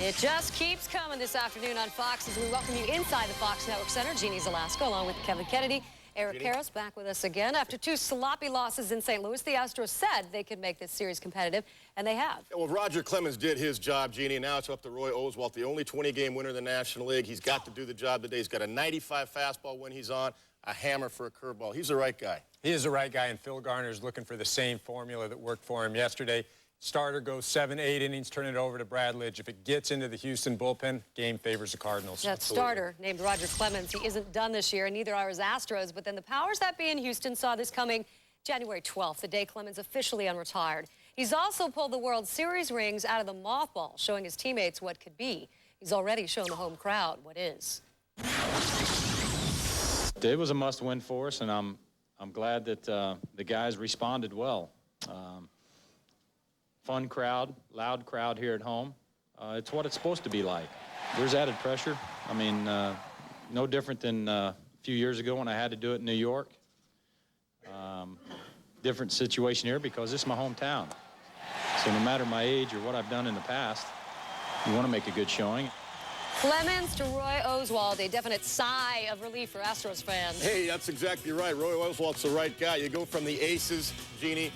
It just keeps coming this afternoon on Fox as we welcome you inside the Fox Network Center. Jeannie's Alaska, along with Kevin Kennedy. Eric Karros back with us again. After two sloppy losses in St. Louis, the Astros said they could make this series competitive, and they have. Well, Roger Clemens did his job, Jeannie, and now it's up to Roy Oswalt, the only 20-game winner in the National League. He's got to do the job today. He's got a 95 fastball when he's on, a hammer for a curveball. He's the right guy. He is the right guy, and Phil Garner's looking for the same formula that worked for him yesterday. Starter goes 7-8 innings, turn it over to Brad Lidge. If it gets into the Houston bullpen, game favors the Cardinals. That starter named Roger Clemens, he isn't done this year, and neither are his Astros. But then the powers that be in Houston saw this coming January 12th, the day Clemens officially unretired. He's also pulled the World Series rings out of the mothball, showing his teammates what could be. He's already shown the home crowd what is. It was a must-win for us, and I'm glad that the guys responded well. Fun crowd, loud crowd here at home. It's what it's supposed to be like. There's added pressure. I mean, no different than a few years ago when I had to do it in New York. Different situation here because this is my hometown. So no matter my age or what I've done in the past, you want to make a good showing. Clemens to Roy Oswalt, a definite sigh of relief for Astros fans. Hey, that's exactly right. Roy Oswalt's the right guy. You go from the aces, Jeannie,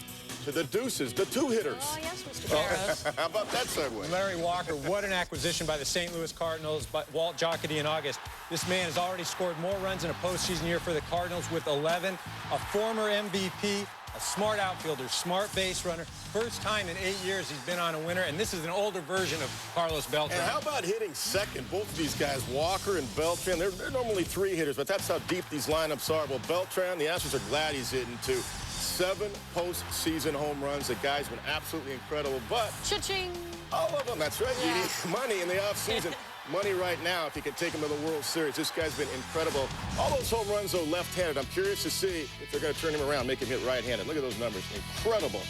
to the deuces, the two-hitters. Oh, yes, Mr. Karros. How about that segue? Larry Walker, what an acquisition by the St. Louis Cardinals, by Walt Jocketty in August. This man has already scored more runs in a postseason year for the Cardinals with 11. A former MVP, a smart outfielder, smart base runner. First time in 8 years he's been on a winner, and this is an older version of Carlos Beltran. And how about hitting second? Both of these guys, Walker and Beltran, they're normally three hitters, but that's how deep these lineups are. Well, Beltran, the Astros are glad he's hitting too. 7 postseason home runs. The guy's been absolutely incredible, but... Cha-ching! All of them, that's right. Yeah. You need money in the offseason. Money right now if you can take him to the World Series. This guy's been incredible. All those home runs, though, left-handed. I'm curious to see if they're going to turn him around, make him hit right-handed. Look at those numbers. Incredible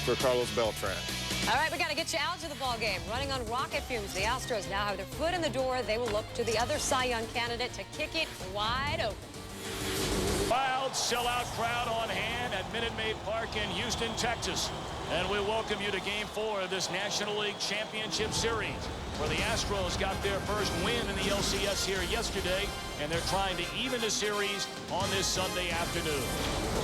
for Carlos Beltran. All right, we got to get you out to the ball game. Running on rocket fumes, the Astros now have their foot in the door. They will look to the other Cy Young candidate to kick it wide open. Wild sellout crowd on hand at Minute Maid Park in Houston, Texas. And we welcome you to Game 4 of this National League Championship Series, where the Astros got their first win in the LCS here yesterday, and they're trying to even the series on this Sunday afternoon.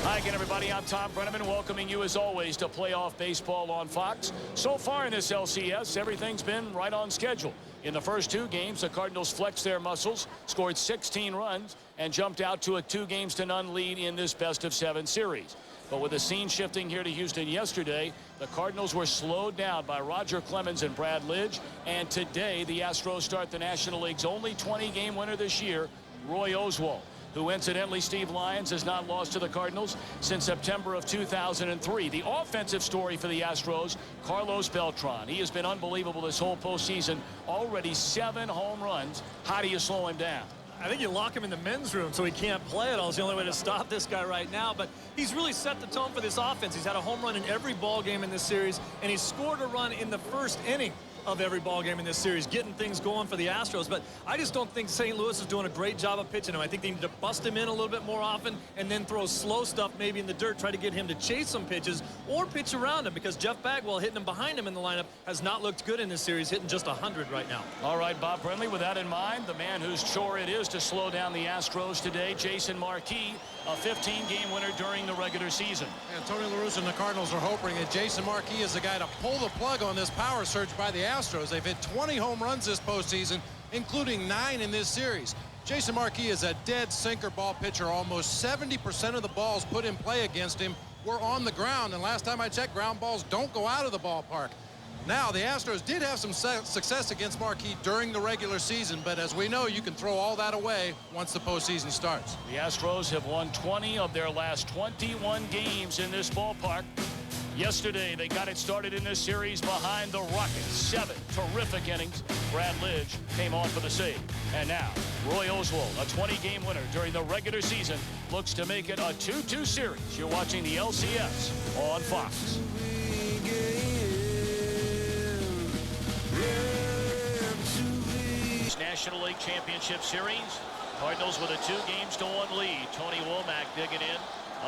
Hi again, everybody. I'm Tom Brenneman, welcoming you as always to playoff baseball on Fox. So far in this LCS, everything's been right on schedule. In the first 2 games, the Cardinals flexed their muscles, scored 16 runs, and jumped out to a 2-0 lead in this best-of-7 series. But with the scene shifting here to Houston yesterday, the Cardinals were slowed down by Roger Clemens and Brad Lidge. And today, the Astros start the National League's only 20-game winner this year, Roy Oswalt, who incidentally, Steve Lyons, has not lost to the Cardinals since September of 2003. The offensive story for the Astros, Carlos Beltran. He has been unbelievable this whole postseason. Already 7 home runs. How do you slow him down? I think you lock him in the men's room so he can't play at all. It's the only way to stop this guy right now. But he's really set the tone for this offense. He's had a home run in every ball game in this series, and he scored a run in the first inning of every ball game in this series, getting things going for the Astros. But I just don't think St. Louis is doing a great job of pitching him. I think they need to bust him in a little bit more often and then throw slow stuff maybe in the dirt, try to get him to chase some pitches or pitch around him, because Jeff Bagwell hitting him behind him in the lineup has not looked good in this series, hitting just 100 right now. All right, Bob Brenly, with that in mind, the man whose chore it is to slow down the Astros today, Jason Marquis, a 15-game winner during the regular season. And Tony La Russa and the Cardinals are hoping that Jason Marquis is the guy to pull the plug on this power surge by the Astros. They've hit 20 home runs this postseason, including 9 in this series. Jason Marquis is a dead sinker ball pitcher. Almost 70% of the balls put in play against him were on the ground, and last time I checked, ground balls don't go out of the ballpark. Now, the Astros did have some success against Marquis during the regular season, but as we know, you can throw all that away once the postseason starts. The Astros have won 20 of their last 21 games in this ballpark. Yesterday, they got it started in this series behind the Rockets. 7 terrific innings. Brad Lidge came on for the save. And now, Roy Oswalt, a 20-game winner during the regular season, looks to make it a 2-2 series. You're watching the LCS on Fox. National League Championship Series. Cardinals with a 2-1 lead. Tony Womack digging in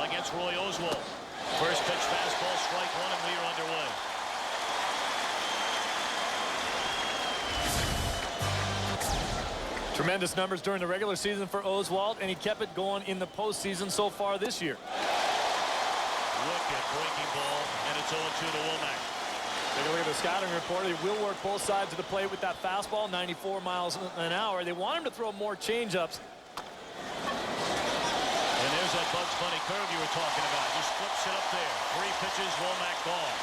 against Roy Oswalt. First pitch fastball, strike 1, and we are underway. Tremendous numbers during the regular season for Oswalt, and he kept it going in the postseason so far this year. Wicked breaking ball, and it's 0-2 to Womack. Take a look at the scouting report. He will work both sides of the plate with that fastball, 94 miles an hour. They want him to throw more changeups. And there's that Bugs Bunny curve you were talking about. Just flips it up there. 3 pitches, Womack gone.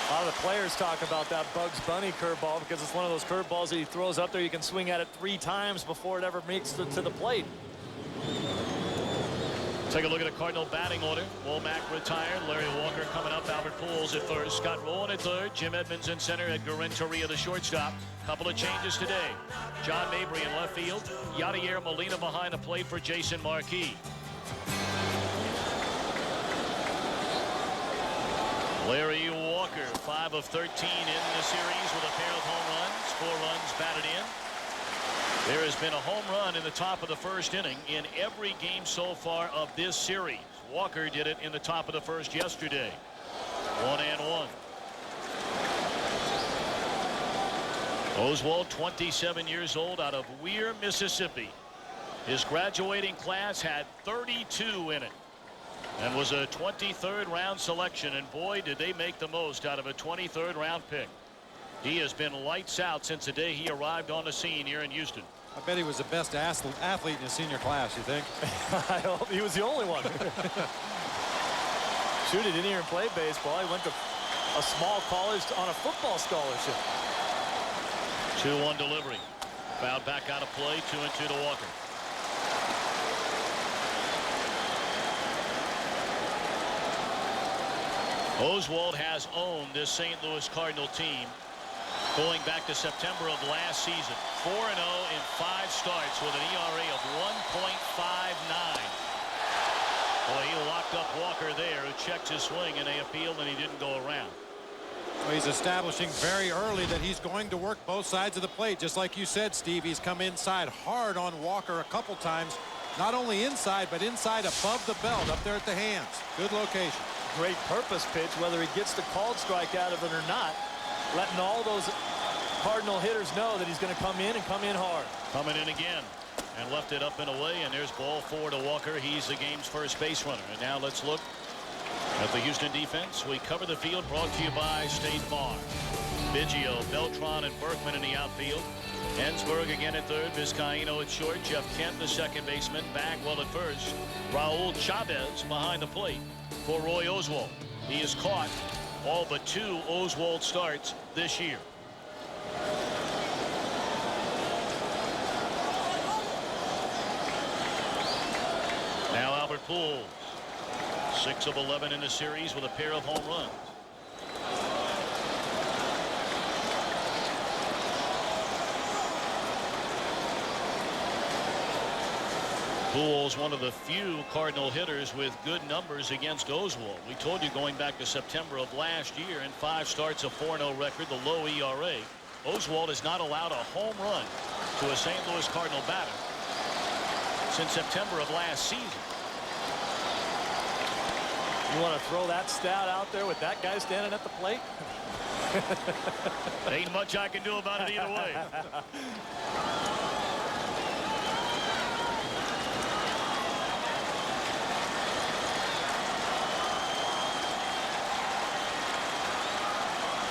A lot of the players talk about that Bugs Bunny curveball because it's one of those curveballs that he throws up there. You can swing at it 3 times before it ever makes it to the plate. Take a look at a Cardinal batting order. Womack retired. Larry Walker coming up. Albert Pujols at first. Scott Rowland at third. Jim Edmonds in center. Edgar Renteria the shortstop. Couple of changes today. John Mabry in left field. Yadier Molina behind the plate for Jason Marquis. Larry Walker, 5 of 13 in the series with a pair of home runs. 4 runs batted in. There has been a home run in the top of the first inning in every game so far of this series. Walker did it in the top of the first yesterday. 1-1. Oswalt, 27 years old, out of Weir, Mississippi. His graduating class had 32 in it and was a 23rd round selection, and boy did they make the most out of a 23rd round pick. He has been lights out since the day he arrived on the scene here in Houston. I bet he was the best athlete in his senior class, you think? I hope he was the only one. Shoot, he didn't even play baseball. He went to a small college on a football scholarship. 2-1 delivery. Fouled back out of play. 2-2 to Walker. Oswalt has owned this St. Louis Cardinal team going back to September of last season. 4-0 in 5 starts with an ERA of 1.59. Boy, he locked up Walker there, who checked his swing, and they appealed, and he didn't go around. Well, he's establishing very early that he's going to work both sides of the plate. Just like you said, Steve, he's come inside hard on Walker a couple times. Not only inside, but inside above the belt, up there at the hands. Good location. Great purpose pitch, whether he gets the called strike out of it or not. Letting all those Cardinal hitters know that he's going to come in and come in hard. Coming in again and left it up and away, and there's ball 4 to Walker. He's the game's first base runner. And now let's look at the Houston defense. We cover the field, brought to you by State Farm. Biggio, Beltran, and Berkman in the outfield. Ensberg again at third, Vizcaíno at short, Jeff Kent the second baseman, Bagwell at first, Raul Chavez behind the plate for Roy Oswalt. He has caught all but 2 Oswalt starts this year. Now Albert Pujols, 6 of 11 in the series with a pair of home runs. Pujols, one of the few Cardinal hitters with good numbers against Oswalt. We told you going back to September of last year, in 5 starts, a 4-0 record, the low ERA. Oswalt has not allowed a home run to a St. Louis Cardinal batter since September of last season. You want to throw that stat out there with that guy standing at the plate? Ain't much I can do about it either way.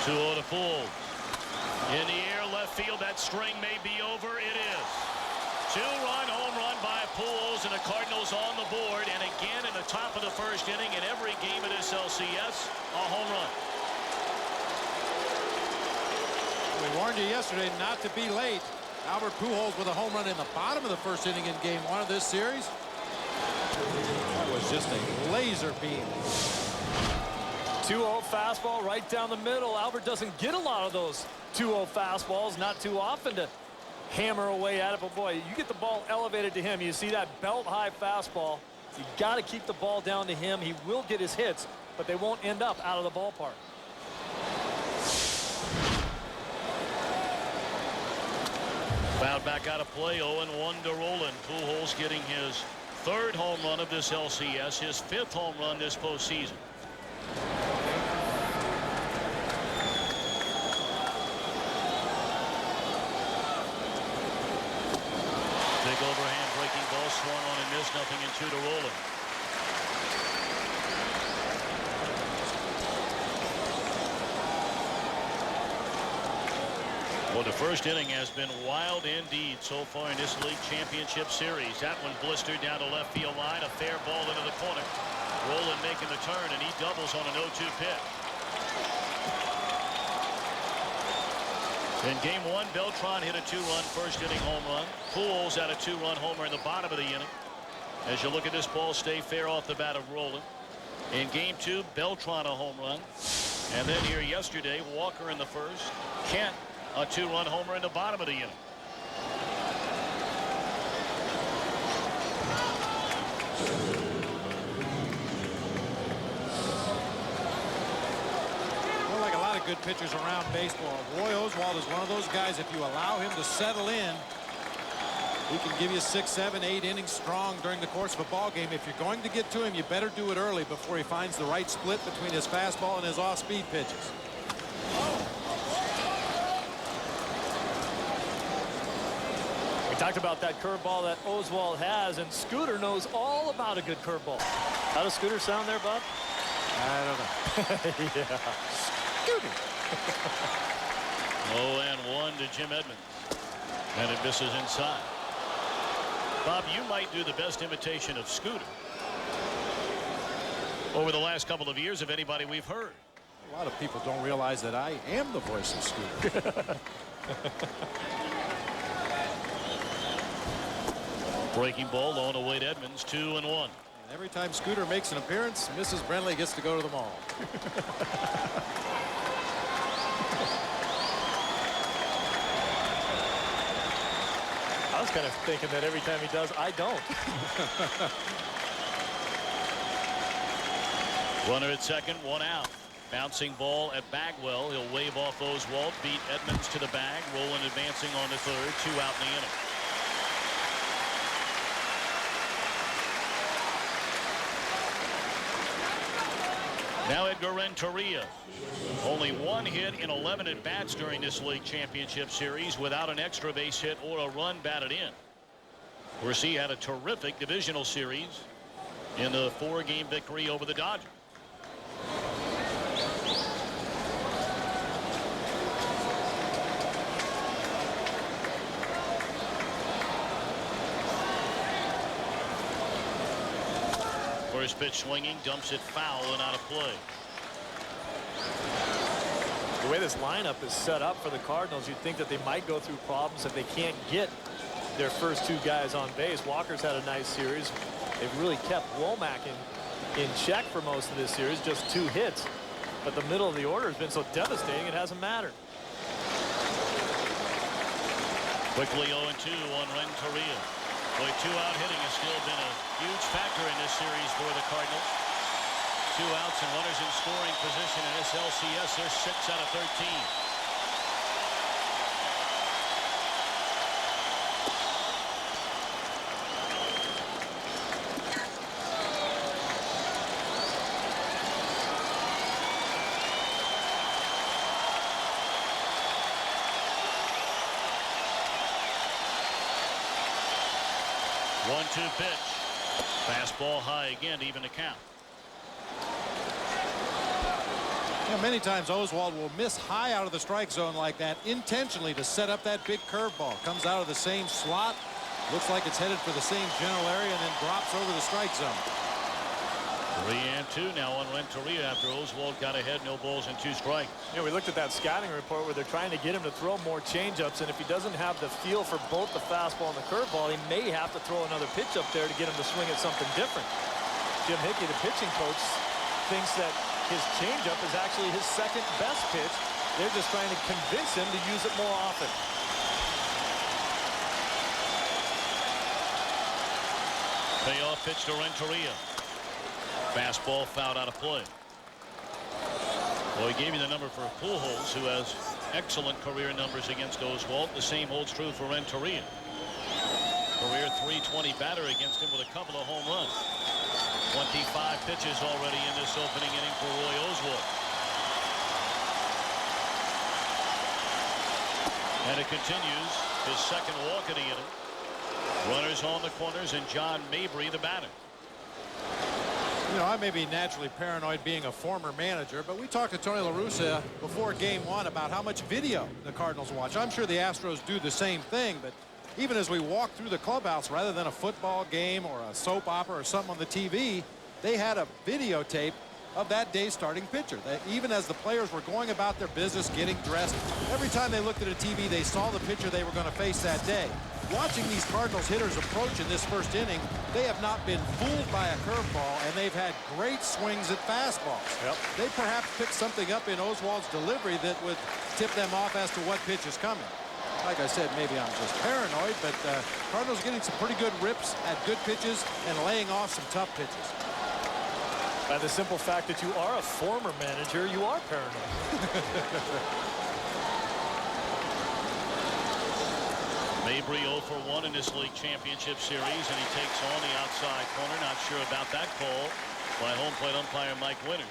Two to Pujols. In the air, left field. That string may be over. It is. 2-run home run by Pujols, and the Cardinals on the board. And again, in the top of the first inning, in every game of this LCS, a home run. We warned you yesterday not to be late. Albert Pujols with a home run in the bottom of the first inning in game 1 of this series. That was just a laser beam. 2-0 fastball right down the middle. Albert doesn't get a lot of those 2-0 fastballs, not too often to hammer away at it. But boy, you get the ball elevated to him. You see that belt high fastball. You got to keep the ball down to him. He will get his hits, but they won't end up out of the ballpark. Fouled back out of play. 0-1 to Rowland. Pujols getting his 3rd home run of this LCS, his 5th home run this postseason. miss, 0-2 to Roland. Well, the first inning has been wild indeed so far in this league championship series. That one blistered down the left field line. A fair ball into the corner. Roland making the turn, and he doubles on an 0-2 pitch. In game one, Beltran hit a 2-run first inning home run. Pujols had a 2-run homer in the bottom of the inning. As you look at this ball, stay fair off the bat of Roland. In game two, Beltran a home run. And then here yesterday, Walker in the first. Kent a 2-run homer in the bottom of the inning. Well, like a lot of good pitchers around baseball, Roy Oswalt is one of those guys, if you allow him to settle in, he can give you 6, 7, 8 innings strong during the course of a ball game. If you're going to get to him, you better do it early before he finds the right split between his fastball and his off-speed pitches. Talked about that curveball that Oswalt has, and Scooter knows all about a good curveball. How does Scooter sound there, Bob? I don't know. Yeah. Scooter. 0-1 to Jim Edmonds. And it misses inside. Bob, you might do the best imitation of Scooter over the last couple of years of anybody we've heard. A lot of people don't realize that I am the voice of Scooter. Breaking ball on away to Edmonds, 2-1. And every time Scooter makes an appearance, Mrs. Brentley gets to go to the mall. I was kind of thinking that every time he does, I don't. Runner at second, 1 out. Bouncing ball at Bagwell. He'll wave off Oswalt, beat Edmonds to the bag. Roland advancing on the third, 2 out in the inning. Now Edgar Renteria. Only 1 hit in 11 at-bats during this league championship series without an extra base hit or a run batted in. Whereas he had a terrific divisional series in the 4-game victory over the Dodgers. First pitch swinging, dumps it foul and out of play. The way this lineup is set up for the Cardinals, you'd think that they might go through problems if they can't get their first 2 guys on base. Walker's had a nice series. They've really kept Womack in check for most of this series, just 2 hits. But the middle of the order has been so devastating, it hasn't mattered. Quickly 0-2 on Renteria. Boy, 2-out hitting has still been a huge factor in this series for the Cardinals. 2 outs and runners in scoring position in this LCS. They're 6 out of 13. One-two pitch. Fastball high again to even the count. You know, many times Oswalt will miss high out of the strike zone like that intentionally to set up that big curveball. Comes out of the same slot. Looks like it's headed for the same general area and then drops over the strike zone. 3-2 now on Renteria after Oswalt got ahead. No balls and 2 strikes. You know, we looked at that scouting report where they're trying to get him to throw more changeups, and if he doesn't have the feel for both the fastball and the curveball, he may have to throw another pitch up there to get him to swing at something different. Jim Hickey, the pitching coach, thinks that his changeup is actually his second best pitch. They're just trying to convince him to use it more often. Payoff pitch to Renteria. Fastball fouled out of play. Well, he gave you the number for Pujols, who has excellent career numbers against Oswalt. The same holds true for Renteria. Career .320 batter against him with a couple of home runs. 25 pitches already in this opening inning for Roy Oswalt. And it continues his second walk of the inning. Runners on the corners, and John Mabry, the batter. You know, I may be naturally paranoid being a former manager, but we talked to Tony La Russa before game one about how much video the Cardinals watch. I'm sure the Astros do the same thing, but even as we walk through the clubhouse, rather than a football game or a soap opera or something on the TV, they had a videotape of that day's starting pitcher. That even as the players were going about their business, getting dressed, every time they looked at a TV, they saw the pitcher they were going to face that day. Watching these Cardinals hitters approach in this first inning, they have not been fooled by a curveball, and they've had great swings at fastballs. Yep. They perhaps picked something up in Oswalt's delivery that would tip them off as to what pitch is coming. Like I said, maybe I'm just paranoid, but Cardinals getting some pretty good rips at good pitches and laying off some tough pitches. By the simple fact that you are a former manager, you are paranoid. Mabry 0 for 1 in this league championship series, and he takes on the outside corner. Not sure about that call by home plate umpire Mike Winter.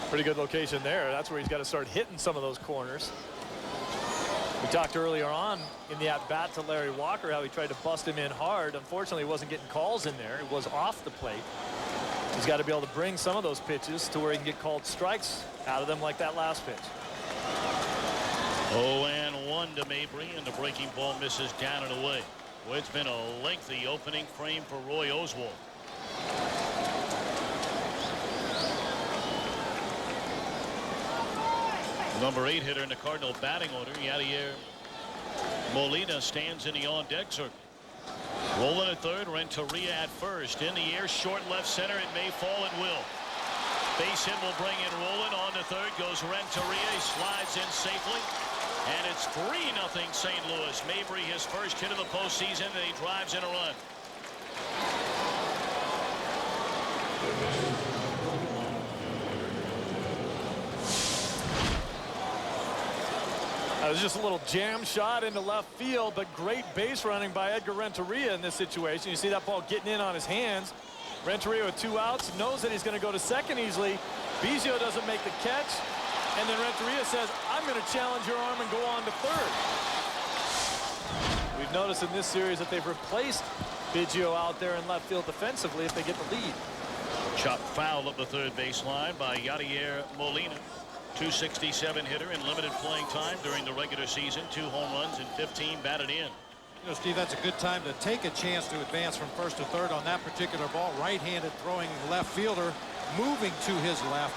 Pretty good location there. That's where he's got to start hitting some of those corners. We talked earlier on in the at-bat to Larry Walker how he tried to bust him in hard. Unfortunately, he wasn't getting calls in there. It was off the plate. He's got to be able to bring some of those pitches to where he can get called strikes out of them like that last pitch. 0-1 to Mabry, and the breaking ball misses down and away. Well, it's been a lengthy opening frame for Roy Oswalt. Number 8 hitter in the Cardinal batting order, Yadier Molina, stands in the on-deck circle. Rolling at third, Renteria at first. In the air, short left center. It may fall, it will. Base hit will bring in Roland. On to third goes Renteria. He slides in safely. And it's 3-0 St. Louis. Mabry, his first hit of the postseason, and he drives in a run. That was just a little jam shot into left field, but great base running by Edgar Renteria in this situation. You see that ball getting in on his hands. Renteria with 2 outs, knows that he's going to go to second easily. Biggio doesn't make the catch, and then Renteria says, I'm going to challenge your arm and go on to third. We've noticed in this series that they've replaced Biggio out there in left field defensively if they get the lead. Chop foul of the third baseline by Yadier Molina. 267 hitter in limited playing time during the regular season. 2 home runs and 15 batted in. You know, Steve, that's a good time to take a chance to advance from first to third on that particular ball. Right-handed throwing left fielder moving to his left.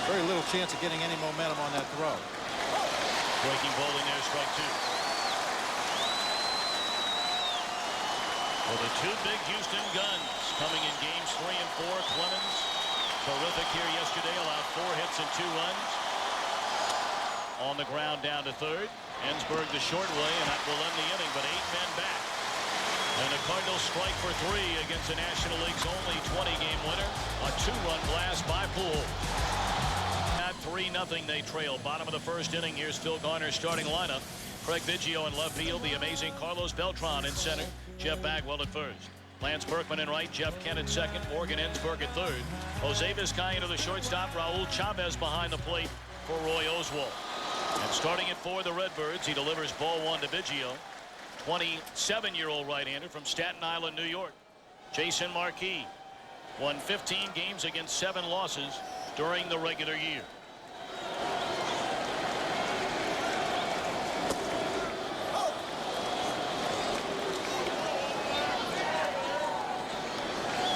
Very little chance of getting any momentum on that throw. Breaking ball in there, strike 2. Well, the 2 big Houston guns coming in games 3 and 4. Clemens, terrific here yesterday, allowed 4 hits and 2 runs. On the ground down to third. Ensberg the short way, and that will end the inning, but 8 men back. And the Cardinals strike for 3 against the National League's only 20-game winner. A 2-run blast by Poole. At 3-0 they trail. Bottom of the first inning. Here's Phil Garner's starting lineup. Craig Biggio in left field. The amazing Carlos Beltran in center. Jeff Bagwell at first. Lance Berkman in right. Jeff Kent in second. Morgan Ensberg at third. Jose Vizcaino the shortstop. Raul Chavez behind the plate for Roy Oswalt. And starting it for the Redbirds, he delivers ball 1 to Biggio. 27-year-old right-hander from Staten Island, New York. Jason Marquis won 15 games against 7 losses during the regular year.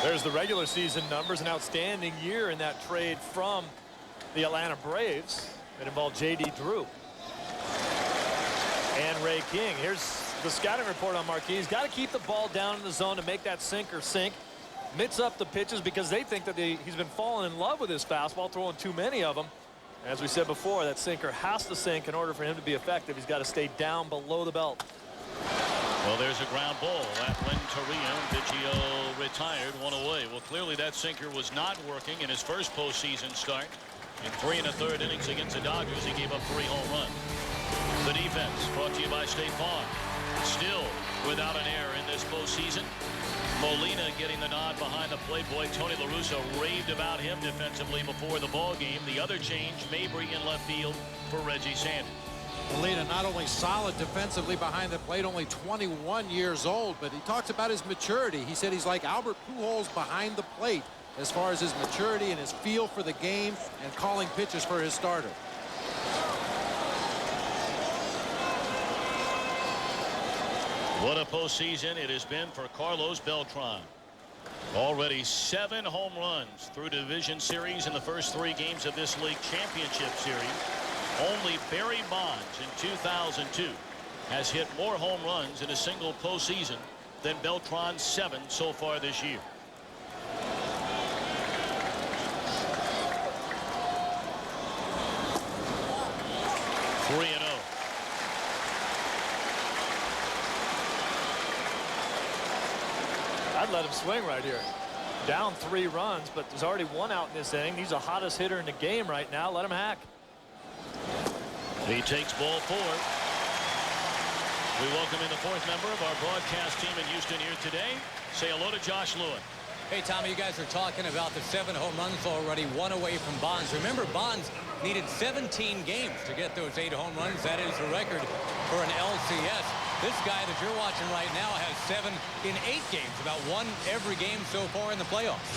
There's the regular season numbers. An outstanding year in that trade from the Atlanta Braves. It involved J.D. Drew and Ray King. Here's the scouting report on Marquis. He's got to keep the ball down in the zone to make that sinker sink. Mix up the pitches because they think that he's been falling in love with his fastball, throwing too many of them. As we said before, that sinker has to sink in order for him to be effective. He's got to stay down below the belt. Well, there's a ground ball at Renteria. Biggio retired, 1 away. Well, clearly that sinker was not working in his first postseason start. In 3 1/3 innings against the Dodgers, he gave up 3 home runs. The defense brought to you by State Farm. Still without an error in this postseason. Molina getting the nod behind the plate. Boy, Tony La Russa raved about him defensively before the ball game. The other change, Mabry in left field for Reggie Sanders. Molina not only solid defensively behind the plate, only 21 years old, but he talks about his maturity. He said he's like Albert Pujols behind the plate as far as his maturity and his feel for the game and calling pitches for his starter. What a postseason it has been for Carlos Beltran. Already 7 home runs through division series in the first 3 games of this league championship series. Only Barry Bonds in 2002 has hit more home runs in a single postseason than Beltran's 7 so far this year. Three and 0. I'd let him swing right here. Down 3 runs, but there's already 1 out in this inning. He's the hottest hitter in the game right now. Let him hack. He takes ball 4. We welcome in the 4th member of our broadcast team in Houston here today. Say hello to Josh Lewin. Hey, Tommy, you guys are talking about the 7 home runs already, 1 away from Bonds. Remember, Bonds needed 17 games to get those 8 home runs. That is the record for an LCS. This guy that you're watching right now has 7 in 8 games, about 1 every game so far in the playoffs.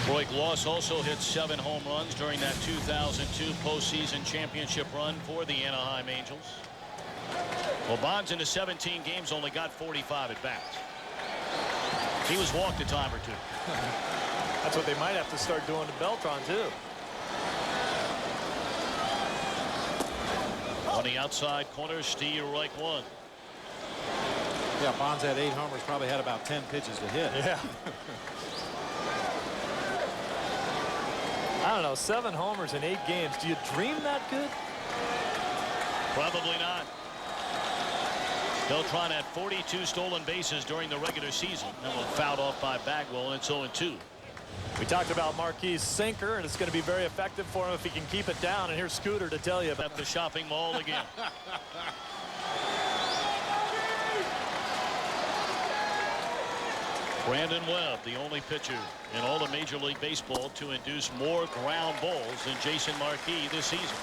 Troy Gloss also hit 7 home runs during that 2002 postseason championship run for the Anaheim Angels. Well, Bonds in the 17 games only got 45 at bats. He was walked a time or 2. That's what they might have to start doing to Beltran, too. On the outside corner, Steve Reich 1. Yeah, Bonds had 8 homers, probably had about 10 pitches to hit. Yeah. I don't know, 7 homers in 8 games. Do you dream that good? Probably not. Beltran had 42 stolen bases during the regular season. That was fouled off by Bagwell, and it's 0-2. We talked about Marquis' sinker, and it's going to be very effective for him if he can keep it down. And here's Scooter to tell you about the shopping mall again. Brandon Webb, the only pitcher in all of Major League Baseball to induce more ground balls than Jason Marquis this season.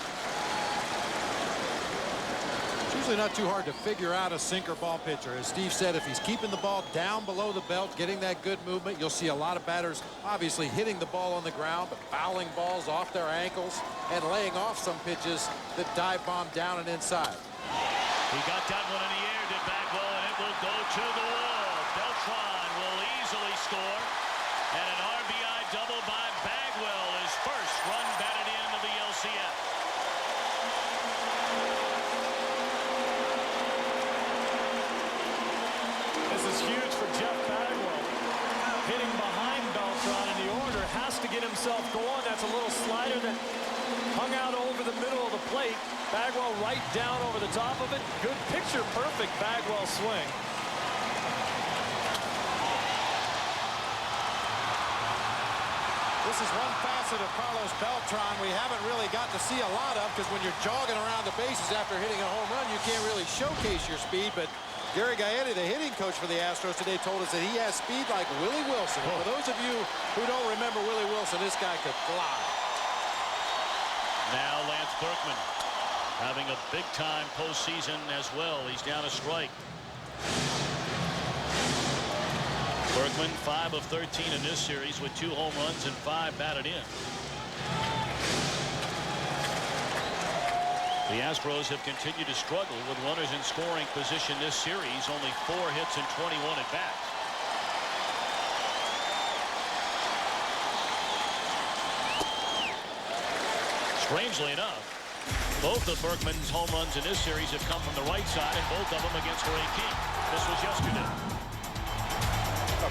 It's usually not too hard to figure out a sinker ball pitcher. As Steve said, if he's keeping the ball down below the belt, getting that good movement, you'll see a lot of batters obviously hitting the ball on the ground, but fouling balls off their ankles and laying off some pitches that dive bomb down and inside. He got that one in the air to Bagwell, and it will go to the wall. Beltran will easily score, and an RBI double by Bagwell, his first run batted into the LCS. This is huge for Jeff Bagwell. Hitting behind Beltran in the order, has to get himself going. That's a little slider that hung out over the middle of the plate. Bagwell right down over the top of it. Good picture perfect Bagwell swing. This is one facet of Carlos Beltran we haven't really got to see a lot of, because when you're jogging around the bases after hitting a home run, you can't really showcase your speed. But Gary Gaetti, the hitting coach for the Astros today, told us that he has speed like Willie Wilson. And for those of you who don't remember Willie Wilson, this guy could fly. Now Lance Berkman having a big-time postseason as well. He's down a strike. Berkman 5 of 13 in this series with 2 home runs and 5 batted in. The Astros have continued to struggle with runners in scoring position this series. Only 4 hits and 21 at bats. Strangely enough, both of Berkman's home runs in this series have come from the right side, and both of them against Ray King. This was yesterday.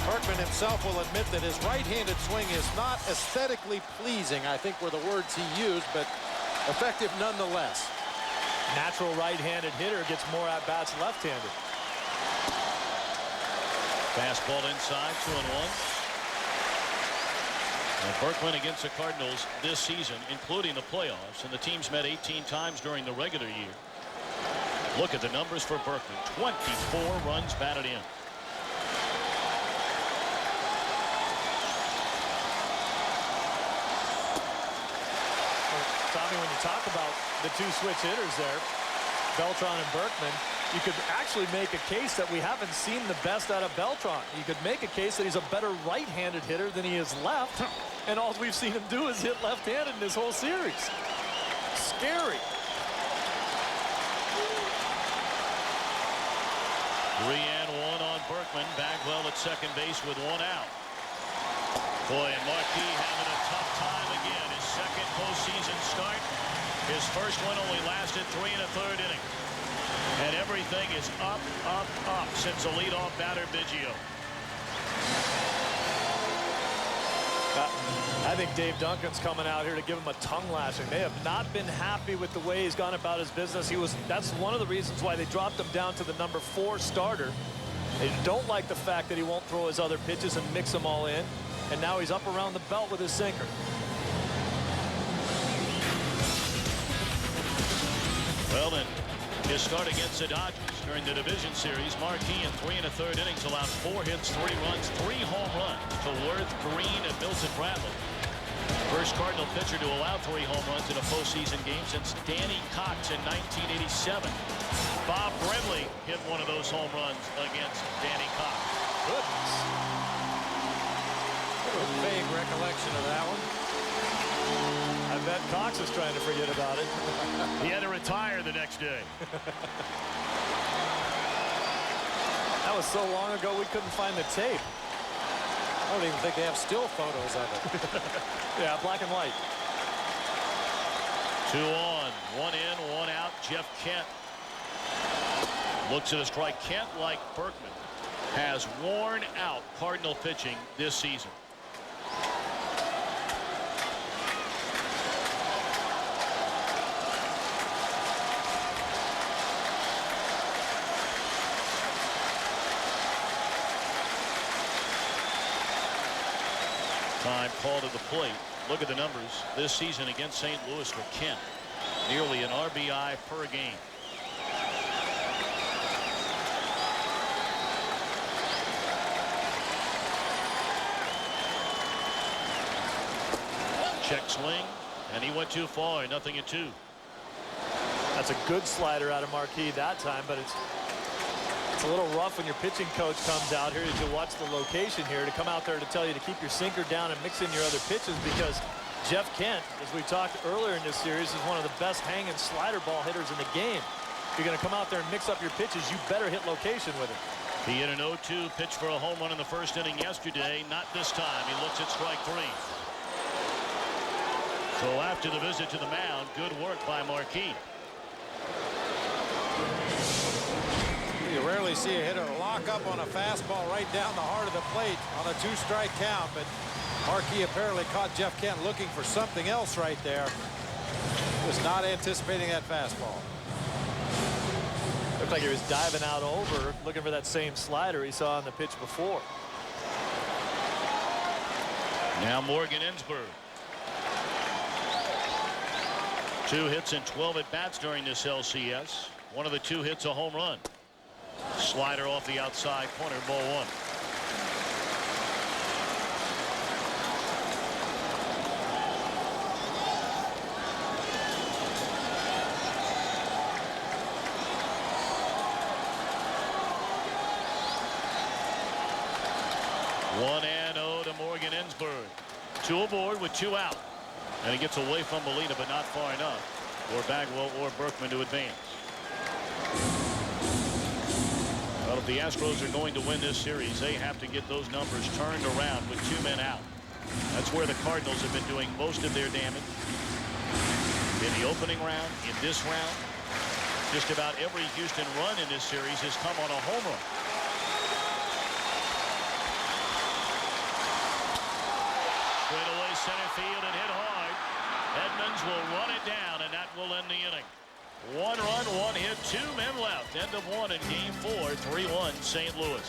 Berkman himself will admit that his right-handed swing is not aesthetically pleasing, I think were the words he used, but effective nonetheless. Natural right-handed hitter gets more at-bats left-handed. Fastball inside, 2-1. And Berkman against the Cardinals this season, including the playoffs, and the team's met 18 times during the regular year. Look at the numbers for Berkman. 24 runs batted in. Tommy, when you talk about the two switch hitters there, Beltran and Berkman, you could actually make a case that we haven't seen the best out of Beltran. You could make a case that he's a better right-handed hitter than he is left, and all we've seen him do is hit left-handed in this whole series. Scary. 3-1 on Berkman. Bagwell at second base with one out. Boy, and Marquis having a tough time again. His second postseason start. His first one only lasted 3 1/3 innings. And everything is up, up, up since the leadoff batter, Biggio. I think Dave Duncan's coming out here to give him a tongue lashing. They have not been happy with the way he's gone about his business. That's one of the reasons why they dropped him down to the number 4 starter. They don't like the fact that he won't throw his other pitches and mix them all in. And now he's up around the belt with his sinker. Well, and his start against the Dodgers during the division series, Marquis in 3 1/3 innings allowed 4 hits, 3 runs, 3 home runs to Worth, Green, and Milton Bradley. First Cardinal pitcher to allow 3 home runs in a postseason game since Danny Cox in 1987. Bob Brenly hit one of those home runs against Danny Cox. Goodness. A vague recollection of that one. I bet Cox is trying to forget about it. He had to retire the next day. That was so long ago we couldn't find the tape. I don't even think they have still photos of it. Yeah, black and white. 2 on, 1 in, 1 out. Jeff Kent looks at a strike. Kent, like Berkman, has worn out Cardinal pitching this season. Time called at the plate. Look at the numbers this season against St. Louis for Kent. Nearly an RBI per game. Check swing, and he went too far. 0-2. That's a good slider out of Marquis that time, but it's a little rough when your pitching coach comes out here as you watch the location here to come out there to tell you to keep your sinker down and mix in your other pitches, because Jeff Kent, as we talked earlier in this series, is one of the best hanging slider ball hitters in the game. If you're going to come out there and mix up your pitches, you better hit location with it. He hit an 0-2 pitch for a home run in the first inning yesterday. Not this time. He looks at strike 3. So after the visit to the mound, good work by Marquis. You rarely see a hitter lock up on a fastball right down the heart of the plate on a 2-strike count, but Marquis apparently caught Jeff Kent looking for something else right there. Was not anticipating that fastball. Looked like he was diving out over, looking for that same slider he saw on the pitch before. Now Morgan Ensberg. 2 hits and 12 at-bats during this LCS. One of the 2 hits a home run. Slider off the outside corner, ball 1. One and 0 to Morgan Ensberg. 2 aboard with 2 out. And he gets away from Molina, but not far enough for Bagwell or Berkman to advance. Well, if the Astros are going to win this series, they have to get those numbers turned around with 2 men out. That's where the Cardinals have been doing most of their damage. In the opening round, in this round, just about every Houston run in this series has come on a home run. Straight away center field and hit hard. Edmonds will run it down, and that will end the inning. 1 run, 1 hit, 2 men left. End of 1 in game 4, 3-1 St. Louis.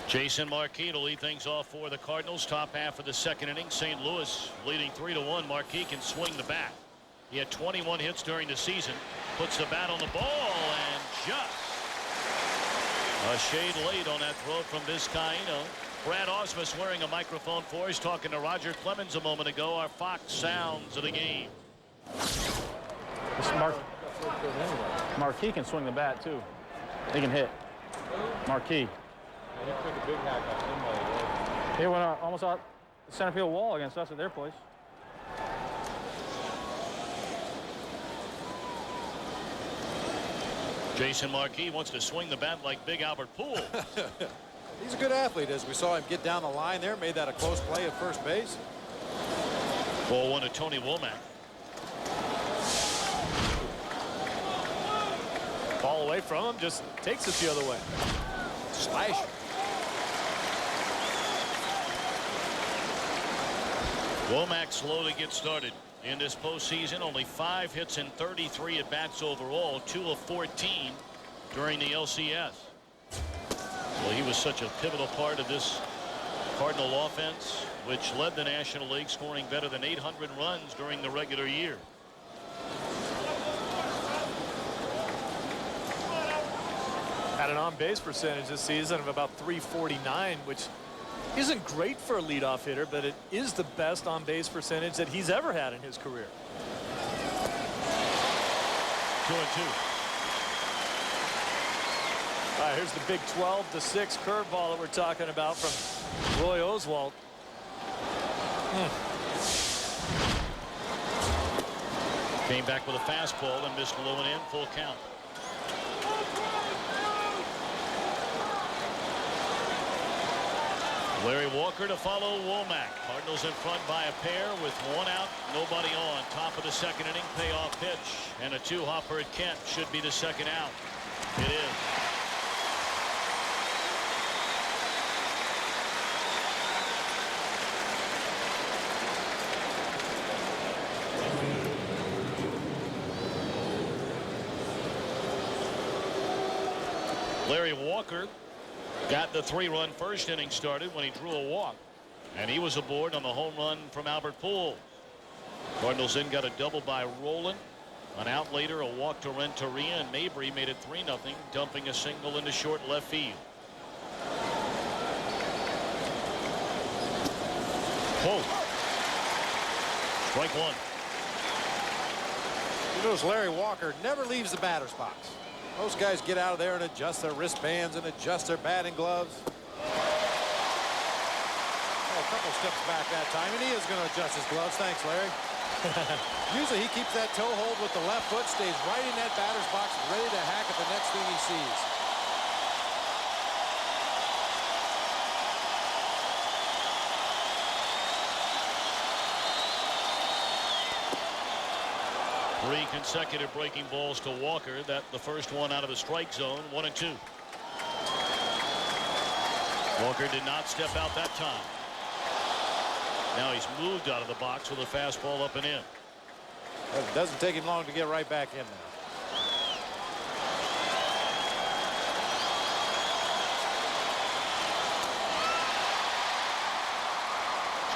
Jason Marquis to lead things off for the Cardinals. Top half of the second inning. St. Louis leading 3-1. Marquis can swing the bat. He had 21 hits during the season. puts the bat on the ball and just a shade late on that throw from Vizcaíno. Brad Osmus wearing a microphone for us, talking to Roger Clemens a moment ago. Our Fox sounds of the game. Marquis can swing the bat too. He can hit. Marquis. He took a big hack on somebody. He went almost out the center field wall against us at their place. Jason Marquis wants to swing the bat like Big Albert Pujols. He's a good athlete, as we saw him get down the line there, made that a close play at first base. Ball one to Tony Womack. Ball away from him, just takes it the other way. Slash. Womack slow to get started in this postseason. Only 5 hits and 33 at bats overall, 2 of 14 during the LCS. Well, he was such a pivotal part of this Cardinal offense, which led the National League, scoring better than 800 runs during the regular year. Had an on-base percentage this season of about .349, which isn't great for a leadoff hitter, but it is the best on-base percentage that he's ever had in his career. 2-2. All right, here's the big 12-6 curveball that we're talking about from Roy Oswalt. Came back with a fastball and missed low and in, full count. Larry Walker to follow Womack. Cardinals in front by a pair with 1 out, nobody on. Top of the second inning, payoff pitch, and a 2-hopper at Kent should be the second out. It is. Larry Walker got the 3-run first inning started when he drew a walk, and he was aboard on the home run from Albert Pujols. Cardinals then got a double by Rowland. An out later, a walk to Renteria, and Mabry made it 3-0, dumping a single into short left field. Whoa. Strike one. You notice Larry Walker never leaves the batter's box. Most guys get out of there and adjust their wristbands and adjust their batting gloves. Oh, a couple steps back that time, and he is going to adjust his gloves. Thanks, Larry. Usually he keeps that toe hold with the left foot, stays right in that batter's box, ready to hack at the next thing he sees. Three consecutive breaking balls to Walker. That the first one out of the strike zone. 1-2. Walker did not step out that time. Now he's moved out of the box with a fastball up and in. It doesn't take him long to get right back in there.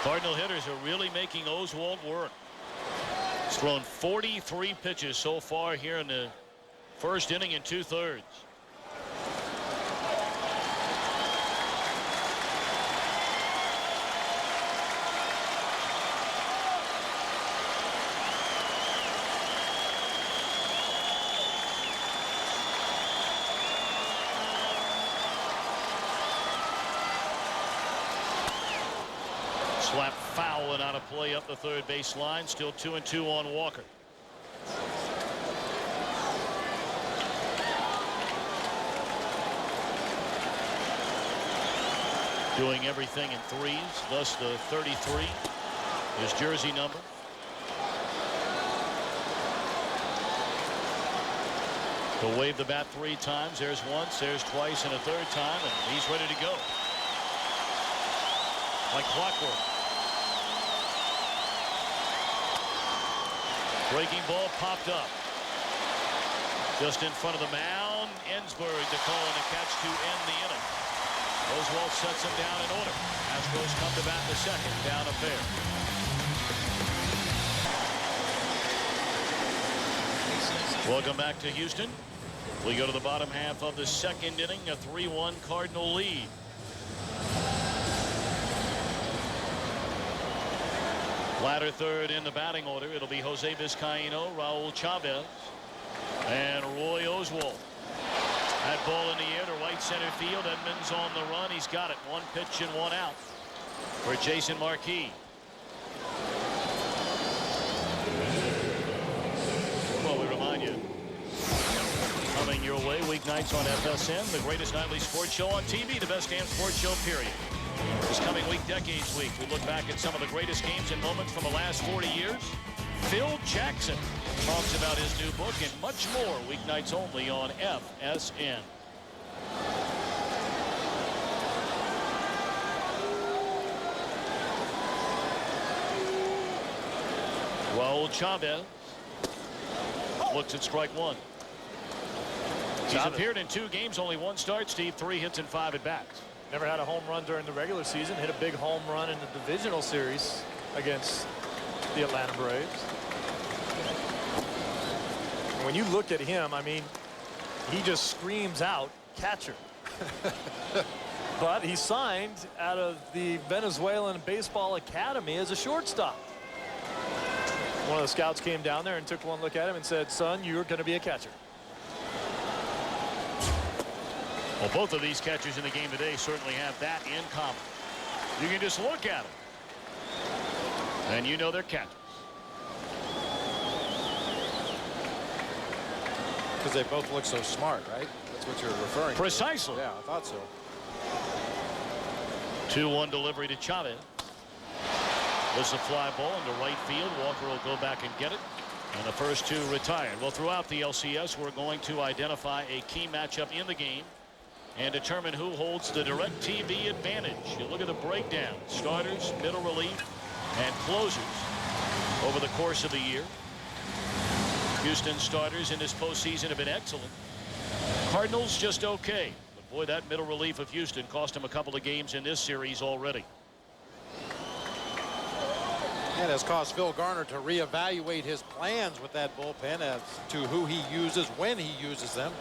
Cardinal hitters are really making Oswalt work. He's thrown 43 pitches so far here in the first inning and 2/3. Slap foul and out of play up the third base line. Still 2-2 on Walker. Doing everything in threes, thus the 33, his jersey number. He'll wave the bat 3 times. There's once, there's twice, and a third time, and he's ready to go. Like clockwork. Breaking ball popped up. Just in front of the mound. Ensberg to call in a catch to end the inning. Oswalt sets him down in order. Astros come to bat in the second, down a pair. Welcome back to Houston. We go to the bottom half of the second inning, a 3-1 Cardinal lead. Latter third in the batting order. It'll be Jose Vizcaíno, Raul Chavez, and Roy Oswalt. That ball in the air to right center field. Edmonds on the run. He's got it. One pitch and one out for Jason Marquis. Well, we remind you, coming your way weeknights on FSN, the greatest nightly sports show on TV, the best damn sports show, period. This coming week, Decades Week, we look back at some of the greatest games and moments from the last 40 years. Phil Jackson talks about his new book and much more, weeknights only on FSN. Raul Chavez looks at strike one. He's appeared in 2 games, only 1 start, Steve, 3 hits and 5 at bats. Never had a home run during the regular season. Hit a big home run in the divisional series against the Atlanta Braves. And when you look at him, I mean, he just screams out catcher. But he signed out of the Venezuelan Baseball Academy as a shortstop. One of the scouts came down there and took one look at him and said, son, you're going to be a catcher. Well, both of these catchers in the game today certainly have that in common. You can just look at them, and you know they're catchers. Because they both look so smart, right? That's what you're referring to. Precisely. Yeah, I thought so. 2-1 delivery to Chavez. This is a fly ball into right field. Walker will go back and get it. And the first 2 retired. Well, throughout the LCS, we're going to identify a key matchup in the game and determine who holds the DirecTV advantage. You look at the breakdown. Starters, middle relief, and closers over the course of the year. Houston starters in this postseason have been excellent. Cardinals just okay. But boy, that middle relief of Houston cost him a couple of games in this series already. And has caused Phil Garner to reevaluate his plans with that bullpen as to who he uses, when he uses them.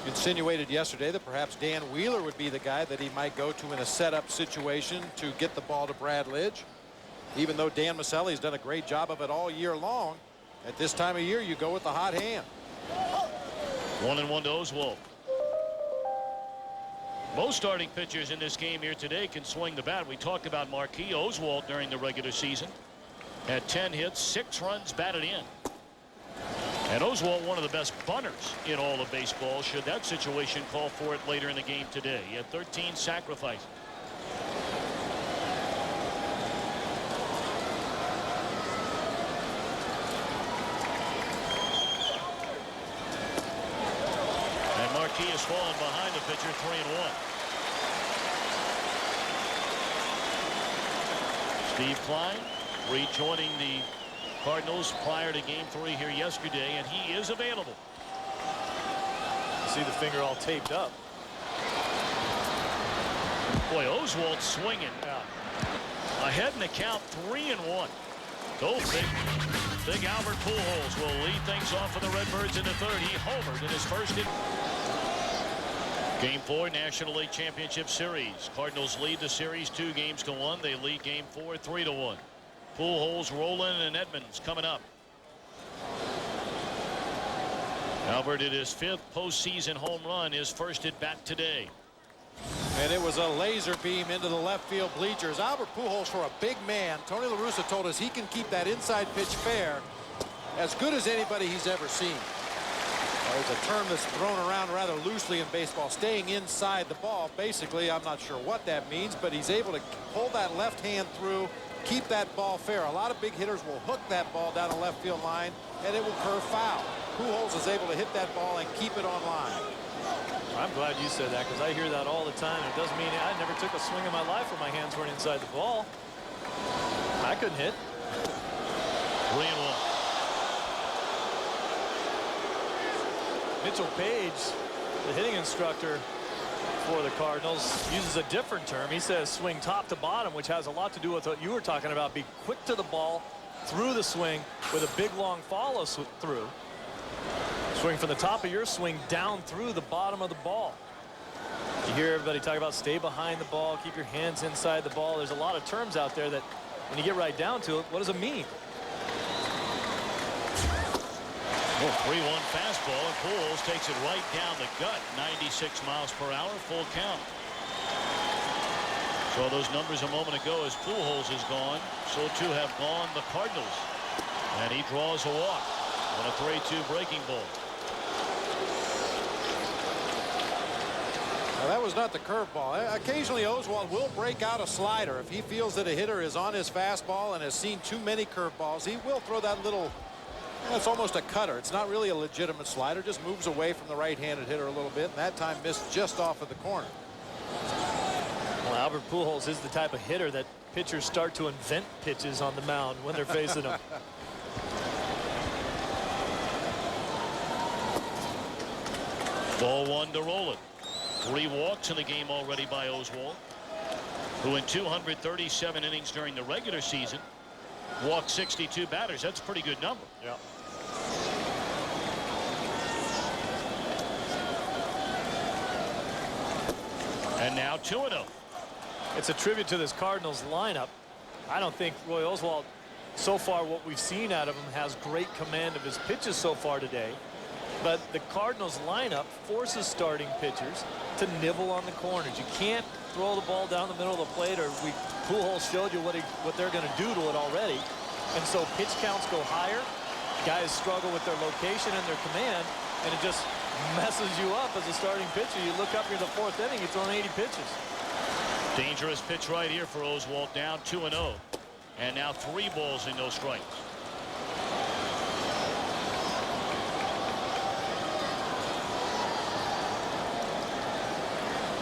Insinuated yesterday that perhaps Dan Wheeler would be the guy that he might go to in a setup situation to get the ball to Brad Lidge. Even though Dan Maselli's done a great job of it all year long, at this time of year you go with the hot hand. 1-1 to Oswalt. Most starting pitchers in this game here today can swing the bat. We talked about Marquis. Oswalt during the regular season had 10 hits, 6 runs batted in. And Oswalt, one of the best bunters in all of baseball, should that situation call for it later in the game today. He had 13 sacrifices. And Marquis has fallen behind the pitcher, 3-1. Steve Klein rejoining the Cardinals prior to game 3 here yesterday, and he is available. You see the finger all taped up. Boy, Oswalt swinging. Ahead in the count, 3-1. Go big Albert Pujols will lead things off for the Redbirds in the 3rd. He homered in his first inning. Game 4, National League Championship Series. Cardinals lead the series 2-1. They lead game 4 3-1. Pujols, Rowland, and Edmonds coming up. Albert hit his 5th postseason home run, his first at bat today. And it was a laser beam into the left field bleachers. Albert Pujols, for a big man, Tony La Russa told us he can keep that inside pitch fair as good as anybody he's ever seen. There's a term that's thrown around rather loosely in baseball, staying inside the ball. Basically, I'm not sure what that means, but he's able to pull that left hand through, keep that ball fair. A lot of big hitters will hook that ball down the left field line, and it will curve foul. Pujols is able to hit that ball and keep it on line. I'm glad you said that, because I hear that all the time. It doesn't mean I never took a swing in my life where my hands weren't inside the ball. I couldn't hit. 3-1. Mitchell Page, the hitting instructor for the Cardinals, uses a different term. He says swing top to bottom, which has a lot to do with what you were talking about. Be quick to the ball through the swing with a big long follow through. Swing from the top of your swing down through the bottom of the ball. You hear everybody talk about stay behind the ball, keep your hands inside the ball. There's a lot of terms out there that when you get right down to it, what does it mean? 3-1 fastball, and Pujols takes it right down the gut. 96 miles per hour, full count. Saw those numbers a moment ago as Pujols is gone. So too have gone the Cardinals. And he draws a walk on a 3-2 breaking ball. Now, that was not the curveball. Occasionally Oswalt will break out a slider. If he feels that a hitter is on his fastball and has seen too many curveballs, he will throw that little, it's almost a cutter. It's not really a legitimate slider, just moves away from the right-handed hitter a little bit, and that time missed just off of the corner. Well, Albert Pujols is the type of hitter that pitchers start to invent pitches on the mound when they're facing him. Ball 1 to Roland. 3 walks in the game already by Oswalt, who in 237 innings during the regular season walked 62 batters. That's a pretty good number. Yeah. And now 2-0. It's a tribute to this Cardinals lineup. I don't think Roy Oswalt, so far what we've seen out of him, has great command of his pitches so far today. But the Cardinals lineup forces starting pitchers to nibble on the corners. You can't throw the ball down the middle of the plate, or Pujols showed you what they're going to do to it already. And so pitch counts go higher. Guys struggle with their location and their command, and it just messes you up as a starting pitcher. You look up, you're the 4th inning, you've thrown 80 pitches. Dangerous pitch right here for Oswalt, down 2-0. And now 3 balls and no strikes.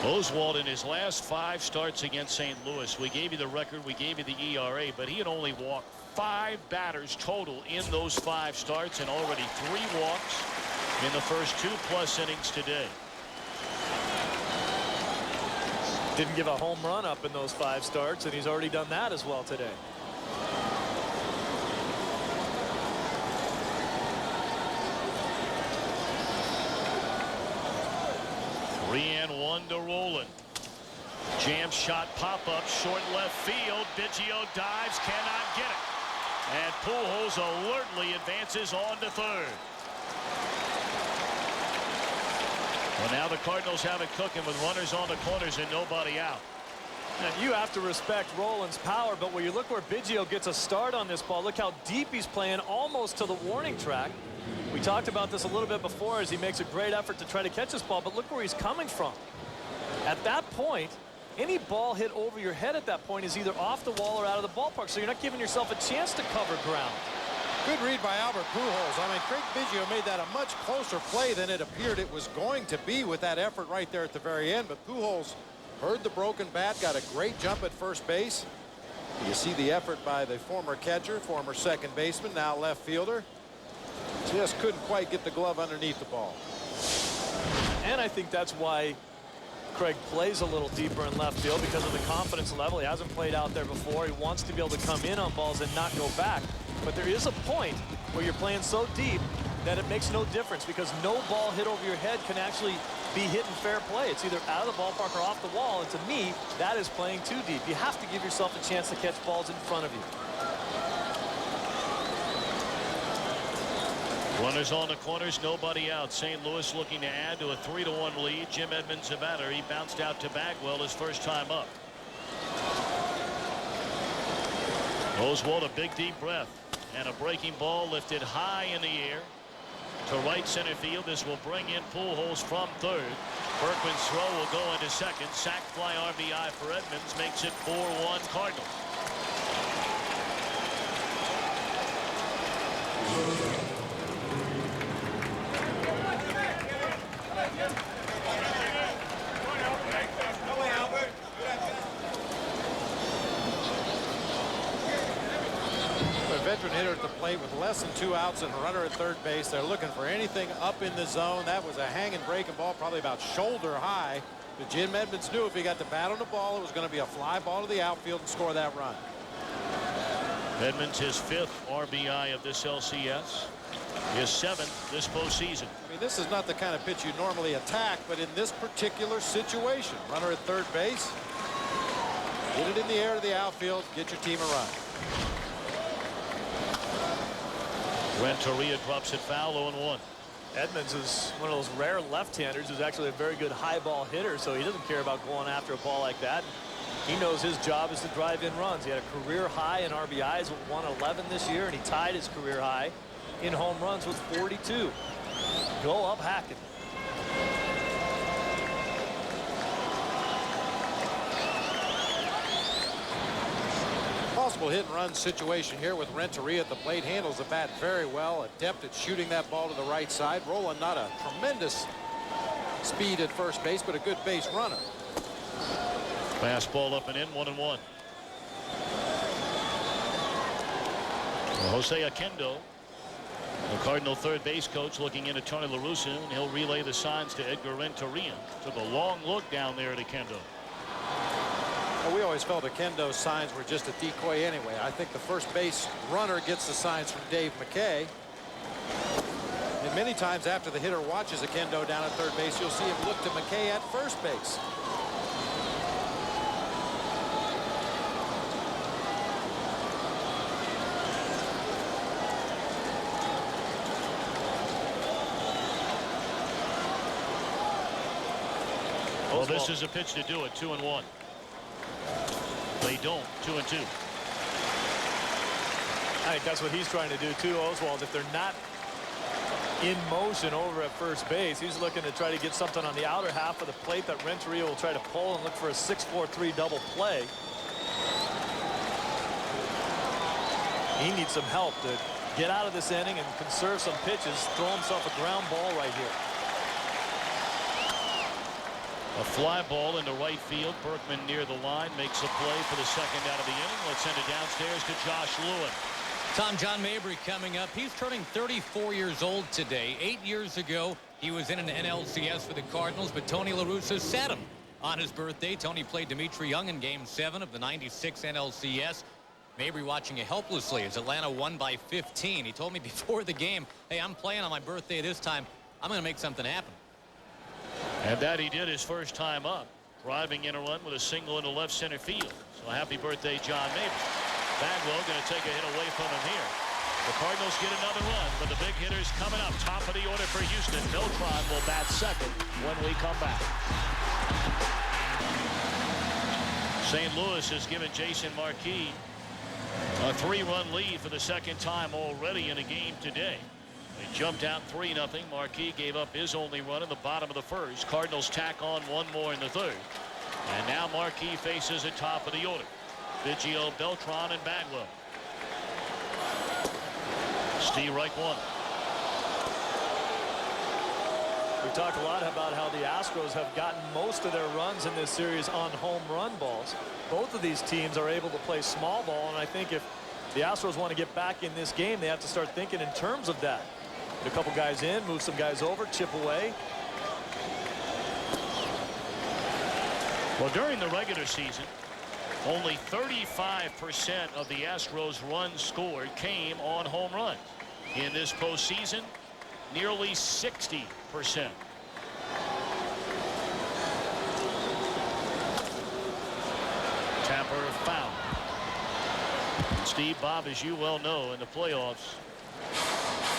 Oswalt in his last 5 starts against St. Louis. We gave you the record, we gave you the ERA, but he had only walked 5 batters total in those 5 starts, and already 3 walks in the first 2+ innings today. Didn't give a home run up in those 5 starts, and he's already done that as well today. And 1 to Roland. Jam shot, pop up, short left field. Biggio dives, cannot get it. And Pujols alertly advances on to 3rd. Well, now the Cardinals have it cooking with runners on the corners and nobody out. And you have to respect Roland's power, but when you look where Biggio gets a start on this ball, look how deep he's playing, almost to the warning track. We talked about this a little bit before as he makes a great effort to try to catch this ball, but look where he's coming from. At that point, any ball hit over your head at that point is either off the wall or out of the ballpark, so you're not giving yourself a chance to cover ground. Good read by Albert Pujols. I mean, Craig Biggio made that a much closer play than it appeared it was going to be with that effort right there at the very end, but Pujols heard the broken bat, got a great jump at first base. You see the effort by the former catcher, former second baseman, now left fielder. Just couldn't quite get the glove underneath the ball. And I think that's why Craig plays a little deeper in left field, because of the confidence level. He hasn't played out there before. He wants to be able to come in on balls and not go back. But there is a point where you're playing so deep that it makes no difference, because no ball hit over your head can actually be hit in fair play. It's either out of the ballpark or off the wall, and to me, that is playing too deep. You have to give yourself a chance to catch balls in front of you. Runners on the corners, nobody out. St. Louis looking to add to a 3-1 lead. Jim Edmonds, the batter. He bounced out to Bagwell his first time up. Oswalt, a big deep breath, and a breaking ball lifted high in the air to right center field. This will bring in Pujols from 3rd. Berkman's throw will go into 2nd. Sac fly RBI for Edmonds makes it 4-1 Cardinals. Veteran hitter at the plate with less than 2 outs and a runner at 3rd base. They're looking for anything up in the zone. That was a hanging breaking ball, probably about shoulder high. But Jim Edmonds knew if he got the bat on the ball, it was going to be a fly ball to the outfield and score that run. Edmonds his 5th RBI of this LCS. His 7th this postseason. I mean, this is not the kind of pitch you normally attack, but in this particular situation, runner at third base, get it in the air to the outfield, get your team a run. Renteria drops it foul, 0-1. Edmonds is one of those rare left-handers who's actually a very good high ball hitter, so he doesn't care about going after a ball like that. He knows his job is to drive in runs. He had a career high in RBIs with 111 this year, and he tied his career high in home runs with 42. Go up Hackett. Possible hit and run situation here with Renteria at the plate. Handles the bat very well, adept at shooting that ball to the right side. Roland, not a tremendous speed at first base, but a good base runner. Fastball up and in, 1-1. Jose Oquendo, the Cardinal third base coach, looking in at Tony La Russa, and he'll relay the signs to Edgar Renteria. Took a long look down there at Oquendo. Well, we always felt Oquendo's signs were just a decoy anyway. I think the first base runner gets the signs from Dave McKay. And many times after the hitter watches Oquendo down at third base, you'll see him look to McKay at first base. Well, this is a pitch to do it, 2-1. They don't, 2-2. I think that's what he's trying to do too, Oswald. If they're not in motion over at first base, he's looking to try to get something on the outer half of the plate that Renteria will try to pull and look for a 6-4-3 double play. He needs some help to get out of this inning and conserve some pitches, throw himself a ground ball right here. A fly ball into right field. Berkman near the line makes a play for the second out of the inning. Let's send it downstairs to Josh Lewin. Tom, John Mabry coming up. He's turning 34 years old today. 8 years ago, he was in an NLCS for the Cardinals, but Tony La Russa sat him on his birthday. Tony played Dimitri Young in Game 7 of the '96 NLCS. Mabry watching it helplessly as Atlanta won by 15. He told me before the game, hey, I'm playing on my birthday this time. I'm going to make something happen. And that he did his first time up, driving in a run with a single into left center field. So happy birthday, John Mabry. Bagwell going to take a hit away from him here. The Cardinals get another run, but the big hitters coming up. Top of the order for Houston. Beltran will bat second when we come back. St. Louis has given Jason Marquis a 3-run lead for the second time already in a game today. They jumped out 3-0. Marquis gave up his only run in the bottom of the first. Cardinals tack on one more in the third. And now Marquis faces the top of the order. Biggio, Beltran, and Bagwell. Steve Reich one. We talked a lot about how the Astros have gotten most of their runs in this series on home run balls. Both of these teams are able to play small ball, and I think if the Astros want to get back in this game, they have to start thinking in terms of that. Get a couple guys in, move some guys over, chip away. Well, during the regular season, only 35% of the Astros runs scored came on home runs. In this postseason, nearly 60%. Tapper foul. Steve, Bob, as you well know, in the playoffs,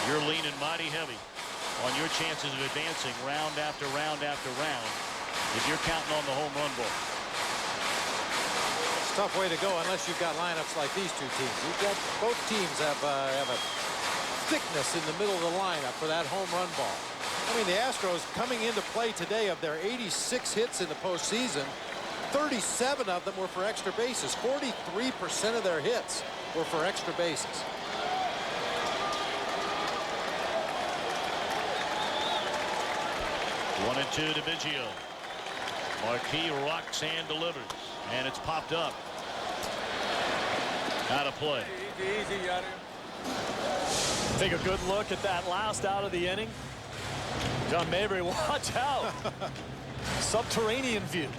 you're leaning mighty heavy on your chances of advancing round after round after round if you're counting on the home run ball. It's a tough way to go unless you've got lineups like these two teams. You've got both teams have a thickness in the middle of the lineup for that home run ball. I mean, the Astros coming into play today, of their 86 hits in the postseason, 37 of them were for extra bases. 43% of their hits were for extra bases. One and two to Biggio. Marquis rocks and delivers, and it's popped up. Out of play. Easy, take a good look at that last out of the inning. John Mabry, watch out. Subterranean view.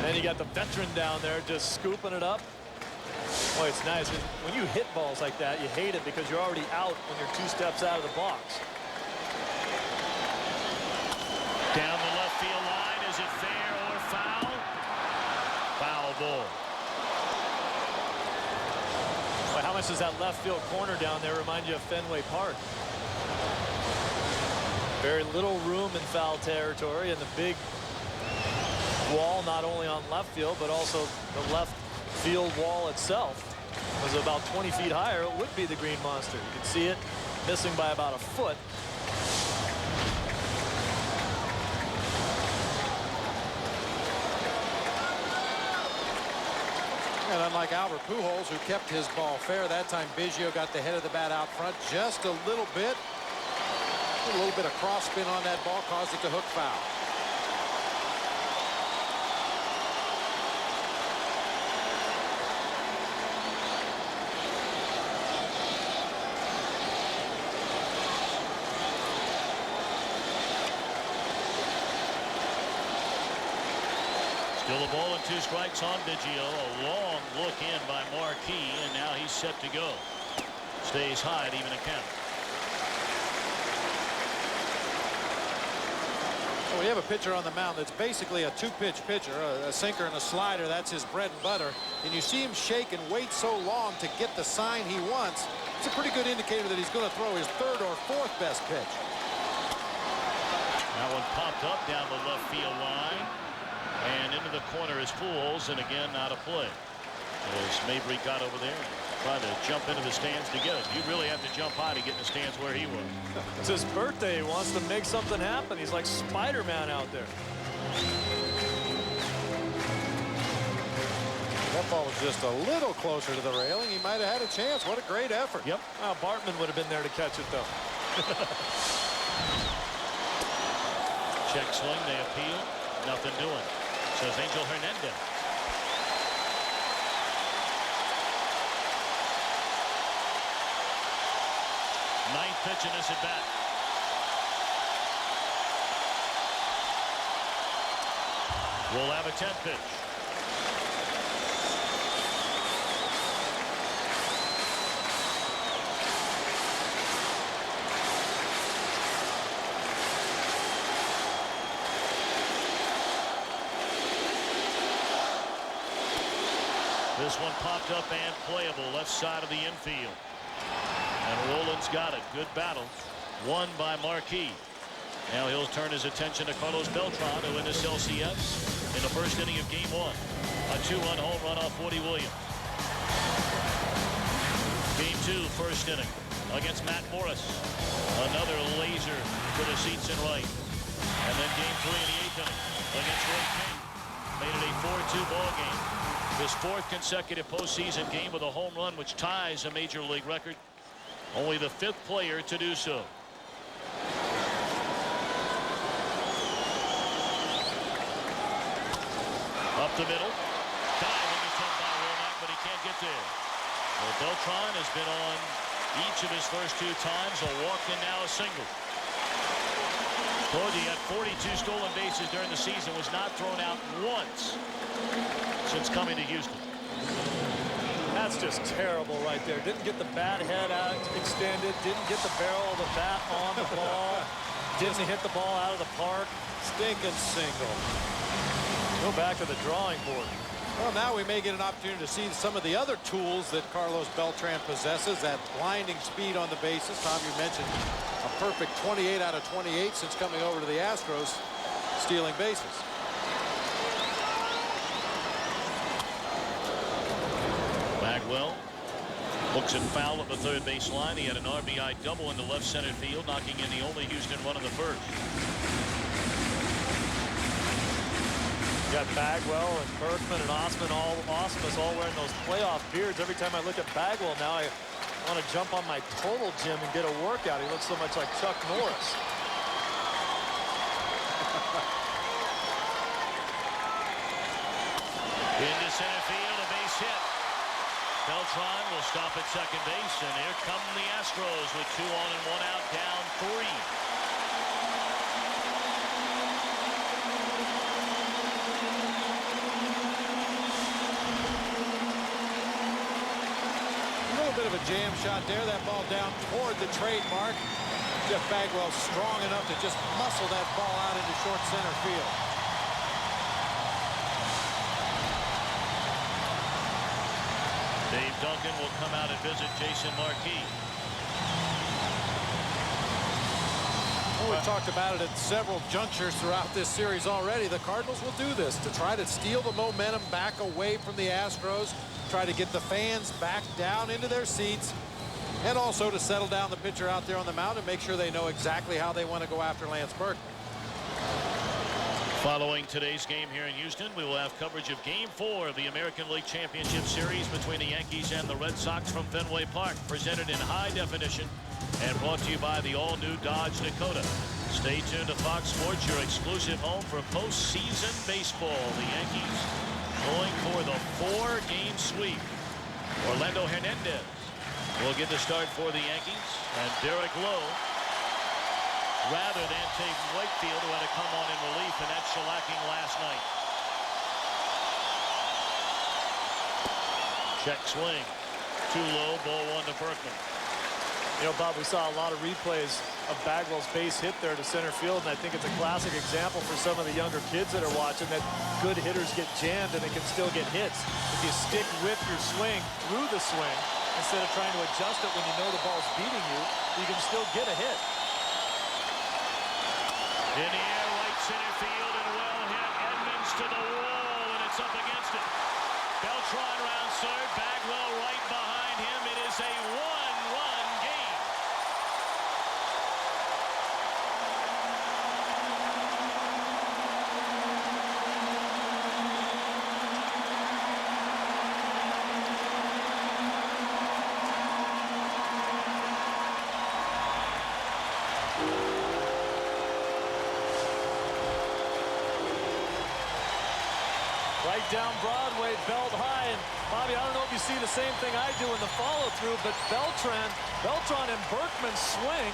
And you got the veteran down there just scooping it up. Boy, it's nice. When you hit balls like that, you hate it because you're already out when you're 2 steps out of the box. Down the left field line. Is it fair or foul? Foul ball. Well, how much does that left field corner down there remind you of Fenway Park? Very little room in foul territory, and the big wall not only on left field but also the left field wall itself was about 20 feet higher. It would be the Green Monster. You can see it missing by about a foot. And unlike Albert Pujols, who kept his ball fair, that time Biggio got the head of the bat out front just a little bit. A little bit of cross spin on that ball caused it to hook foul. Still a ball and 2 strikes on Biggio. A long look in by Marquis, and now he's set to go. Stays high at even a count. So we have a pitcher on the mound that's basically a 2-pitch pitcher, a sinker and a slider. That's his bread and butter. And you see him shake and wait so long to get the sign he wants. It's a pretty good indicator that he's going to throw his 3rd or 4th best pitch. That one popped up down the left field line. And into the corner is Pujols, and again out of play. As Mabry got over there and tried to jump into the stands to get it. You really have to jump high to get in the stands where he was. It's his birthday. He wants to make something happen. He's like Spider-Man out there. That ball was just a little closer to the railing. He might have had a chance. What a great effort. Yep. Well, Bartman would have been there to catch it, though. Check swing. They appeal. Nothing doing. Says Angel Hernandez. Ninth pitch in this at bat. We'll have a 10th pitch. This one popped up and playable left side of the infield. And Roland's got it. Good battle. Won by Marquis. Now he'll turn his attention to Carlos Beltran, who in this LCS in the first inning of game 1. A 2-run home run off Woody Williams. Game 2, first inning against Matt Morris. Another laser to the seats in right. And then game 3 in the 8th inning against Roy King. Made it a 4-2 ball game. His 4th consecutive postseason game with a home run, which ties a major league record. Only the 5th player to do so. Up the middle. Diving attempt by Womack, but he can't get there. Well, Beltran has been on each of his first 2 times. A walk and now a single. Told you he had 42 stolen bases during the season. Was not thrown out once since coming to Houston. That's just terrible right there. Didn't get the bat head out extended. Didn't get the barrel of the bat on the ball. Didn't hit the ball out of the park. Stinking single. Go back to the drawing board. Well, now we may get an opportunity to see some of the other tools that Carlos Beltran possesses. That blinding speed on the bases. Tom, you mentioned a perfect 28 out of 28 since coming over to the Astros, stealing bases. Bagwell looks at foul at the 3rd base line. He had an RBI double in the left center field, knocking in the only Houston run of the 1st. You got Bagwell and Berkman and Osmus all wearing those playoff beards. Every time I look at Bagwell now, I want to jump on my Total Gym and get a workout. He looks so much like Chuck Norris. Into center field, a base hit. Beltran will stop at second base, and here come the Astros with 2 on and 1 out, down 3. jam shot there. That ball down toward the trademark. Jeff Bagwell strong enough to just muscle that ball out into short center field. Dave Duncan will come out and visit Jason Marquis. Well, we've talked about it at several junctures throughout this series already. The Cardinals will do this to try to steal the momentum back away from the Astros, try to get the fans back down into their seats, and also to settle down the pitcher out there on the mound and make sure they know exactly how they want to go after Lance Berkman. Following today's game here in Houston, we will have coverage of Game 4 of the American League Championship Series between the Yankees and the Red Sox from Fenway Park, presented in high definition and brought to you by the all-new Dodge Dakota. Stay tuned to Fox Sports, your exclusive home for postseason baseball. The Yankees going for the 4-game sweep. Orlando Hernandez will get the start for the Yankees, and Derek Lowe, rather than take Wakefield, who had to come on in relief in that shellacking last night. Check swing. Too low, ball 1 to Berkman. You know, Bob, we saw a lot of replays of Bagwell's base hit there to center field, and I think it's a classic example for some of the younger kids that are watching that good hitters get jammed and they can still get hits. If you stick with your swing through the swing, instead of trying to adjust it when you know the ball's beating you, you can still get a hit. In the air, right center field, and well hit. Edmonds to the wall, and it's up against it. Beltran round third, Bagwell right behind him. It is a one-run game. Right down Broadway, belt high, and Bobby, I don't know if you see the same thing I do in the follow-through, but Beltran and Berkman's swing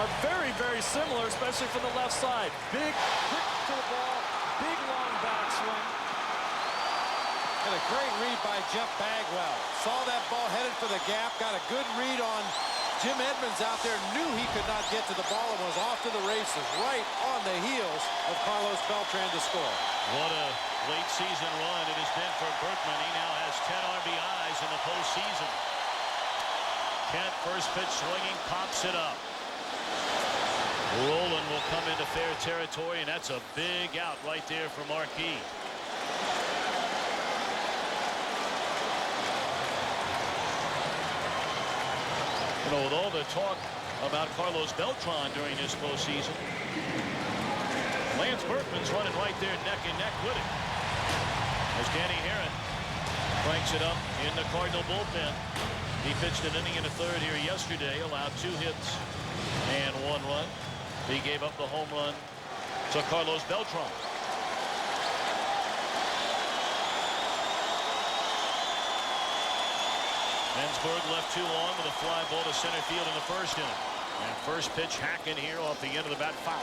are very, very similar, especially from the left side. Big, quick to the ball, big long backswing. And a great read by Jeff Bagwell. Saw that ball headed for the gap, got a good read on Jim Edmonds out there, knew he could not get to the ball and was off to the races, right on the heels of Carlos Beltran to score. What a late season run it has been for Berkman. He now has 10 RBIs in the postseason. Kent, first pitch swinging, pops it up. Roland will come into fair territory, and that's a big out right there for Marquis. You know, with all the talk about Carlos Beltran during this postseason, Lance Berkman's running right there neck and neck with him. As Danny Herron cranks it up in the Cardinal bullpen. He pitched an inning and a third here yesterday, allowed 2 hits and 1 run. He gave up the home run to Carlos Beltran. Ensberg left 2 on with a fly ball to center field in the first inning. And first pitch hacking here off the end of the bat, foul.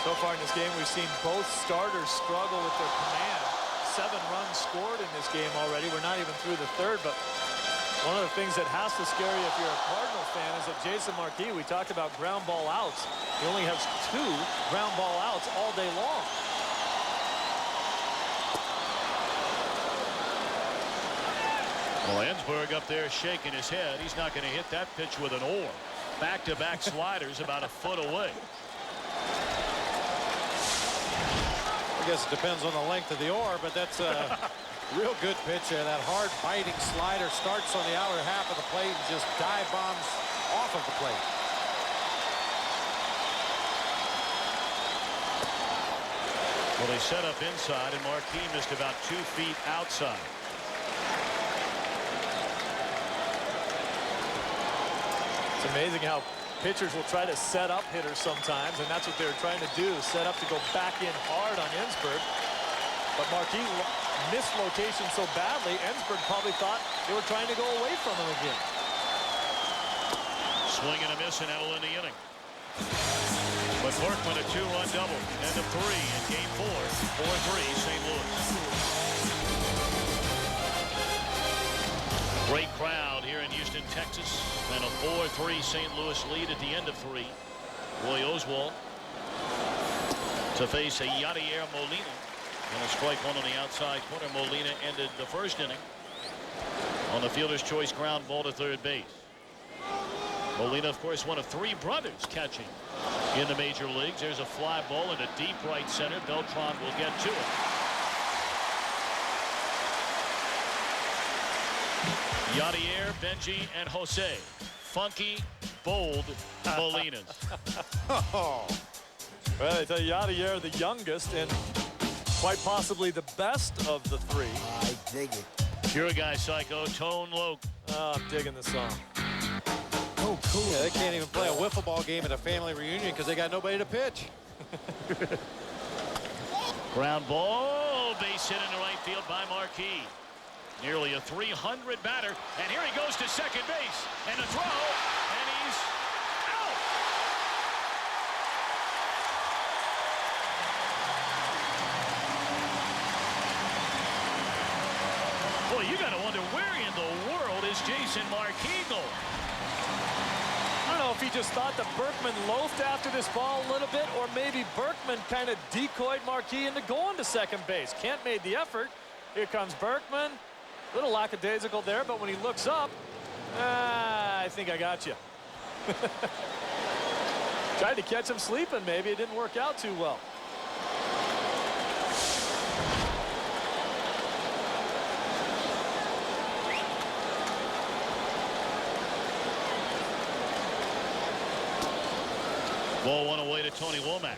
So far in this game, we've seen both starters struggle with their command. 7 runs scored in this game already. We're not even through the third, but one of the things that has to scare you if you're a Cardinal fan is that Jason Marquis, we talked about ground ball outs. He only has 2 ground ball outs all day long. Well, Ensberg up there shaking his head. He's not going to hit that pitch with an oar. Back-to-back sliders about a foot away. I guess it depends on the length of the oar, but that's a real good pitch there. That hard biting slider starts on the outer half of the plate and just dive bombs off of the plate. Well, they set up inside, and Marquis missed about 2 feet outside. It's amazing how pitchers will try to set up hitters sometimes, and that's what they're trying to do, set up to go back in hard on Ensberg. But Marquis missed location so badly, Ensberg probably thought they were trying to go away from him again. Swing and a miss, and that'll end the inning. But Berkman a 2-run double, end of 3 in Game 4, 4-3 St. Louis. Great crowd here Houston, Texas, and a 4-3 St. Louis lead at the end of 3. Roy Oswalt to face a Yadier Molina. And a strike one on the outside corner. Molina ended the first inning on the fielder's choice ground ball to third base. Molina, of course, one of 3 brothers catching in the major leagues. There's a fly ball in a deep right center. Beltran will get to it. Yadier, Benji, and Jose. Funky, bold Molinas. Oh. Well, I tell you, Yadier, the youngest and quite possibly the best of the 3. I dig it. Pure guy psycho, Tone Loc. Oh, I'm digging the song. Oh, cool. Yeah, they can't even play a wiffle ball game at a family reunion because they got nobody to pitch. Ground ball, base hit into right field by Marquis. Nearly a 300 batter, and here he goes to second base, and a throw, and he's out. Boy, you got to wonder where in the world is Jason Marquis going? I don't know if he just thought that Berkman loafed after this ball a little bit, or maybe Berkman kind of decoyed Marquis into going to second base. Kent made the effort. Here comes Berkman. A little lackadaisical there, but when he looks up, I think I got you. Tried to catch him sleeping, maybe. It didn't work out too well. Ball one away to Tony Womack.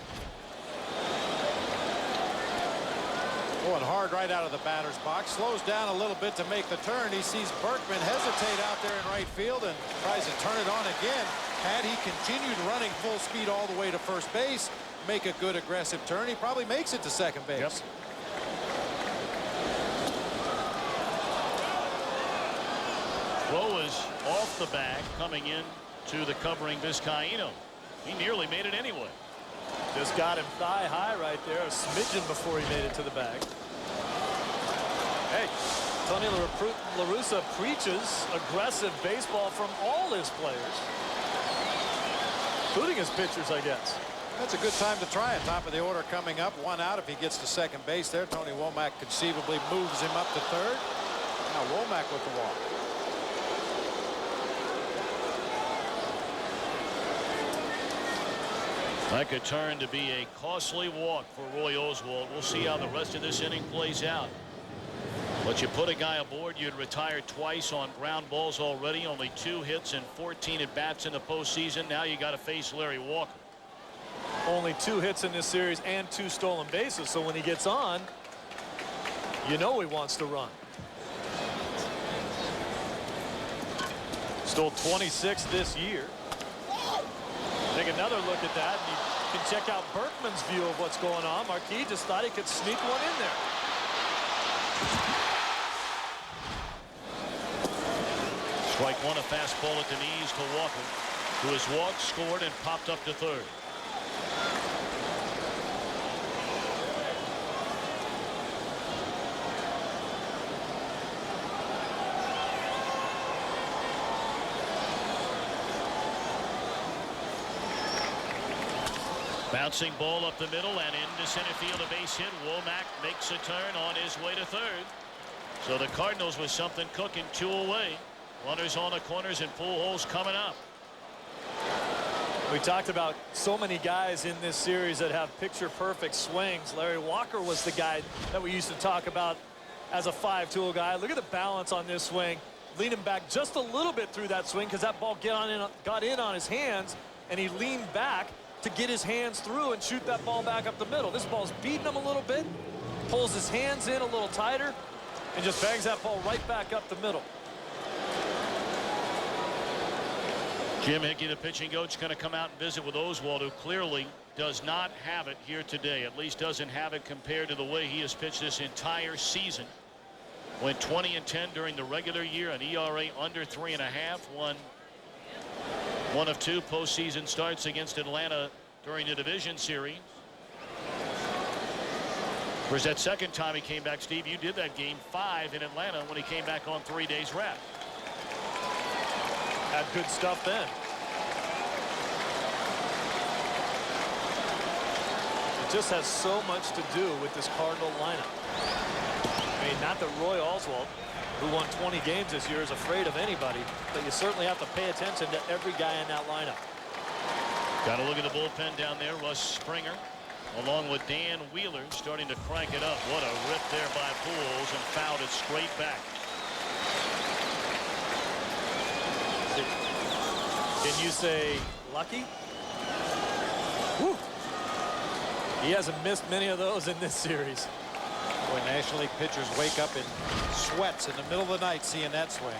Going hard right out of the batter's box. Slows down a little bit to make the turn. He sees Berkman hesitate out there in right field and tries to turn it on again. Had he continued running full speed all the way to first base, make a good aggressive turn, he probably makes it to second base. Yep. Throw is off the bag coming in to the covering Vizcaíno. He nearly made it anyway. Just got him thigh high right there, a smidgen before he made it to the bag. Hey, Tony La Russa preaches aggressive baseball from all his players, including his pitchers, I guess. That's a good time to try it. Top of the order coming up. 1 out if he gets to second base there. Tony Womack conceivably moves him up to third. Now Womack with the walk. That could turn to be a costly walk for Roy Oswalt. We'll see how the rest of this inning plays out. But you put a guy aboard, you'd retired twice on ground balls already, only 2 hits and 14 at bats in the postseason. Now you got to face Larry Walker. Only 2 hits in this series and 2 stolen bases, so when he gets on, you know he wants to run. Stole 26 this year. Take another look at that, and you can check out Berkman's view of what's going on. Marquis just thought he could sneak one in there. Strike one, a fastball at the knees to Walker, who has walked, scored, and popped up to third. Bouncing ball up the middle and into center field, a base hit. Womack makes a turn on his way to third. So the Cardinals with something cooking, 2 away. Runners on the corners and Pujols coming up. We talked about so many guys in this series that have picture-perfect swings. Larry Walker was the guy that we used to talk about as a 5-tool guy. Look at the balance on this swing. Leaning back just a little bit through that swing because that ball got in on his hands, and he leaned back to get his hands through and shoot that ball back up the middle. This ball's beating him a little bit, pulls his hands in a little tighter, and just bangs that ball right back up the middle. Jim Hickey, the pitching coach, going to come out and visit with Oswalt, who clearly does not have it here today. At least doesn't have it compared to the way he has pitched this entire season. Went 20-10 during the regular year, an ERA under 3.5, won 1 of 2 postseason starts against Atlanta during the division series. Of course, that second time he came back, Steve, you did that game 5 in Atlanta when he came back on 3 days rest. had good stuff then. It just has so much to do with this Cardinal lineup. I mean, not that Roy Oswalt, who won 20 games this year, is afraid of anybody, but you certainly have to pay attention to every guy in that lineup. Got to look at the bullpen down there. Russ Springer, along with Dan Wheeler, starting to crank it up. What a rip there by Pujols, and fouled it straight back. Can you say lucky? Woo. He hasn't missed many of those in this series. Boy, National League pitchers wake up in sweats in the middle of the night seeing that swing.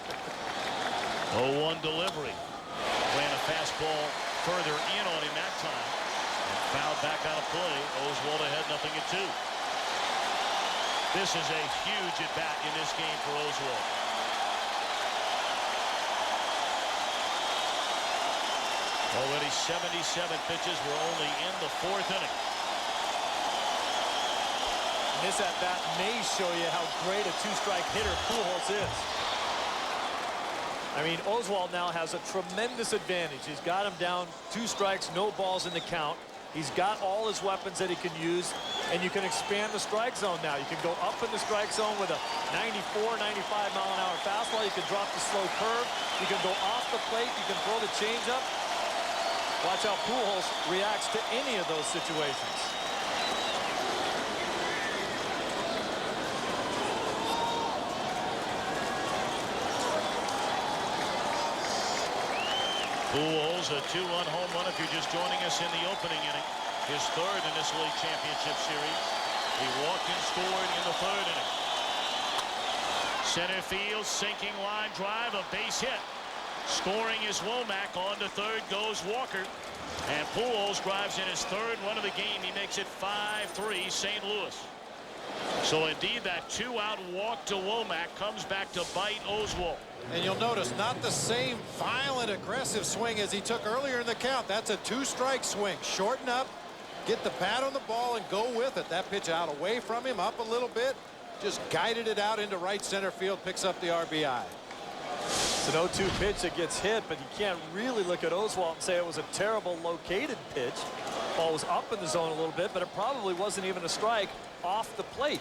0-1 delivery. Ran a fastball further in on him that time. And fouled back out of play. Oswalt ahead 0-2. This is a huge at bat in this game for Oswalt. Already 77 pitches. We're only in the 4th inning. This at bat may show you how great a two-strike hitter Pujols is. I mean, Oswalt now has a tremendous advantage. He's got him down 2 strikes, no balls in the count. He's got all his weapons that he can use, and you can expand the strike zone now. You can go up in the strike zone with a 94, 95 mile an hour fastball. You can drop the slow curve. You can go off the plate. You can throw the changeup. Watch how Pujols reacts to any of those situations. Pujols, a 2-run home run if you're just joining us in the opening inning. His 3rd in this league championship series. He walked and scored in the 3rd inning. Center field, sinking line drive, a base hit. Scoring is Womack. On to 3rd goes Walker. And Pujols drives in his 3rd run of the game. He makes it 5-3 St. Louis. So indeed that 2-out walk to Womack comes back to bite Oswalt. And you'll notice not the same violent, aggressive swing as he took earlier in the count. That's a 2-strike swing. Shorten up, get the bat on the ball, and go with it. That pitch out away from him, up a little bit. Just guided it out into right center field, picks up the RBI. It's an 0-2 pitch that gets hit, but you can't really look at Oswalt and say it was a terrible located pitch. Ball was up in the zone a little bit, but it probably wasn't even a strike off the plate.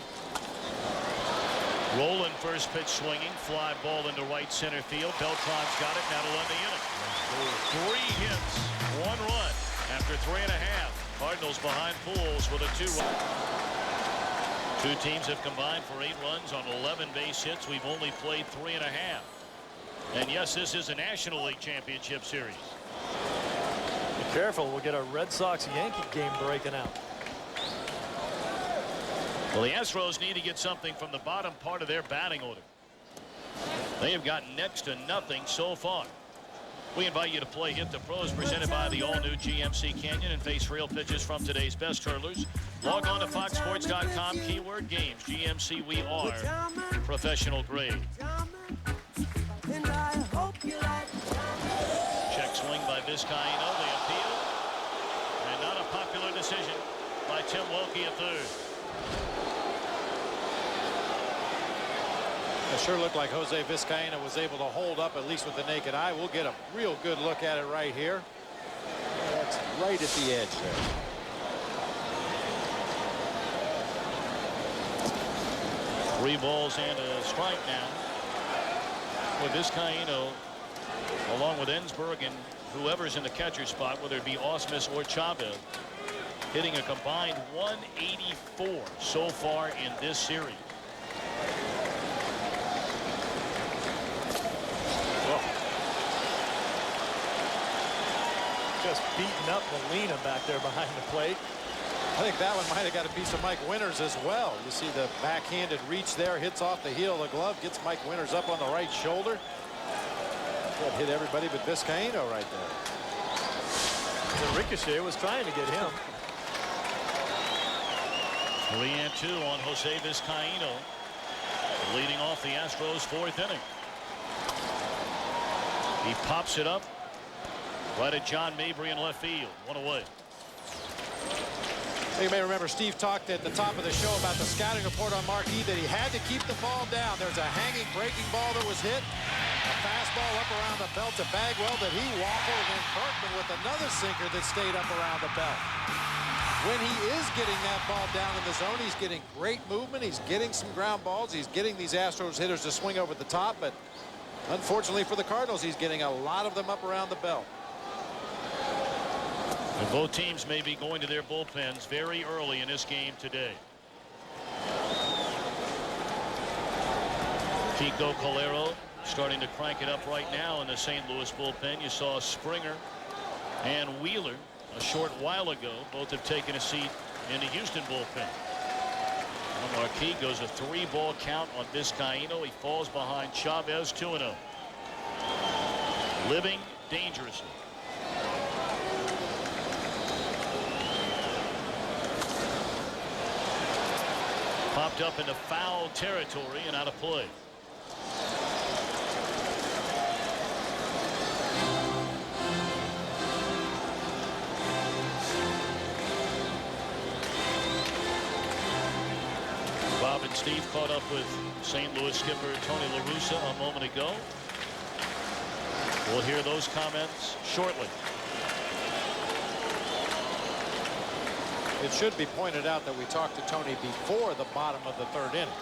Rolling first pitch swinging, fly ball into right center field. Beltran's got it, that'll end the inning. 3 hits, 1 run after 3.5. Cardinals behind Pujols with a 2-run. 2 teams have combined for 8 runs on 11 base hits. We've only played 3.5. And yes, this is a National League Championship Series. Be careful, we'll get a Red Sox-Yankee game breaking out. Well, the Astros need to get something from the bottom part of their batting order. They have gotten next to nothing so far. We invite you to play Hit the Pros, presented by the all-new GMC Canyon, and face real pitches from today's best hurlers. Log on to foxsports.com, keyword games. GMC, we are professional grade. Check swing by Vizcaíno. They appeal. And not a popular decision by Tim Wilkie at 3rd. It sure looked like Jose Vizcaíno was able to hold up, at least with the naked eye. We'll get a real good look at it right here. That's right at the edge there. Three balls and a strike now with Vizcaíno, along with Ensberg and whoever's in the catcher spot, whether it be Ausmus or Chavez, hitting a combined 184 so far in this series. Just beating up Molina back there behind the plate. I think that one might have got a piece of Mike Winters as well. You see the backhanded reach there, hits off the heel of the glove, gets Mike Winters up on the right shoulder. That hit everybody but Vizcaíno right there. The ricochet was trying to get him. 3-2 on Jose Vizcaíno, leading off the Astros 4th inning. He pops it up right at John Mabry in left field. 1 away. You may remember Steve talked at the top of the show about the scouting report on Marquis that he had to keep the ball down. There's a hanging breaking ball that was hit. A fastball up around the belt to Bagwell that he waffled, and then Berkman with another sinker that stayed up around the belt. When he is getting that ball down in the zone, he's getting great movement. He's getting some ground balls. He's getting these Astros hitters to swing over the top, but unfortunately for the Cardinals, he's getting a lot of them up around the belt. And both teams may be going to their bullpens very early in this game today. Kiko Calero starting to crank it up right now in the St. Louis bullpen. You saw Springer and Wheeler a short while ago. Both have taken a seat in the Houston bullpen. Well, Marquis goes a 3-ball count on Vizcaíno. He falls behind Chavez 2-0. Living dangerously. Popped up into foul territory and out of play. Bob and Steve caught up with St. Louis skipper Tony La Russa a moment ago. We'll hear those comments shortly. It should be pointed out that we talked to Tony before the bottom of the third inning.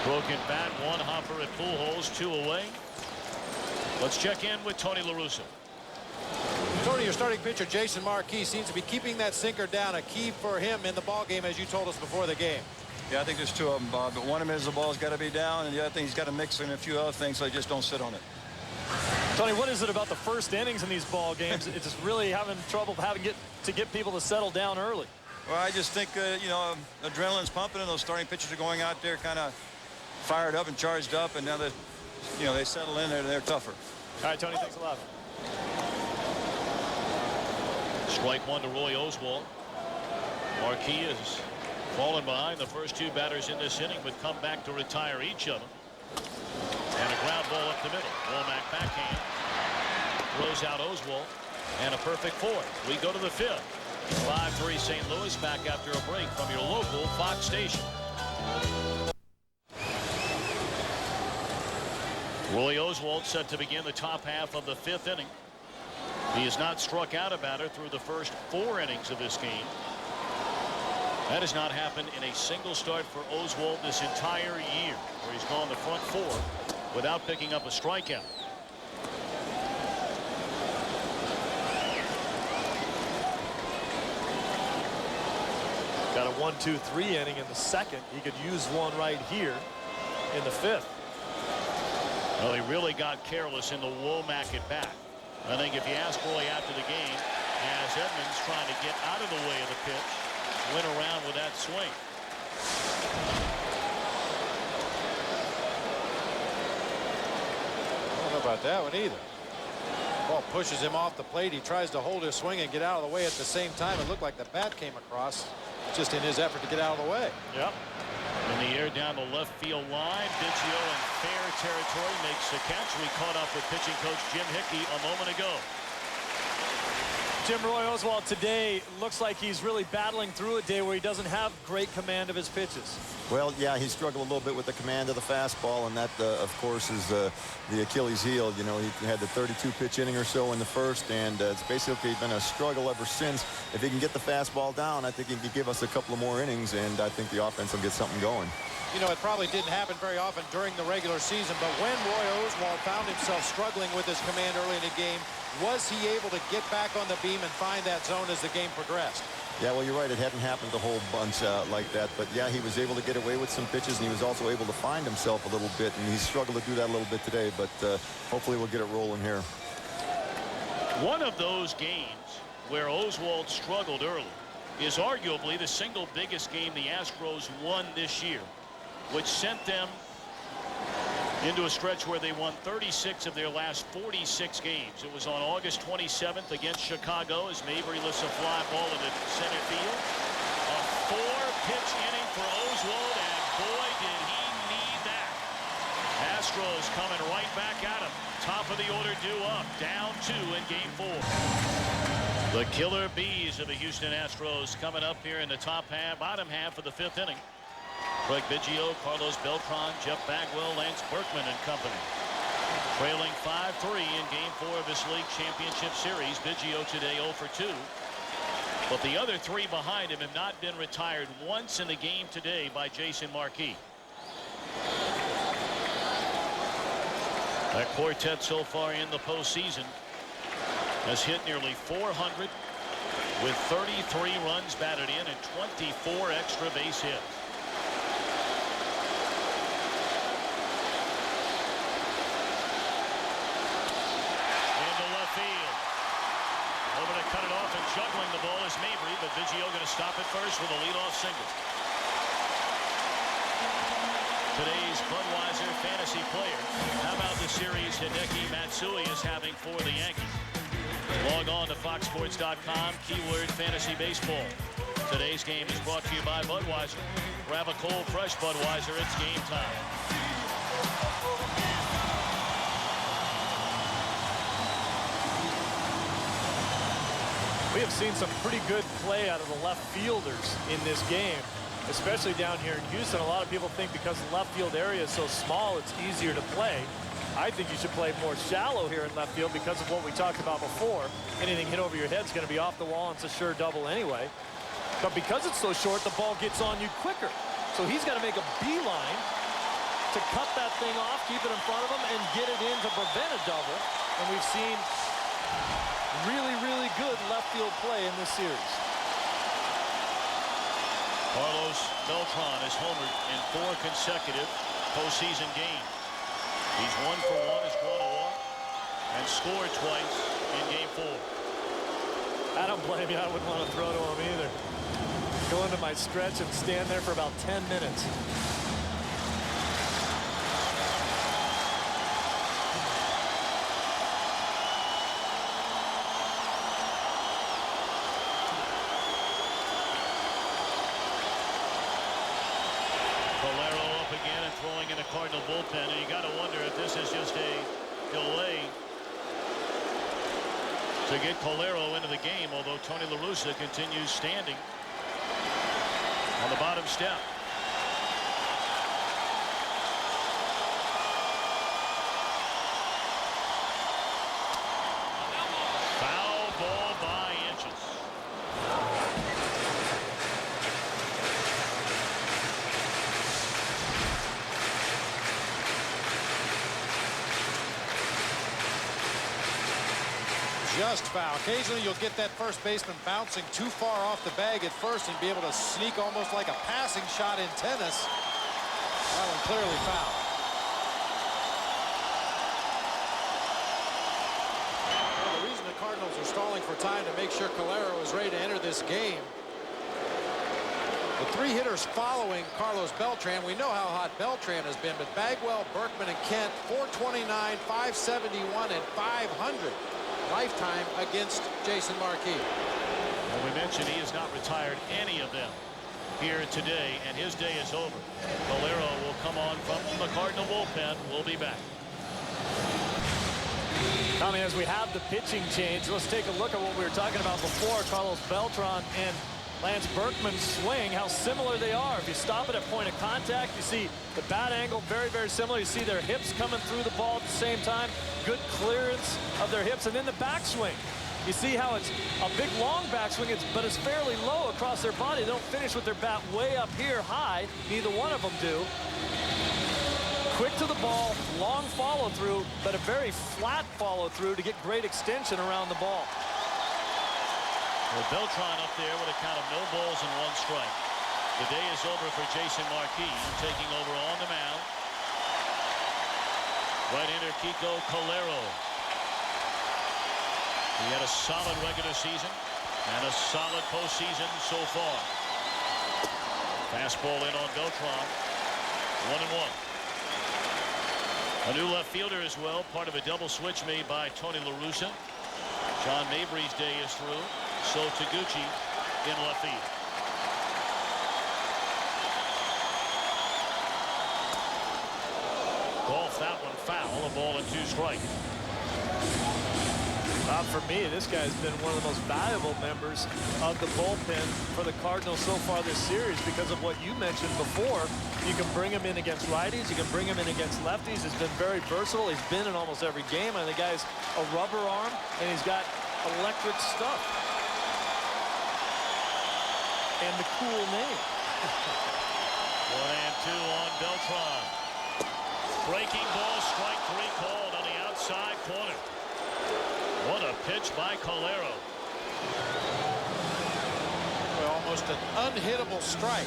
Broken bat, one hopper at Pujols, 2 away. Let's check in with Tony La Russa. Tony, your starting pitcher Jason Marquis seems to be keeping that sinker down, a key for him in the ball game, as you told us before the game. Yeah, I think there's 2 of them, Bob. But one of them is the ball's got to be down, and the other thing, he's got to mix in a few other things so he just don't sit on it. Tony, what is it about the first innings in these ball games? It's just really having trouble to get people to settle down early. Well, I just think, you know, adrenaline's pumping, and those starting pitchers are going out there kind of fired up and charged up, and now that, you know, they settle in there, they're tougher. All right, Tony, thanks a lot. Strike 1 to Roy Oswalt. Marquis has fallen behind the first 2 batters in this inning, but come back to retire each of them. And a ground ball up the middle. Womack backhand. Throws out Oswalt. And a perfect 4th. We go to the 5th. 5-3 St. Louis, back after a break from your local Fox station. Roy Oswalt set to begin the top half of the 5th inning. He has not struck out a batter through the first 4 innings of this game. That has not happened in a single start for Oswalt this entire year, where he's gone the front 4 without picking up a strikeout. Got a 1-2-3 inning in the 2nd. He could use one right here in the 5th. Well, he really got careless in the Womack at bat. I think if you ask Roy after the game, as Edmonds trying to get out of the way of the pitch, went around with that swing. I don't know about that one either. Ball pushes him off the plate. He tries to hold his swing and get out of the way at the same time. It looked like the bat came across just in his effort to get out of the way. Yep. In the air down the left field line. Biggio in fair territory makes the catch. We caught up with pitching coach Jim Hickey a moment ago. Jim, Roy Oswalt today looks like he's really battling through a day where he doesn't have great command of his pitches. Well, yeah, he struggled a little bit with the command of the fastball, and that, of course, is the Achilles heel. You know, he had the 32-pitch inning or so in the first, and it's basically been a struggle ever since. If he can get the fastball down, I think he can give us a couple of more innings, and I think the offense will get something going. You know, it probably didn't happen very often during the regular season, but when Roy Oswalt found himself struggling with his command early in the game, was he able to get back on the beam and find that zone as the game progressed? Yeah, well, you're right. It hadn't happened a whole bunch like that. But, yeah, he was able to get away with some pitches, and he was also able to find himself a little bit. And he struggled to do that a little bit today. But hopefully we'll get it rolling here. One of those games where Oswalt struggled early is arguably the single biggest game the Astros won this year, which sent them into a stretch where they won 36 of their last 46 games. It was on August 27th against Chicago as Mabry lifts a fly ball into center field. A 4-pitch inning for Oswalt, and boy, did he need that. Astros coming right back at him. Top of the order due up. Down 2 in Game 4. The killer bees of the Houston Astros coming up here in the bottom half of the 5th inning. Craig Biggio, Carlos Beltran, Jeff Bagwell, Lance Berkman and company. Trailing 5-3 in Game 4 of this league championship series. Biggio today 0 for 2. But the other 3 behind him have not been retired once in the game today by Jason Marquis. That quartet so far in the postseason has hit nearly 400 with 33 runs batted in and 24 extra base hits. Into left field. Over to cut it off and juggling the ball is Mabry, but Biggio going to stop it first with a leadoff single. Today's Budweiser fantasy player. How about the series Hideki Matsui is having for the Yankees? Log on to foxsports.com, keyword fantasy baseball. Today's game is brought to you by Budweiser. Grab a cold, fresh Budweiser. It's game time. We have seen some pretty good play out of the left fielders in this game, especially down here in Houston. A lot of people think because the left field area is so small, it's easier to play. I think you should play more shallow here in left field because of what we talked about before. Anything hit over your head is going to be off the wall, and it's a sure double anyway. But because it's so short, the ball gets on you quicker. So he's got to make a beeline to cut that thing off, keep it in front of him, and get it in to prevent a double. And we've seen really, really good left field play in this series. Carlos Beltran has homered in 4 consecutive postseason games. He's 1 for 1, has grown a walk, and scored twice in Game 4. I don't blame you. I wouldn't want to throw to him either. Go into my stretch and stand there for about 10 minutes. Throwing in the Cardinal bullpen, and you got to wonder if this is just a delay to get Colero into the game, although Tony La Russa continues standing on the bottom step. Foul ball by inches. Just foul. Occasionally you'll get that first baseman bouncing too far off the bag at first and be able to sneak almost like a passing shot in tennis. That one clearly foul. Well, the reason the Cardinals are stalling for time to make sure Colero is ready to enter this game. The 3 hitters following Carlos Beltran. We know how hot Beltran has been, but Bagwell, Berkman, and Kent, 429, 571, and 500. Lifetime against Jason Marquis. Well, we mentioned he has not retired any of them here today, and his day is over. Colero will come on from the Cardinal bullpen. We'll be back. Tommy, as we have the pitching change, let's take a look at what we were talking about before. Carlos Beltran and Lance Berkman's swing, how similar they are. If you stop it at point of contact, you see the bat angle very, very similar. You see their hips coming through the ball at the same time. Good clearance of their hips. And then the backswing. You see how it's a big, long backswing, but it's fairly low across their body. They don't finish with their bat way up here high. Neither one of them do. Quick to the ball, long follow-through, but a very flat follow-through to get great extension around the ball. Well, Beltran up there with a count of no balls and 1 strike. The day is over for Jason Marquis, taking over on the mound. Right-hander Kiko Colero. He had a solid regular season and a solid postseason so far. Fastball in on Beltran. 1-1. A new left fielder as well, part of a double switch made by Tony La Russa. John Mabry's day is through. So Taguchi in left field. Golf that one foul, a ball and 2 strikes. For me, this guy's been one of the most valuable members of the bullpen for the Cardinals so far this series because of what you mentioned before. You can bring him in against righties. You can bring him in against lefties. He's been very versatile. He's been in almost every game. And the guy's a rubber arm, and he's got electric stuff. And the cool name. 1-2 on Beltran. Breaking ball, strike 3 called on the outside corner. What a pitch by Calero. Well, almost an unhittable strike.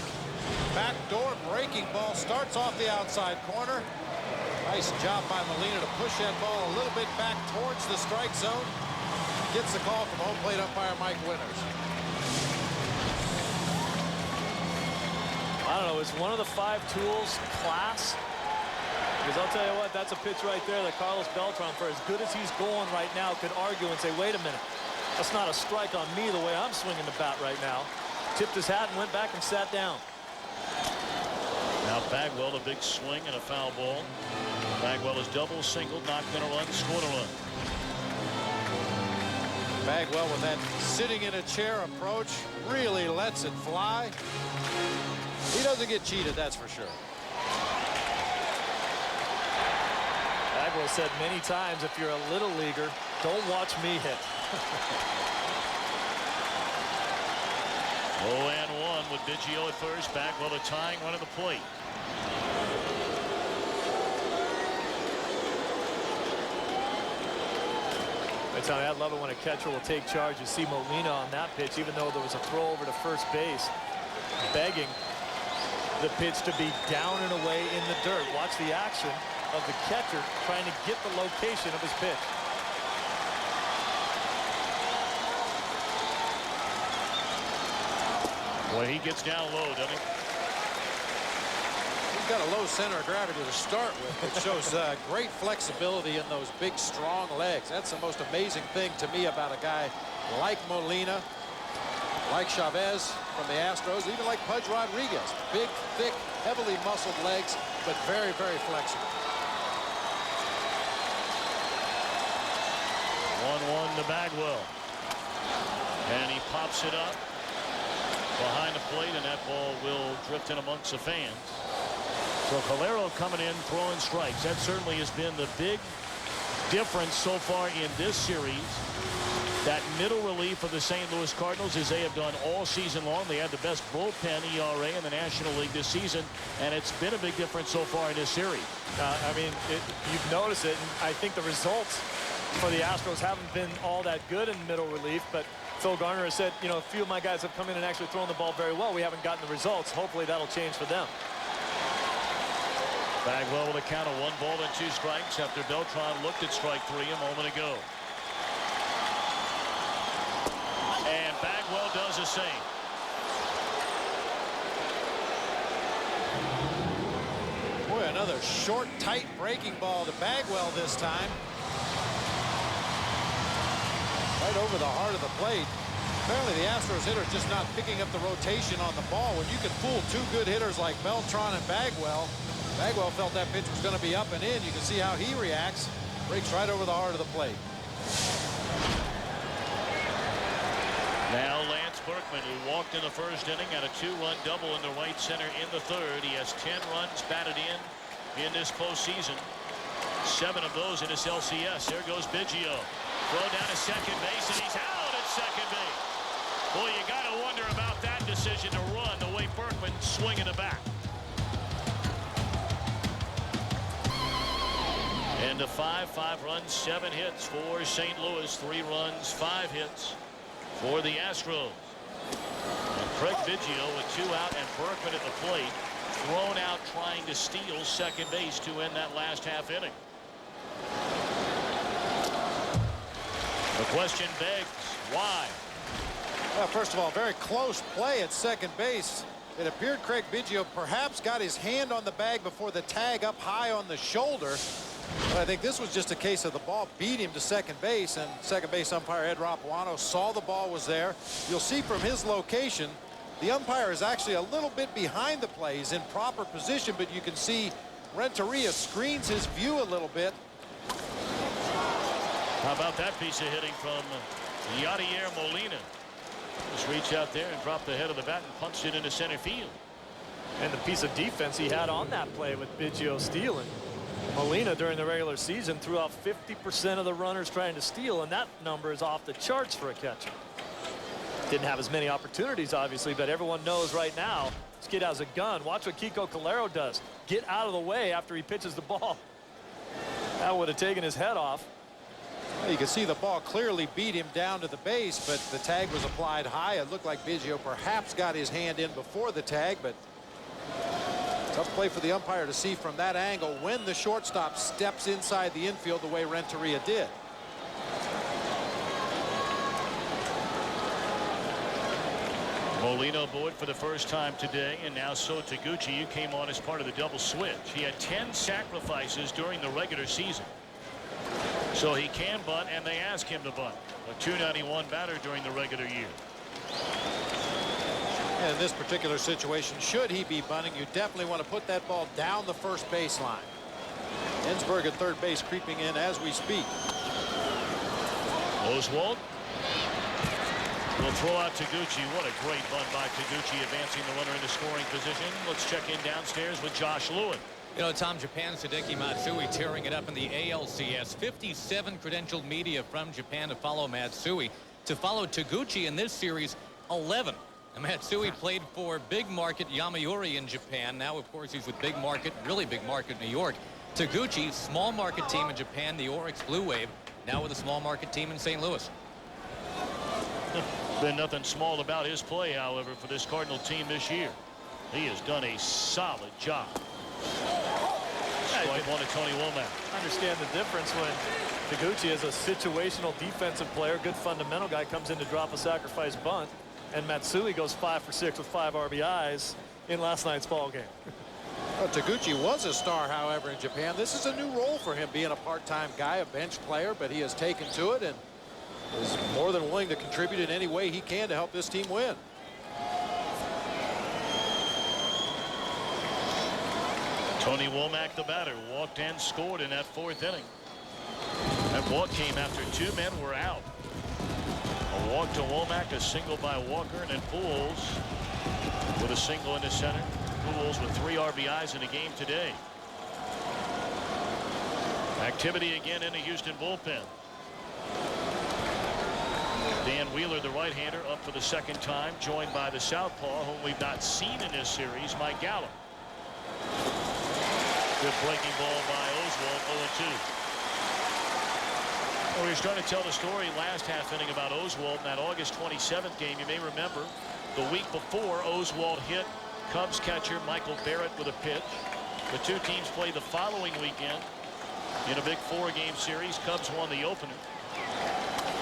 Backdoor breaking ball starts off the outside corner. Nice job by Molina to push that ball a little bit back towards the strike zone. Gets the call from home plate umpire Mike Winters. I don't know, it's one of the 5 tools class. Because I'll tell you what, that's a pitch right there that Carlos Beltran, for as good as he's going right now, could argue and say, wait a minute, that's not a strike on me the way I'm swinging the bat right now. Tipped his hat and went back and sat down. Now Bagwell, a big swing and a foul ball. Bagwell is double, single, knocked in a run, scored a run. Bagwell with that sitting in a chair approach really lets it fly. He doesn't get cheated, that's for sure. Bagwell said many times, if you're a little leaguer, don't watch me hit. 0-1 with Biggio at first. Bagwell a tying run at the plate. I love it when a catcher will take charge. You see Molina on that pitch, even though there was a throw over to first base, begging the pitch to be down and away in the dirt. Watch the action of the catcher trying to get the location of his pitch. Boy, he gets down low, doesn't he? He's got a low center of gravity to start with. It shows great flexibility in those big, strong legs. That's the most amazing thing to me about a guy like Molina, like Chavez from the Astros, even like Pudge Rodriguez. Big, thick, heavily muscled legs, but very, very flexible. 1-1 to Bagwell. And he pops it up behind the plate, and that ball will drift in amongst the fans. So Calero coming in, throwing strikes. That certainly has been the big difference so far in this series. That middle relief of the St. Louis Cardinals, as they have done all season long. They had the best bullpen ERA in the National League this season, and it's been a big difference so far in this series. I mean, you've noticed it, and I think the results for the Astros haven't been all that good in middle relief, but Phil Garner has said, you know, a few of my guys have come in and actually thrown the ball very well. We haven't gotten the results. Hopefully that'll change for them. Bagwell with a count of 1 ball and 2 strikes after Beltran looked at strike 3 a moment ago. And Bagwell does the same. Boy, another short, tight breaking ball to Bagwell this time. Right over the heart of the plate. Apparently the Astros hitter is just not picking up the rotation on the ball. When you can fool 2 good hitters like Beltran and Bagwell, Bagwell felt that pitch was going to be up and in. You can see how he reacts. Breaks right over the heart of the plate. Now Lance Berkman, who walked in the first inning, had a 2-run double in the right center in the third. He has 10 runs batted in this postseason. 7 of those in his LCS. There goes Biggio. Throw down to second base, and he's out at second base. Boy, you got to wonder about that decision to run the way Berkman swinging the bat. And a 5 runs, 7 hits for St. Louis. 3 runs, 5 hits for the Astros. And Craig Biggio with 2 out and Berkman at the plate, thrown out trying to steal second base to end that last half inning. The question begs, why? Well, first of all, very close play at second base. It appeared Craig Biggio perhaps got his hand on the bag before the tag up high on the shoulder. But I think this was just a case of the ball beat him to second base, and second base umpire Ed Rapuano saw the ball was there. You'll see from his location, the umpire is actually a little bit behind the play. He's in proper position, but you can see Renteria screens his view a little bit. How about that piece of hitting from Yadier Molina? Just reach out there and drop the head of the bat and punch it into center field. And the piece of defense he had on that play with Biggio stealing. Molina during the regular season threw out 50% of the runners trying to steal, and that number is off the charts for a catcher. Didn't have as many opportunities, obviously, but everyone knows right now this kid has a gun. Watch what Kiko Calero does. Get out of the way after he pitches the ball. That would have taken his head off. Well, you can see the ball clearly beat him down to the base, but the tag was applied high. It looked like Biggio perhaps got his hand in before the tag, but tough play for the umpire to see from that angle when the shortstop steps inside the infield the way Renteria did. Molina aboard for the first time today, and now so Taguchi, you came on as part of the double switch. He had 10 sacrifices during the regular season. So he can bunt, and they ask him to bunt. A .291 batter during the regular year. And in this particular situation, should he be bunting, you definitely want to put that ball down the first baseline. Ensberg at third base creeping in as we speak. Oswalt will throw out Taguchi. What a great bunt by Taguchi, advancing the runner into scoring position. Let's check in downstairs with Josh Lewin. You know, Tom, Japan's Hideki Matsui tearing it up in the ALCS. 57 credentialed media from Japan to follow Matsui. To follow Taguchi in this series, 11. And Matsui played for big market Yomiuri in Japan. Now, of course, he's with big market, really big market New York. Taguchi, small market team in Japan, the Oryx Blue Wave, now with a small market team in St. Louis. Been nothing small about his play, however, for this Cardinal team this year. He has done a solid job. Strike one to Tony Womack. Understand the difference when Taguchi is a situational defensive player, good fundamental guy, comes in to drop a sacrifice bunt, and Matsui goes 5 for 6 with 5 RBIs in last night's ball game. Well, Taguchi was a star, however, in Japan. This is a new role for him, being a part-time guy, a bench player, but he has taken to it and is more than willing to contribute in any way he can to help this team win. Tony Womack, the batter, walked and scored in that 4th inning. That walk came after 2 men were out. A walk to Womack, a single by Walker, and then Pujols with a single in the center. Pujols with 3 RBIs in the game today. Activity again in the Houston bullpen. Dan Wheeler, the right-hander, up for the 2nd time, joined by the southpaw, whom we've not seen in this series, Mike Gallup. Good breaking ball by Oswalt, 0-2. Well, we were starting to tell the story last half inning about Oswalt in that August 27th game. You may remember the week before, Oswalt hit Cubs catcher Michael Barrett with a pitch. The two teams played the following weekend in a big 4-game series. Cubs won the opener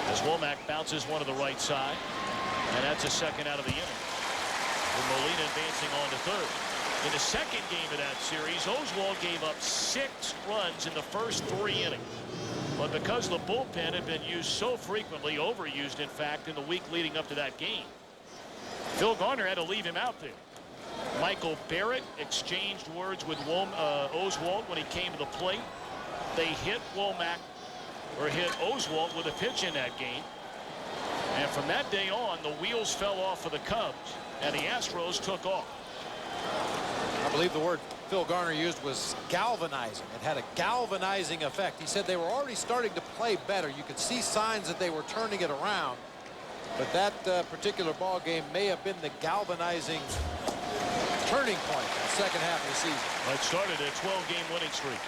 as Womack bounces one to the right side, and that's a 2nd out of the inning, with Molina advancing on to 3rd. In the 2nd game of that series, Oswalt gave up 6 runs in the first 3 innings. But because the bullpen had been used so frequently, overused in fact, in the week leading up to that game, Phil Garner had to leave him out there. Michael Barrett exchanged words with Oswalt when he came to the plate. They hit Oswalt with a pitch in that game. And from that day on, the wheels fell off for the Cubs, and the Astros took off. I believe the word Phil Garner used was galvanizing. It had a galvanizing effect. He said they were already starting to play better. You could see signs that they were turning it around. But that particular ball game may have been the galvanizing turning point in the 2nd half of the season. It started a 12-game winning streak.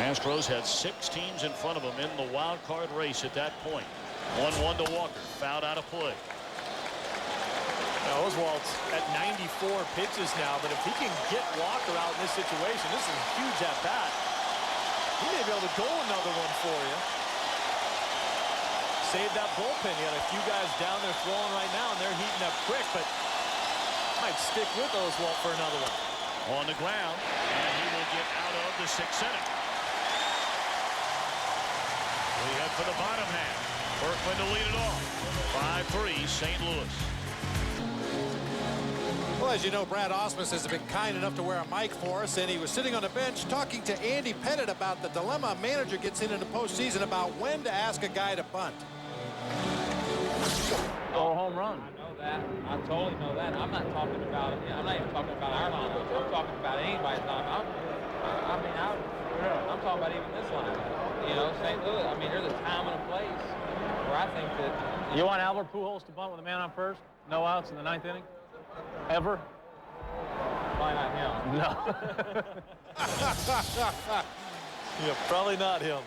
Astros had 6 teams in front of them in the wild card race at that point. 1-1 to Walker, fouled out of play. Now, Oswalt's at 94 pitches now, but if he can get Walker out in this situation, this is a huge at bat. He may be able to go another one for you. Save that bullpen. You got a few guys down there throwing right now, and they're heating up quick, but might stick with Oswalt for another one. On the ground, and he will get out of the 6th inning. We head for the bottom half. Berkman to lead it off. 5-3 St. Louis. Well, as you know, Brad Ausmus has been kind enough to wear a mic for us, and he was sitting on the bench talking to Andy Pettit about the dilemma a manager gets in the postseason about when to ask a guy to bunt. Or home run. I know that. I totally know that. I'm not talking about it. I'm not even talking about our lineup. I'm talking about anybody's lineup. I'm talking about even this lineup. You know, St. Louis. I mean, there's a time and a place where I think that. You want Albert Pujols to bunt with a man on first? No outs in the 9th inning? Ever? Probably not him. No. Yeah, probably not him.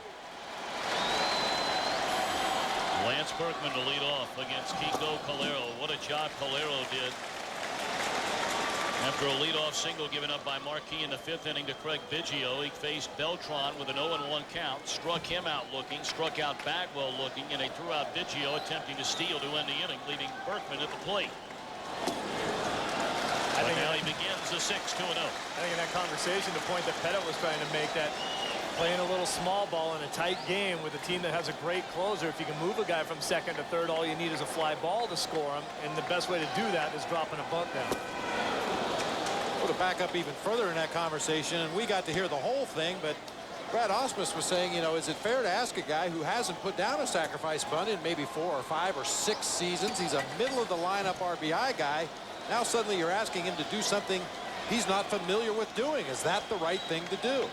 Lance Berkman to lead off against Kiko Calero. What a job Calero did. After a leadoff single given up by Marquis in the 5th inning to Craig Biggio, he faced Beltran with an 0-1 count, struck him out looking, struck out Bagwell looking, and they threw out Biggio attempting to steal to end the inning, leaving Berkman at the plate. But now he begins the 6-2-0. I think in that conversation, the point that Pettit was trying to make, that playing a little small ball in a tight game with a team that has a great closer, if you can move a guy from second to third, all you need is a fly ball to score him, and the best way to do that is dropping a bunt down. Well, to back up even further in that conversation, and we got to hear the whole thing, but Brad Ausmus was saying, you know, is it fair to ask a guy who hasn't put down a sacrifice bunt in maybe 4 or 5 or 6 seasons? He's a middle-of-the-lineup RBI guy. Now suddenly you're asking him to do something he's not familiar with doing. Is that the right thing to do?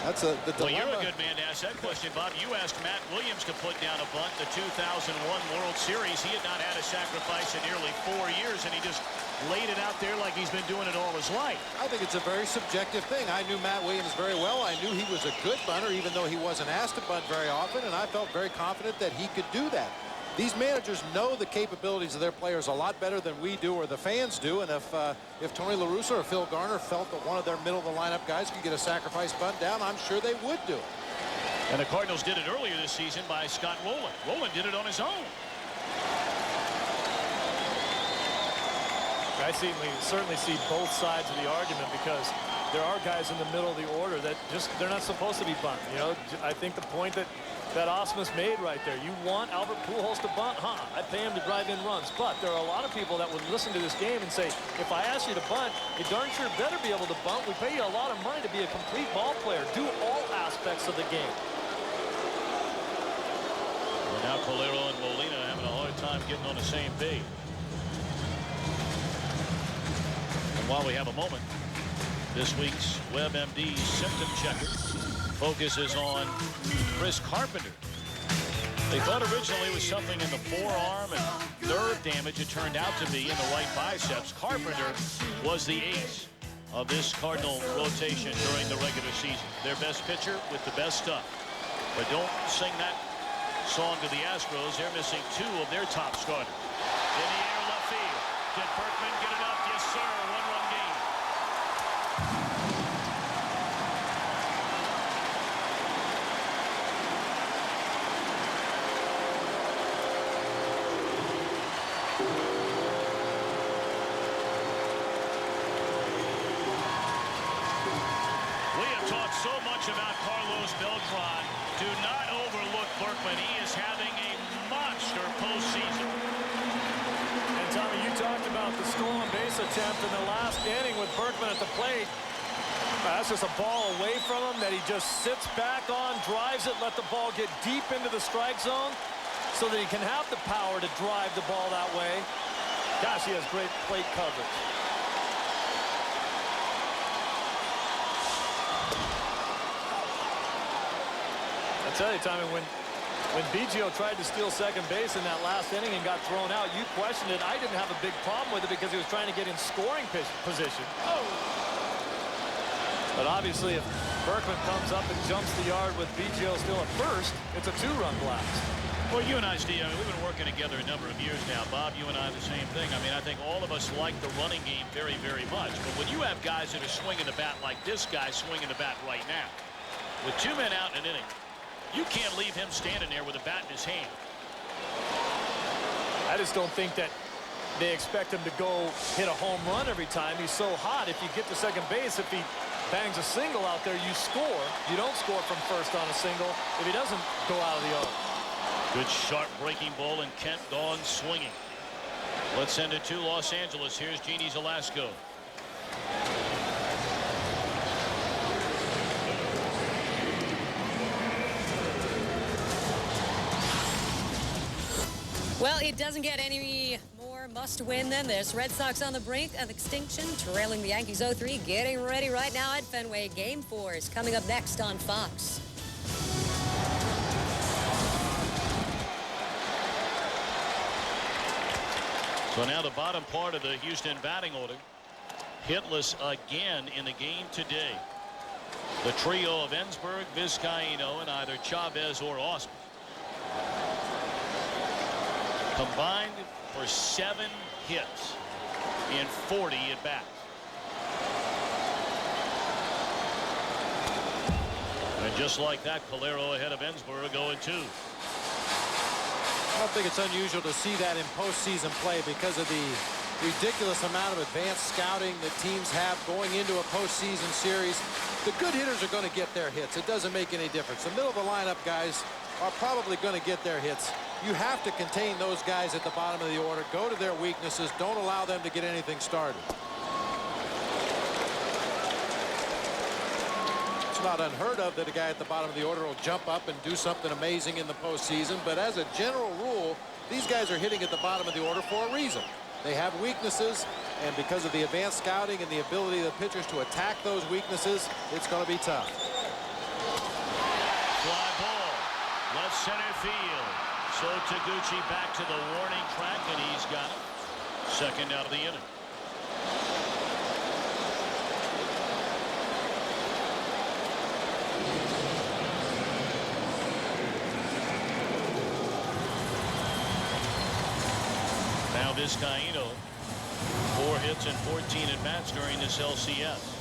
That's the dilemma. Well, you're a good man to ask that question, Bob. You asked Matt Williams to put down a bunt in the 2001 World Series. He had not had a sacrifice in nearly 4 years, and he just laid it out there like he's been doing it all his life. I think it's a very subjective thing. I knew Matt Williams very well. I knew he was a good bunter, even though he wasn't asked to bunt very often, and I felt very confident that he could do that. These managers know the capabilities of their players a lot better than we do or the fans do, and if Tony La Russa or Phil Garner felt that one of their middle-of-the-lineup guys could get a sacrifice bunt down, I'm sure they would do it. And the Cardinals did it earlier this season by Scott Rowland. Rowland did it on his own. I certainly see both sides of the argument, because there are guys in the middle of the order that they're not supposed to be bunt. You know, I think the point that Ausmus made right there, you want Albert Pujols to bunt? I'd pay him to drive in runs. But there are a lot of people that would listen to this game and say, if I ask you to bunt, you darn sure better be able to bunt. We pay you a lot of money to be a complete ball player. Do all aspects of the game. Well, now Calero and Molina having a hard time getting on the same page. And while we have a moment, this week's WebMD symptom checker focuses on Chris Carpenter. They thought originally it was something in the forearm and nerve damage. It turned out to be in the right biceps. Carpenter was the ace of this Cardinal rotation during the regular season. Their best pitcher with the best stuff. But don't sing that song to the Astros. They're missing 2 of their top starters. In the air, left field. Did Berkman get it up? Yes, sir. 1-run game. So much about Carlos Beltran. Do not overlook Berkman. He is having a monster postseason. And Tommy, you talked about the stolen base attempt in the last inning with Berkman at the plate. That's just a ball away from him that he just sits back on, drives it, let the ball get deep into the strike zone so that he can have the power to drive the ball that way. Gosh, he has great plate coverage. I tell you, Tommy, when Biggio tried to steal second base in that last inning and got thrown out, you questioned it. I didn't have a big problem with it because he was trying to get in scoring position. But obviously, if Berkman comes up and jumps the yard with Biggio still at first, it's a 2-run blast. Well, you and I, Steve, I mean, we've been working together a number of years now. Bob, you and I, the same thing. I mean, I think all of us like the running game very, very much. But when you have guys that are swinging the bat like this guy swinging the bat right now, with 2 men out in an inning, you can't leave him standing there with a bat in his hand. I just don't think that they expect him to go hit a home run every time. He's so hot. If you get to second base, if he bangs a single out there, you score. You don't score from first on a single if he doesn't go out of the yard. Good sharp breaking ball, and Kent gone swinging. Let's send it to Los Angeles. Here's Jeannie Velasco. Well, it doesn't get any more must-win than this. Red Sox on the brink of extinction, trailing the Yankees 0-3, getting ready right now at Fenway. Game 4 is coming up next on Fox. So now the bottom part of the Houston batting order. Hitless again in the game today. The trio of Ensberg, Vizcaino, and either Chavez or Austin combined for 7 hits in 40 at bats. And just like that, Calero ahead of Ensberg, 0-2. I don't think it's unusual to see that in postseason play because of the ridiculous amount of advanced scouting that teams have going into a postseason series. The good hitters are going to get their hits. It doesn't make any difference. The middle of the lineup guys are probably going to get their hits. You have to contain those guys at the bottom of the order. Go to their weaknesses. Don't allow them to get anything started. It's not unheard of that a guy at the bottom of the order will jump up and do something amazing in the postseason. But as a general rule, these guys are hitting at the bottom of the order for a reason. They have weaknesses, and because of the advanced scouting and the ability of the pitchers to attack those weaknesses, it's going to be tough. Fly ball, left center field. So Taguchi back to the warning track, and he's got it. Second out of the inning. Now Vizcaino, 4 hits and 14 at bats during this LCS.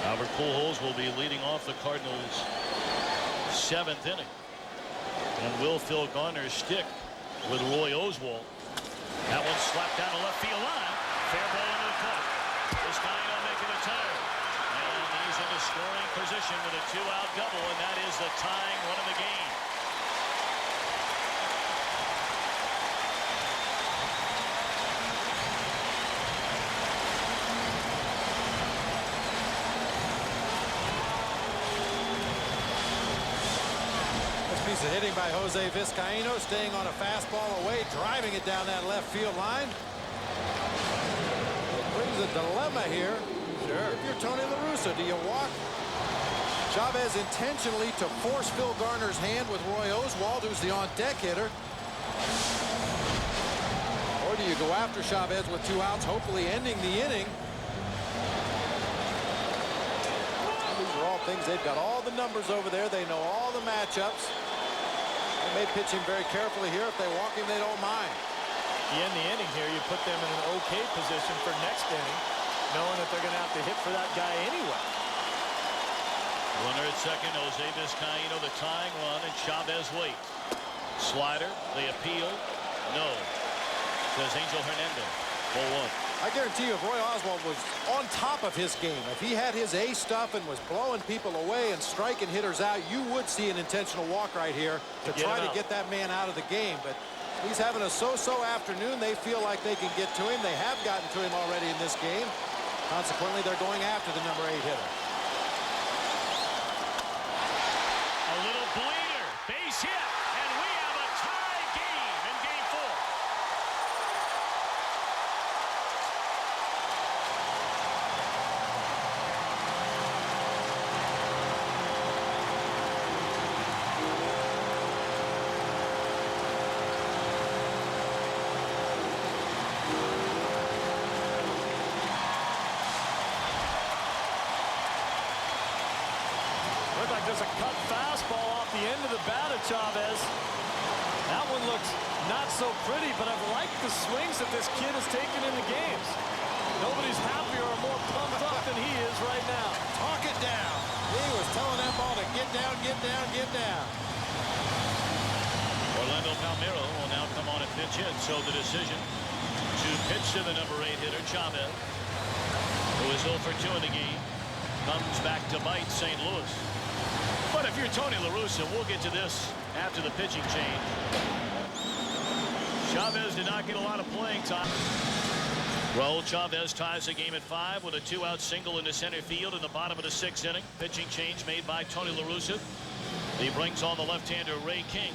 Albert Pujols will be leading off the Cardinals' 7th inning. And will Phil Garner stick with Roy Oswalt? That one slapped down the left field line. Fair ball into the cup. Vizcaino making a turn. And he's in a scoring position with a 2-out double, and that is the tying run of the game. Piece of hitting by Jose Vizcaino, staying on a fastball away, driving it down that left field line. It brings a dilemma here. Sure. If you're Tony La Russa, do you walk Chavez intentionally to force Phil Garner's hand with Roy Oswalt, who's the on-deck hitter? Or do you go after Chavez with 2 outs, hopefully ending the inning? These are all things. They've got all the numbers over there. They know all the matchups. They may pitch him very carefully here. If they walk him, they don't mind. You end the inning here, you put them in an okay position for next inning, knowing that they're going to have to hit for that guy anyway. Runner at second, Jose Vizcaino, the tying run, and Chavez waits. Slider, they appeal. No. Says Angel Hernandez. 0-1. I guarantee you, if Roy Oswalt was on top of his game, if he had his A stuff and was blowing people away and striking hitters out, you would see an intentional walk right here to try to get that man out of the game. But he's having a so-so afternoon. They feel like they can get to him. They have gotten to him already in this game. Consequently, they're going after the number 8 hitter. A little bleeder, base hit, and we have a tie game in game 4. There's a cut fastball off the end of the bat of Chavez. That one looks not so pretty, but I've liked the swings that this kid has taken in the games. Nobody's happier or more pumped up than he is right now. Talk it down. He was telling that ball to get down, get down, get down. Orlando Palmeiro will now come on and pitch in. So the decision to pitch to the number 8 hitter, Chavez. who is 0 for 2 in the game, comes back to bite St. Louis. But if you're Tony La Russa, we'll get to this after the pitching change. Chavez did not get a lot of playing time. Raul Chavez ties the game at 5 with a 2-out single into center field in the bottom of the 6th inning. Pitching change made by Tony La Russa. He brings on the left-hander Ray King.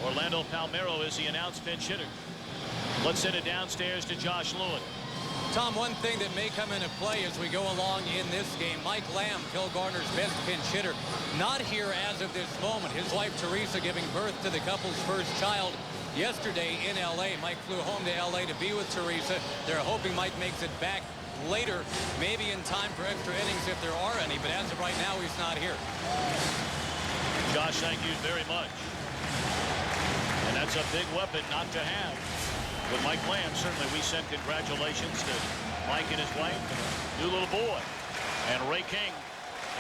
Orlando Palmeiro is the announced pinch hitter. Let's send it downstairs to Josh Lewin. Tom, one thing that may come into play as we go along in this game, Mike Lamb, Phil Garner's best pinch hitter, not here as of this moment. His wife Teresa giving birth to the couple's first child yesterday in L.A. Mike flew home to L.A. to be with Teresa. They're hoping Mike makes it back later, maybe in time for extra innings if there are any, but as of right now, he's not here. Josh, thank you very much. And that's a big weapon not to have. With Mike Lamb, certainly we send congratulations to Mike and his wife and a new little boy. And Ray King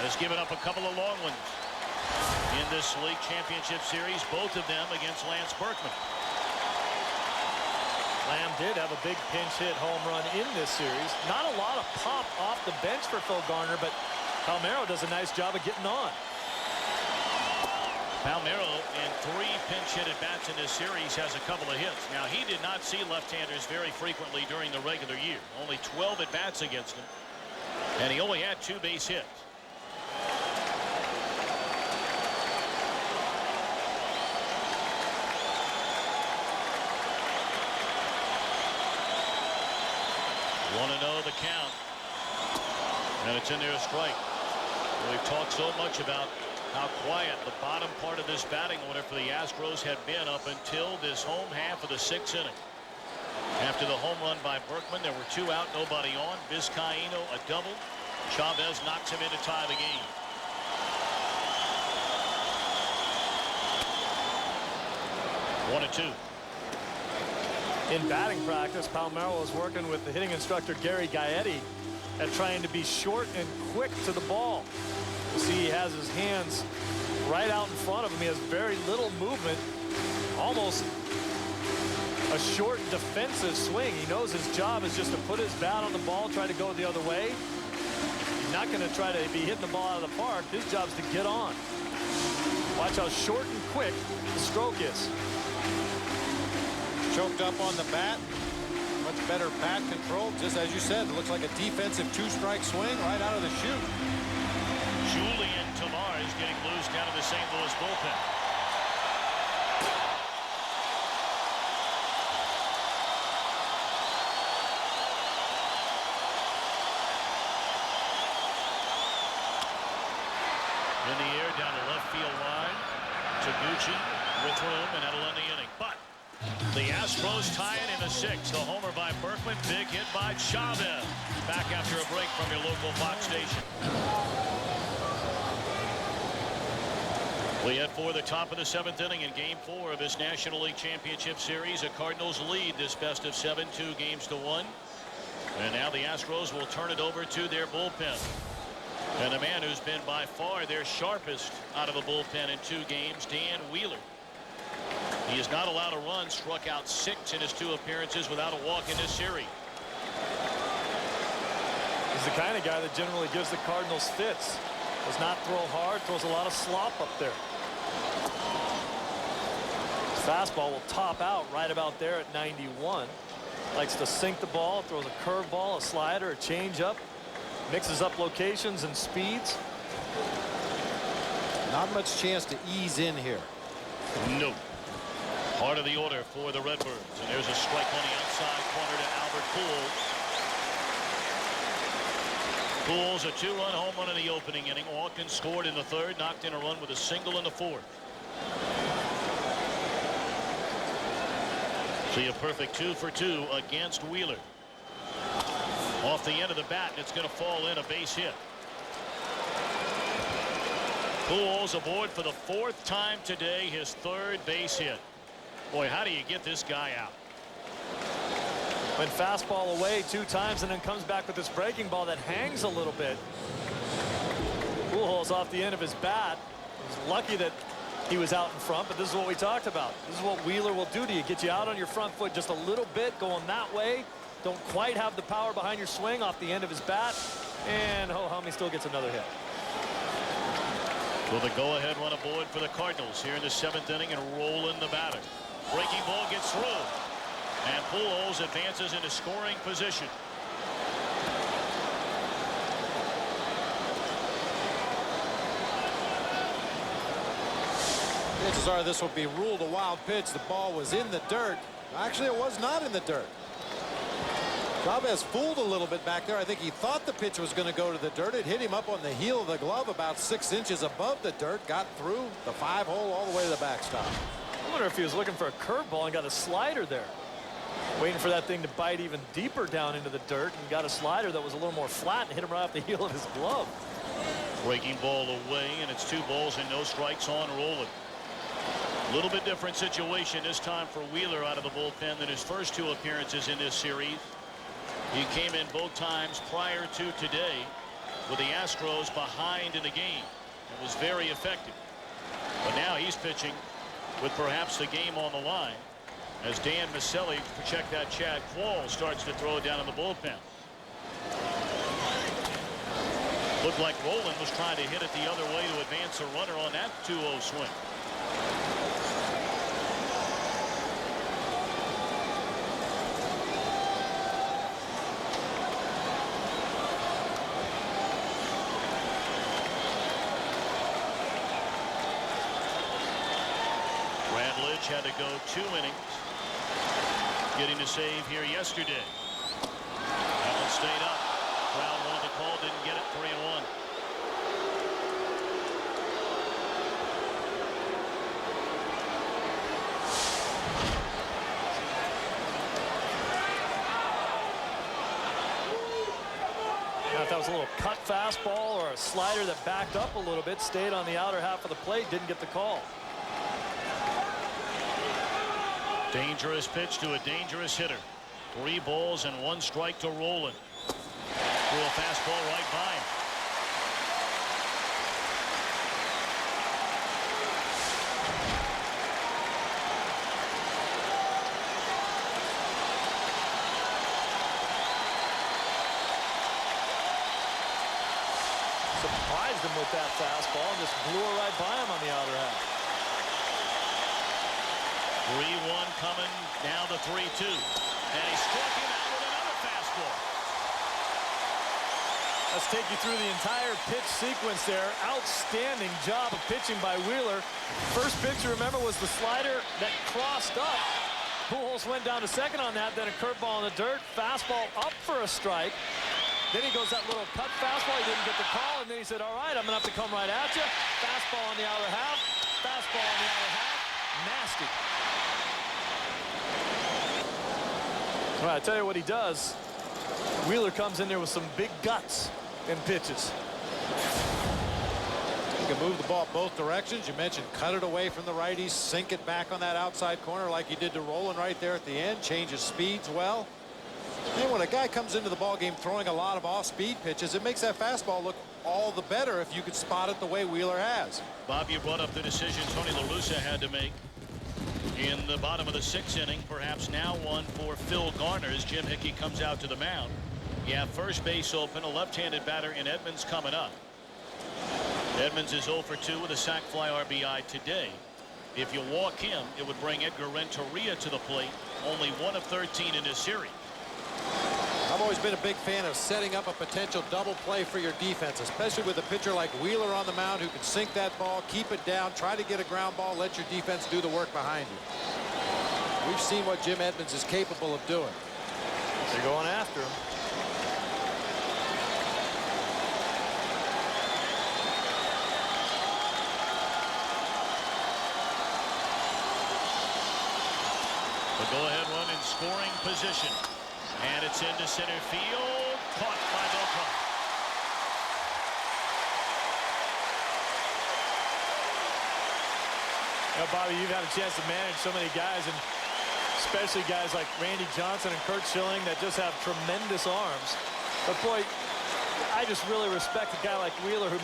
has given up a couple of long ones in this league championship series, both of them against Lance Berkman. Lamb did have a big pinch hit home run in this series. Not a lot of pop off the bench for Phil Garner, but Palmeiro does a nice job of getting on. Palmeiro in 3 pinch hit at bats in this series has a couple of hits. Now he did not see left-handers very frequently during the regular year. Only 12 at bats against him, and he only had 2 base hits. Want to know the count, and it's in there a strike. We've talked so much about how quiet the bottom part of this batting order for the Astros had been up until this home half of the 6th inning. After the home run by Berkman, there were 2 out, nobody on. Vizcaíno a double. Chavez knocks him in to tie the game. One and 2. In batting practice, Palmeiro was working with the hitting instructor Gary Gaetti at trying to be short and quick to the ball. You see he has his hands right out in front of him. He has very little movement, almost a short defensive swing. He knows his job is just to put his bat on the ball, try to go the other way. He's not going to try to be hitting the ball out of the park. His job is to get on. Watch how short and quick the stroke is. Choked up on the bat. Much better bat control. Just as you said, it looks like a defensive 2-strike swing right out of the chute. Julian Tomar is getting loose down in the St. Louis bullpen. In the air down the left field line. Taguchi with room, and that'll end the inning. But the Astros tie it in the 6th. The homer by Berkman, big hit by Chavez. Back after a break from your local Fox station. We head for the top of the 7th inning in Game 4 of this National League Championship Series. The Cardinals lead this best of 7, 2-1. And now the Astros will turn it over to their bullpen. And the man who's been by far their sharpest out of the bullpen in 2 games, Dan Wheeler. He is not allowed a run, struck out 6 in his 2 appearances without a walk in this series. He's the kind of guy that generally gives the Cardinals fits. Does not throw hard, throws a lot of slop up there. His fastball will top out right about there at 91. Likes to sink the ball, throws a curveball, a slider, a changeup. Mixes up locations and speeds. Not much chance to ease in here. No. Part of the order for the Redbirds. And there's a strike on the outside corner to Albert Pujols. Pujols, a 2-run home run in the opening inning. Watkins scored in the 3rd, knocked in a run with a single in the 4th. See a perfect 2 for 2 against Wheeler. Off the end of the bat, and it's going to fall in, a base hit. Pujols aboard for the 4th time today, his 3rd base hit. Boy, how do you get this guy out? Went fastball away 2 times and then comes back with this breaking ball that hangs a little bit. Pujols off the end of his bat. He's lucky that he was out in front, but this is what we talked about. This is what Wheeler will do to you. Get you out on your front foot just a little bit, going that way, don't quite have the power behind your swing off the end of his bat. And ho-hum, he still gets another hit. Well, the go-ahead run aboard for the Cardinals here in the 7th inning, and Rolen the batter. Breaking ball gets through, and Pujols advances into scoring position. Chances are this will be ruled a wild pitch. The ball was in the dirt. Actually, it was not in the dirt. Chavez fooled a little bit back there. I think he thought the pitch was going to go to the dirt. It hit him up on the heel of the glove about 6 inches above the dirt. Got through the 5-hole all the way to the backstop. I wonder if he was looking for a curveball and got a slider there. Waiting for that thing to bite even deeper down into the dirt, and got a slider that was a little more flat and hit him right off the heel of his glove. Breaking ball away, and it's 2 balls and no strikes on Rolen. A little bit different situation this time for Wheeler out of the bullpen than his first 2 appearances in this series. He came in both times prior to today with the Astros behind in the game. It was very effective. But now he's pitching with perhaps the game on the line as Dan Maselli, check that Chad Quall, starts to throw down in the bullpen. Looked like Rolen was trying to hit it the other way to advance a runner on that 2-0 swing. Had to go 2 innings, getting the save here yesterday. That one stayed up. Crowd wanted the call, didn't get it. 3-1. Now, if that was a little cut fastball or a slider that backed up a little bit, stayed on the outer half of the plate, didn't get the call. Dangerous pitch to a dangerous hitter. 3 balls and 1 strike to Rolen. Threw a fastball right by him. Surprised him with that fastball and just blew it right by him on the outer half. 3-1 coming, now the 3-2. And he struck him out with another fastball. Let's take you through the entire pitch sequence there. Outstanding job of pitching by Wheeler. First pitch, you remember, was the slider that crossed up. Pujols went down to second on that, then a curveball in the dirt. Fastball up for a strike. Then he goes that little cut fastball. He didn't get the call, and then he said, all right, I'm going to have to come right at you. Fastball on the outer half. Fastball on the outer half. Nasty. All right, I tell you what he does. Wheeler comes in there with some big guts in pitches. He can move the ball both directions. You mentioned cut it away from the righties, sink it back on that outside corner like he did to Rolen right there at the end. Changes speeds well. And when a guy comes into the ball game throwing a lot of off-speed pitches, it makes that fastball look all the better if you could spot it the way Wheeler has. Bob, you brought up the decision Tony La Russa had to make in the bottom of the 6th inning. Perhaps now one for Phil Garner as Jim Hickey comes out to the mound. You have first base open, a left-handed batter in Edmonds coming up. Edmonds is 0 for 2 with a sac fly RBI today. If you walk him, it would bring Edgar Renteria to the plate, only 1 of 13 in this series. I've always been a big fan of setting up a potential double play for your defense, especially with a pitcher like Wheeler on the mound who can sink that ball, keep it down, try to get a ground ball, let your defense do the work behind you. We've seen what Jim Edmonds is capable of doing. They're going after him. The go-ahead run in scoring position. And it's into center field. Caught by Beltran. You know, Bobby, you've had a chance to manage so many guys, and especially guys like Randy Johnson and Curt Schilling that just have tremendous arms. But boy, I just really respect a guy like Wheeler who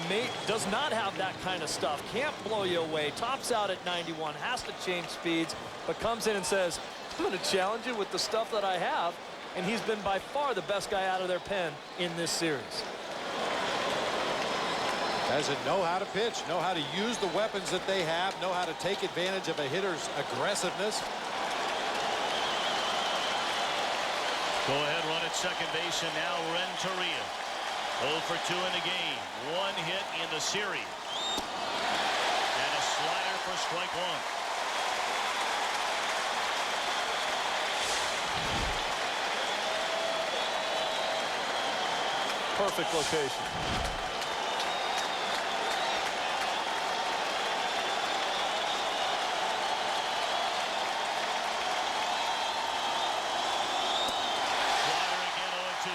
does not have that kind of stuff. Can't blow you away. Tops out at 91. Has to change speeds, but comes in and says, I'm going to challenge you with the stuff that I have. and he's been by far the best guy out of their pen in this series. Guys that know how to pitch, know how to use the weapons that they have, know how to take advantage of a hitter's aggressiveness. Go ahead run at second base, and now Renteria. 0 for 2 in the game. 1 hit in the series. And a slider for strike 1. Perfect location. Slider again, 0-2.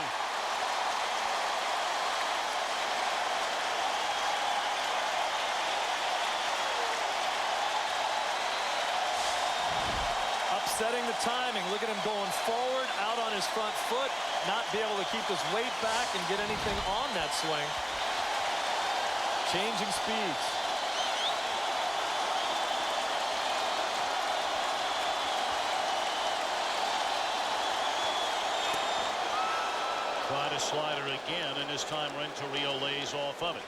Upsetting the timing. Look at him going forward, out on his front foot, not be able to keep his weight back and get anything on that swing. Changing speeds. Try to slider again, and this time Renteria lays off of it.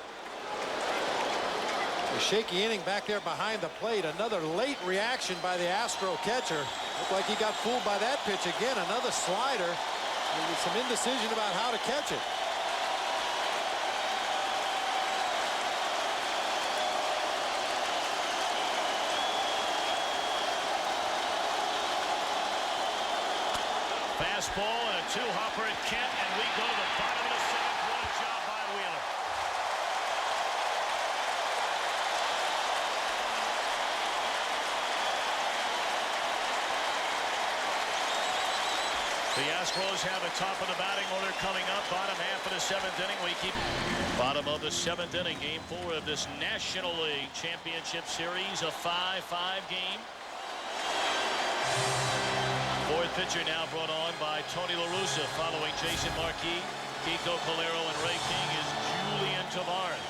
A shaky inning back there behind the plate. Another late reaction by the Astro catcher. Looked like he got fooled by that pitch again. Another slider with some indecision about how to catch it. Fastball and a two-hopper at Kent, and we go to the bottom of the 7th. What a job by Wheeler. The Astros have the top of the batting order coming up. Bottom half of the 7th inning. We keep bottom of the 7th inning. Game 4 of this National League Championship Series. A 5-5 game. 4th pitcher now brought on by Tony La Russa. Following Jason Marquis, Kiko Calero, and Ray King is Julian Tavares.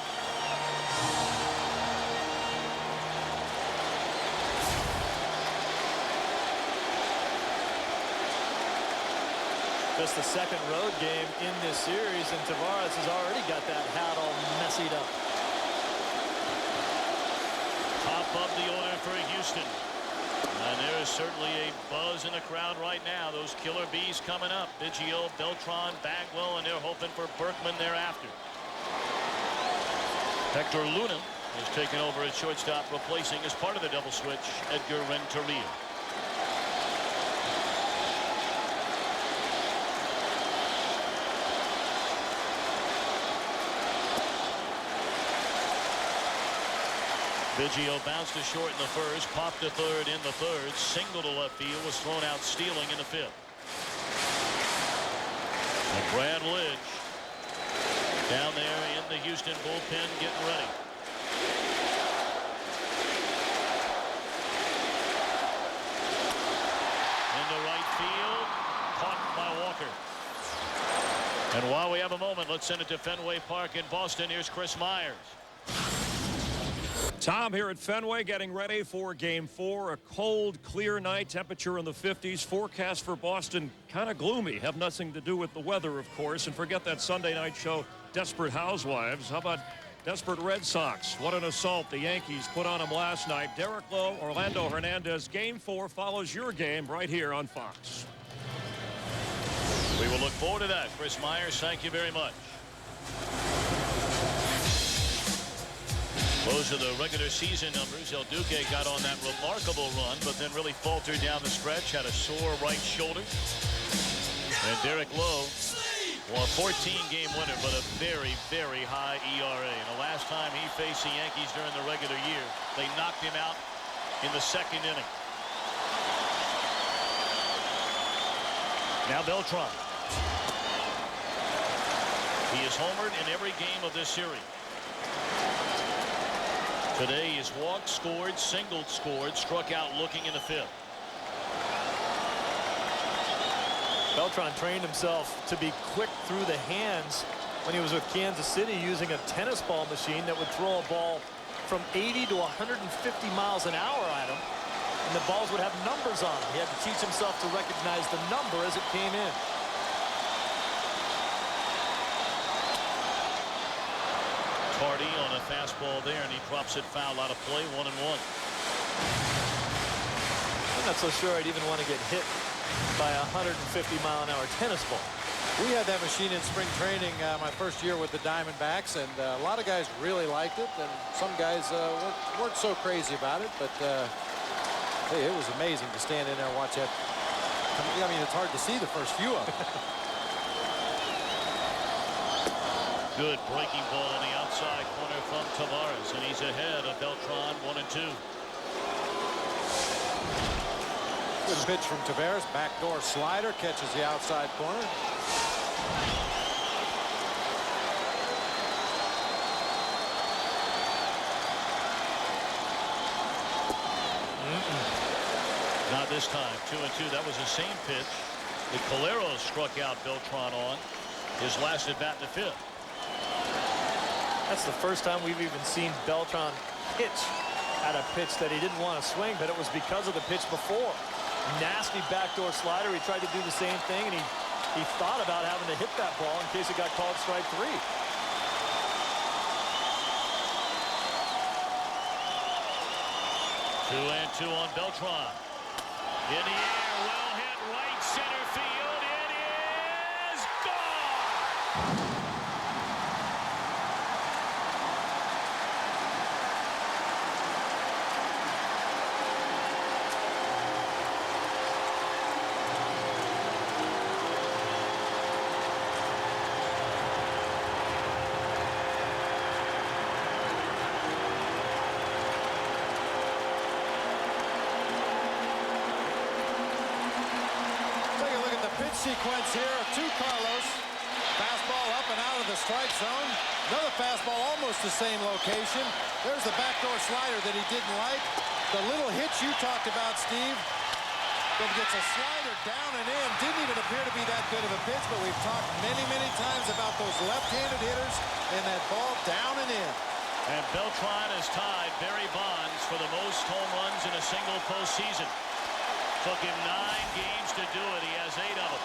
Just the second road game in this series, and Tavares has already got that hat all messied up. Top of the order for Houston. And there is certainly a buzz in the crowd right now. Those killer bees coming up. Biggio, Beltran, Bagwell, and they're hoping for Berkman thereafter. Hector Luna is taking over at shortstop, replacing as part of the double switch Edgar Renteria. Biggio bounced to short in the first, popped to third in the third, single to left field, was thrown out stealing in the 5th. And Brad Lidge down there in the Houston bullpen getting ready. Into right field, caught by Walker. And while we have a moment, let's send it to Fenway Park in Boston. Here's Chris Myers. Tom here at Fenway getting ready for game 4. A cold, clear night, temperature in the 50s. Forecast for Boston kind of gloomy. Have nothing to do with the weather, of course. And forget that Sunday night show, Desperate Housewives. How about Desperate Red Sox? What an assault the Yankees put on them last night. Derek Lowe, Orlando Hernandez. Game 4 follows your game right here on Fox. We will look forward to that. Chris Myers, thank you very much. Those are the regular season numbers. El Duque got on that remarkable run, but then really faltered down the stretch, had a sore right shoulder. And Derek Lowe, well, a 14-game winner, but a very, very high ERA. And the last time he faced the Yankees during the regular year, they knocked him out in the 2nd inning. Now Beltran. He is homered in every game of this series. Today he's walked, scored, singled, scored, struck out looking in the 5th. Beltran trained himself to be quick through the hands when he was with Kansas City, using a tennis ball machine that would throw a ball from 80 to 150 miles an hour at him, and the balls would have numbers on them. He had to teach himself to recognize the number as it came in. Cardi on a fastball there, and he drops it foul out of play, 1-1. I'm not so sure I'd even want to get hit by a 150-mile-an-hour tennis ball. We had that machine in spring training my first year with the Diamondbacks, and a lot of guys really liked it, and some guys weren't so crazy about it, but hey, it was amazing to stand in there and watch that. I mean, it's hard to see the first few of them. Good breaking ball on the outside corner from Tavares, and he's ahead of Beltran, 1-2. Good pitch from Tavares. Backdoor slider, catches the outside corner. Not this time. 2-2. That was the same pitch that Calero struck out Beltran on his last at bat in the 5th. That's the first time we've even seen Beltran pitch at a pitch that he didn't want to swing, but it was because of the pitch before. Nasty backdoor slider. He tried to do the same thing, and he thought about having to hit that ball in case it got called strike 3. 2-2 on Beltran. In the air, well hit, right center field. It is gone! Sequence here of 2 Carlos. Fastball up and out of the strike zone. Another fastball almost the same location. There's the backdoor slider that he didn't like. The little hitch you talked about, Steve. Then gets a slider down and in. Didn't even appear to be that good of a pitch, but we've talked many, many times about those left-handed hitters and that ball down and in. And Beltran has tied Barry Bonds for the most home runs in a single postseason. Took him 9 games to do it. He has 8 of them.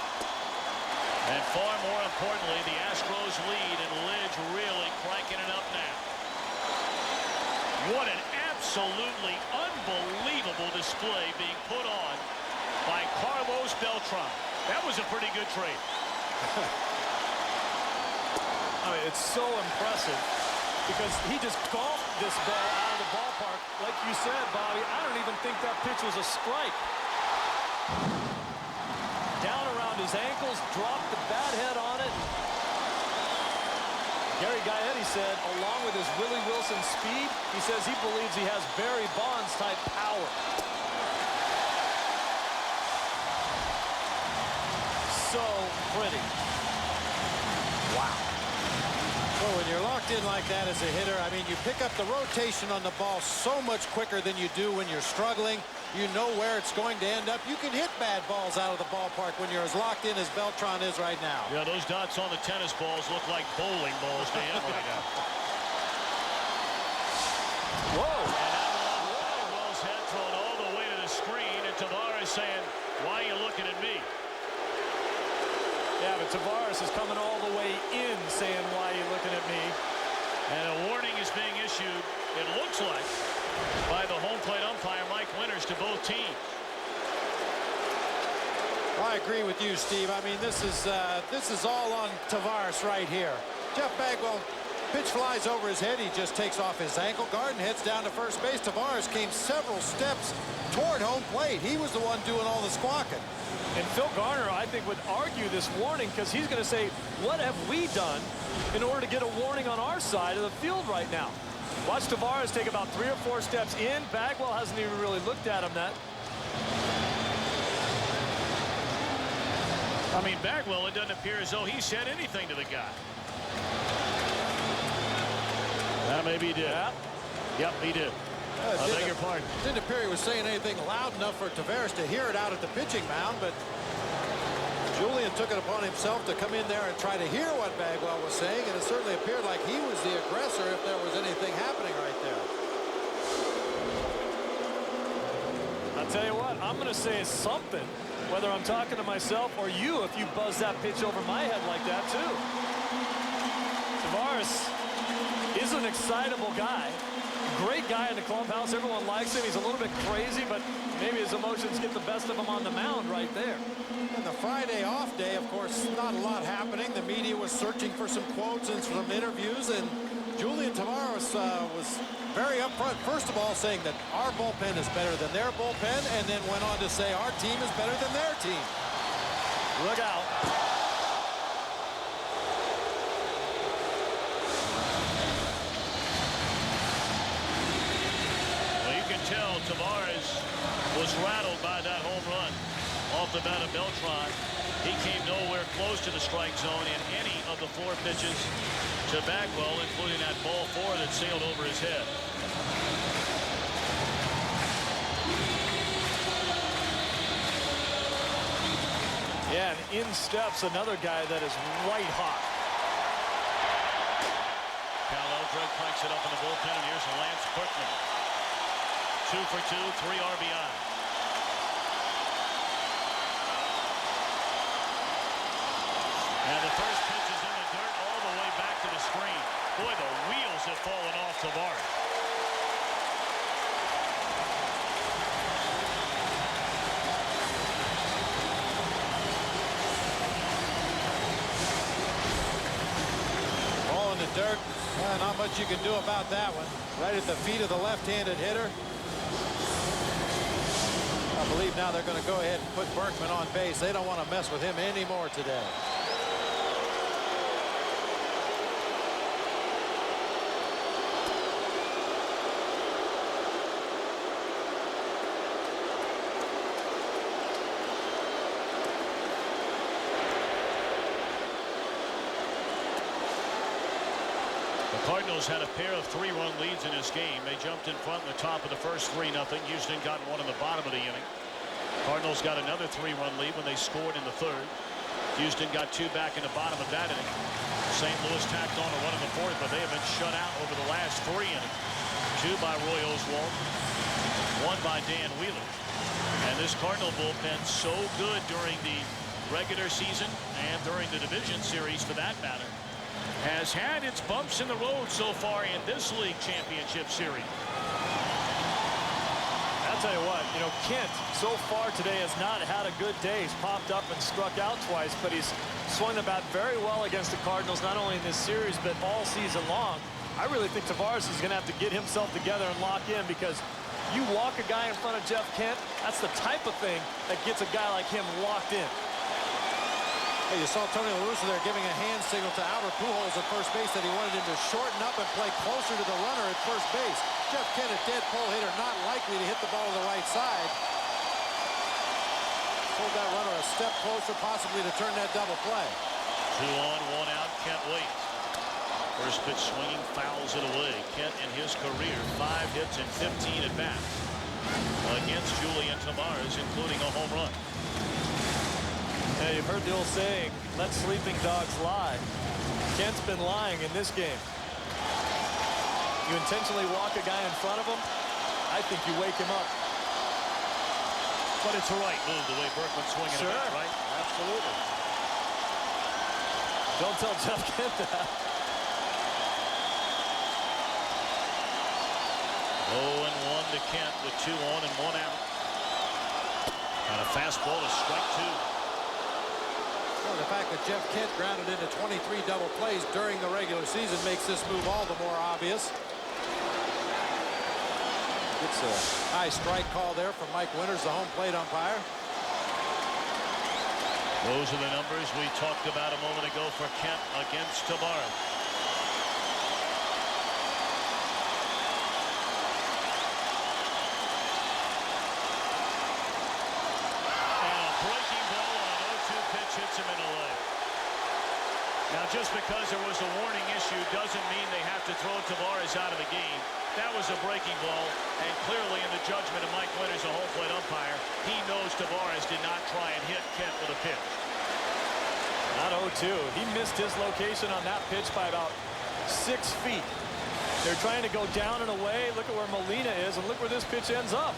And far more importantly, the Astros lead, and Lidge really cranking it up now. What an absolutely unbelievable display being put on by Carlos Beltran. That was a pretty good trade. I mean, it's so impressive because he just golfed this ball out of the ballpark. Like you said, Bobby, I don't even think that pitch was a strike. Down around his ankles, dropped the bat head on it. Gary Gaetti said, along with his Willie Wilson speed, he says he believes he has Barry Bonds type power. So pretty. Wow. Well, when you're locked in like that as a hitter, I mean, you pick up the rotation on the ball so much quicker than you do when you're struggling. You know where it's going to end up. You can hit bad balls out of the ballpark when you're as locked in as Beltran is right now. Yeah, those dots on the tennis balls look like bowling balls to him right now. Whoa! And Bagwell's head thrown all the way to the screen, and Tavares saying, "Why are you looking at me?" Yeah, but Tavares is coming all the way in saying, "Why are you looking at me?" And a warning is being issued, it looks like, by the home plate umpire, Mike Winters, to both teams. I agree with you, Steve. I mean, this is all on Tavares right here. Jeff Bagwell, pitch flies over his head. He just takes off his ankle guard and heads down to first base. Tavares came several steps toward home plate. He was the one doing all the squawking. And Phil Garner, I think, would argue this warning because he's going to say, what have we done in order to get a warning on our side of the field right now? Watch Tavares take about 3 or 4 steps in. Bagwell hasn't even really looked at him that. I mean, Bagwell, it doesn't appear as though he said anything to the guy. Maybe he did. Yeah. Yep, he did. I beg your pardon. Didn't appear he was saying anything loud enough for Tavares to hear it out at the pitching mound, but Julian took it upon himself to come in there and try to hear what Bagwell was saying, and it certainly appeared like he was the aggressor if there was anything happening right there. I'll tell you what, I'm going to say something, whether I'm talking to myself or you, if you buzz that pitch over my head like that, too. Tavares He's an excitable guy. Great guy in the clubhouse. Everyone likes him. He's a little bit crazy, but maybe his emotions get the best of him on the mound right there. And the Friday off day, of course, not a lot happening. The media was searching for some quotes and some interviews, and Julian Tavares was very upfront. First of all, saying that our bullpen is better than their bullpen, and then went on to say our team is better than their team. Look out. Tell Tavares was rattled by that home run off the bat of Beltran. He came nowhere close to the strike zone in any of the 4 pitches to Bagwell, including that ball 4 that sailed over his head. Yeah, and in steps another guy that is white hot. Cal Eldred cranks it up in the bullpen, and here's Lance Berkman. 2 for 2, 3 RBI. And the first pitch is in the dirt all the way back to the screen. Boy, the wheels have fallen off Tavares. Ball in the dirt. Not much you can do about that one. Right at the feet of the left-handed hitter. I believe now they're going to go ahead and put Berkman on base. They don't want to mess with him anymore today. The Cardinals had a pair of 3-run leads in this game. They jumped in front in the top of the first 3-0. Houston got one in the bottom of the inning. Cardinals got another 3-run lead when they scored in the 3rd. Houston got 2 back in the bottom of that inning. St. Louis tacked on a run in the 4th, but they have been shut out over the last 3 innings. 2 by Roy Oswalt, 1 by Dan Wheeler. And this Cardinal bullpen so good during the regular season and during the division series for that matter, has had its bumps in the road so far in this league championship series. I'll tell you what, Kent so far today has not had a good day. He's popped up and struck out twice, but he's swung the bat very well against the Cardinals, not only in this series, but all season long. I really think Tavares is going to have to get himself together and lock in, because you walk a guy in front of Jeff Kent, that's the type of thing that gets a guy like him locked in. Hey, you saw Tony La Russa there giving a hand signal to Albert Pujols at first base that he wanted him to shorten up and play closer to the runner at first base. Jeff Kent, a dead pull hitter, not likely to hit the ball to the right side. Pulled that runner a step closer, possibly to turn that double play. 2 on, 1 out. Kent waits. First pitch swinging, fouls it away. Kent in his career 5 hits and 15 at bats against Julian Tavares, including a home run. Yeah, you've heard the old saying, let sleeping dogs lie. Kent's been lying in this game. You intentionally walk a guy in front of him, I think you wake him up. But it's the right move, the way Berkman's swinging Sure. it, right? Absolutely. Don't tell Jeff Kent that. 0-1 to Kent with 2 on and 1 out. And a fastball to strike 2. Well, the fact that Jeff Kent grounded into 23 double plays during the regular season makes this move all the more obvious. It's a high strike call there from Mike Winters, the home plate umpire. Those are the numbers we talked about a moment ago for Kent against Tavares. And a breaking ball on an 0-2 pitch hits him in the leg. Now, just because there was a warning issue doesn't mean they have to throw Tavares out of the game. That was a breaking ball, and clearly in the judgment of Mike Winters, a home plate umpire, he knows Tavares did not try and hit Kent with a pitch. Not 0-2. He missed his location on that pitch by about 6 feet. They're trying to go down and away. Look at where Molina is, and look where this pitch ends up.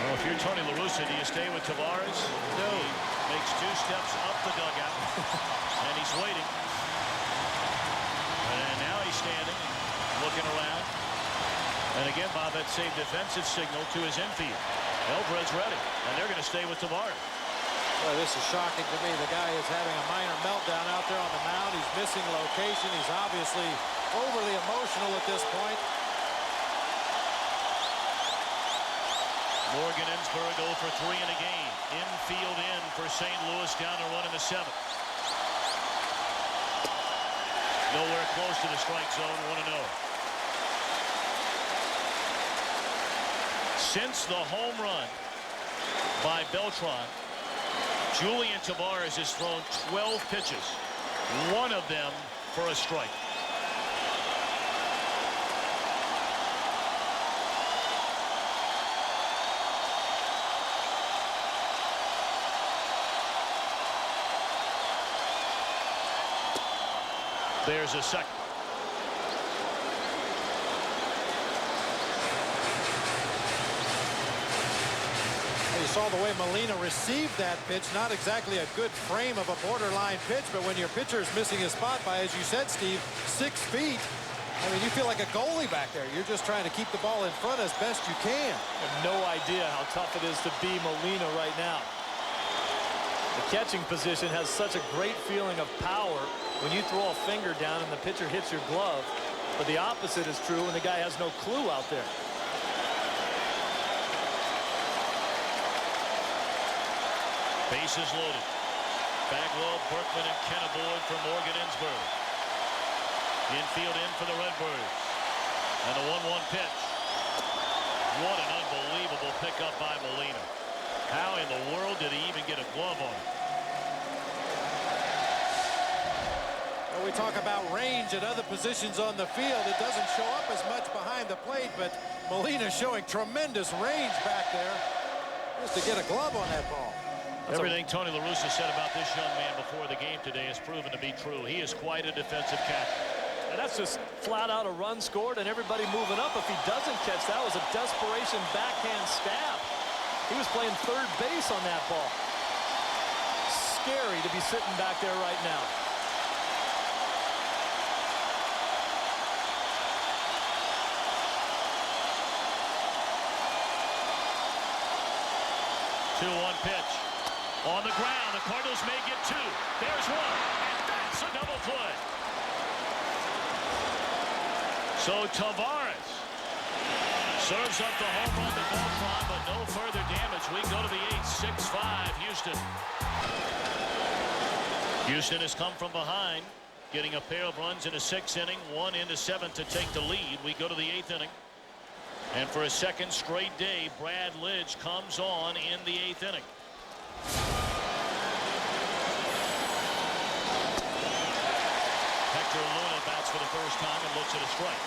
Well, if you're Tony La Russa, do you stay with Tavares? No. He makes 2 steps up the dugout, and he's waiting. And now he's standing, looking around. And again, Bob, that saved defensive signal to his infield. Elbred's ready, and they're going to stay with Tavares. Well, this is shocking to me. The guy is having a minor meltdown out there on the mound. He's missing location. He's obviously overly emotional at this point. Morgan Ensberg 0 for 3 in a game. Infield in for St. Louis, down to 1 in the 7th. Nowhere close to the strike zone, 1-0. Since the home run by Beltran, Julian Tavares has thrown 12 pitches, 1 of them for a strike. There's a second. You saw the way Molina received that pitch. Not exactly a good frame of a borderline pitch, but when your pitcher is missing his spot by, as you said, Steve, 6 feet, I mean, you feel like a goalie back there. You're just trying to keep the ball in front as best you can. I have no idea how tough it is to be Molina right now. The catching position has such a great feeling of power when you throw a finger down and the pitcher hits your glove. But the opposite is true when the guy has no clue out there. Bases loaded. Bagwell, Berkman, and Kennevold for Morgan Ensberg. Infield in for the Redbirds. And a 1-1 pitch. What an unbelievable pickup by Molina. How in the world did he even get a glove on it? Well, we talk about range at other positions on the field. It doesn't show up as much behind the plate, but Molina showing tremendous range back there just to get a glove on that ball. Everything Tony La Russa said about this young man before the game today has proven to be true. He is quite a defensive catcher. And that's just flat out a run scored and everybody moving up. If he doesn't catch, that was a desperation backhand stab. He was playing third base on that ball. Scary to be sitting back there right now. Two-one pitch. On the ground, the Cardinals may get 2. There's 1, and that's a double play. So Tavares serves up the home run to Beltran, but no further damage. We go to the 8th, 6-5, Houston. Houston has come from behind, getting a pair of runs in the 6th inning, 1 in the 7th to take the lead. We go to the 8th inning. And for a second straight day, Brad Lidge comes on in the 8th inning. Hector Luna bats for the first time and looks at a strike.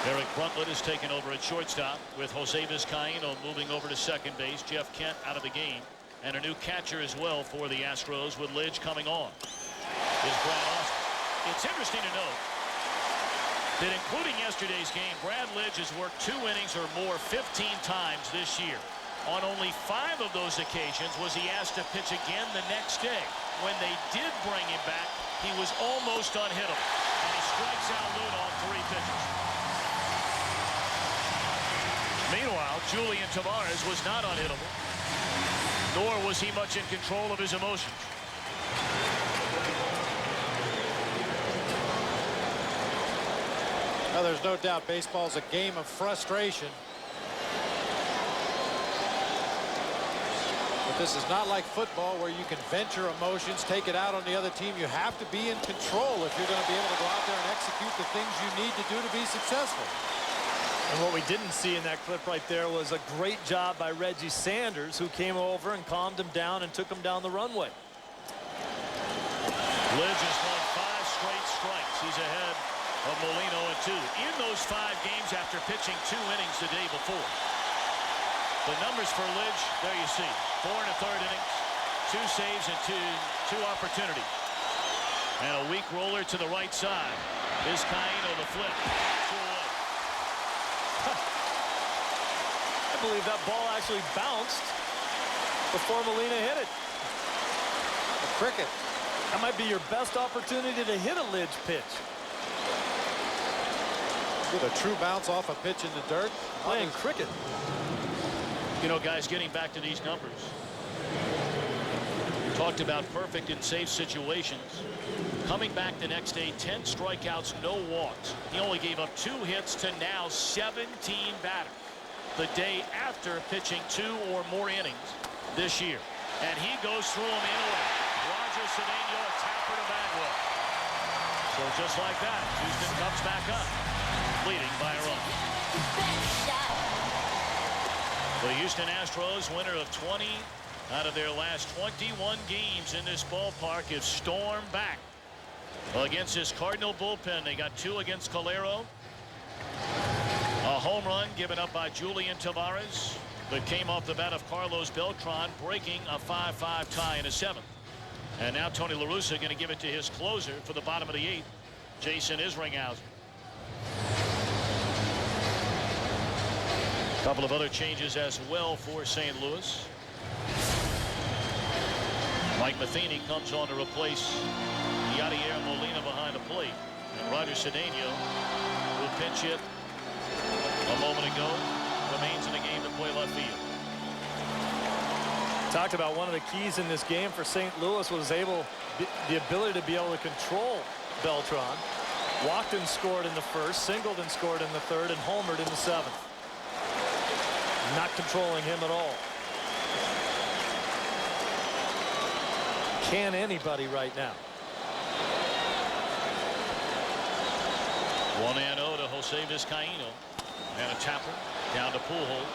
Eric Bruntlett has taken over at shortstop with Jose Vizcaíno moving over to second base. Jeff Kent out of the game. And a new catcher as well for the Astros with Lidge coming on. Is Brad Austin. It's interesting to note that including yesterday's game, Brad Lidge has worked 2 innings or more 15 times this year. On only 5 of those occasions was he asked to pitch again the next day. When they did bring him back, he was almost unhittable. And he strikes out Luna on 3 pitches. Meanwhile, Julian Tavares was not unhittable, nor was he much in control of his emotions. Well, there's no doubt baseball's a game of frustration. But this is not like football where you can vent your emotions, take it out on the other team. You have to be in control if you're going to be able to go out there and execute the things you need to do to be successful. And what we didn't see in that clip right there was a great job by Reggie Sanders, who came over and calmed him down and took him down the runway. Lidge has won 5 straight strikes. He's ahead of Molino at 2. In those 5 games after pitching 2 innings the day before. The numbers for Lidge, there you see. 4 1/3 innings, 2 saves, and two opportunities. And a weak roller to the right side. Vizcaíno the flip. 2 away. I believe that ball actually bounced before Molina hit it. A cricket. That might be your best opportunity to hit a Lidge pitch. Get a true bounce off a pitch in the dirt. Playing cricket. You know, guys, getting back to these numbers. We talked about perfect and safe situations. Coming back the next day, 10 strikeouts, no walks. He only gave up 2 hits to now 17 batters. The day after pitching 2 or more innings this year. And he goes through them in order. Roger Cedeno, a tapper to Bagwell. So just like that, Houston comes back up, leading by a run. The Houston Astros, winner of 20 out of their last 21 games in this ballpark, have stormed back against this Cardinal bullpen. They got 2 against Calero. A home run given up by Julian Tavares that came off the bat of Carlos Beltran, breaking a 5-5 tie in a 7th. And now Tony La Russa going to give it to his closer for the bottom of the 8th, Jason Isringhausen. A couple of other changes as well for St. Louis. Mike Matheny comes on to replace Yadier Molina behind the plate. And Roger Cedeno, who pinch hit a moment ago, remains in the game to play left field. Talked about one of the keys in this game for St. Louis was the ability to be able to control Beltran. Walked and scored in the 1st, singled and scored in the 3rd, and homered in the 7th. Not controlling him at all. Can anybody right now? 1-0 to Jose Vizcaino. And a tapper down to Pujols.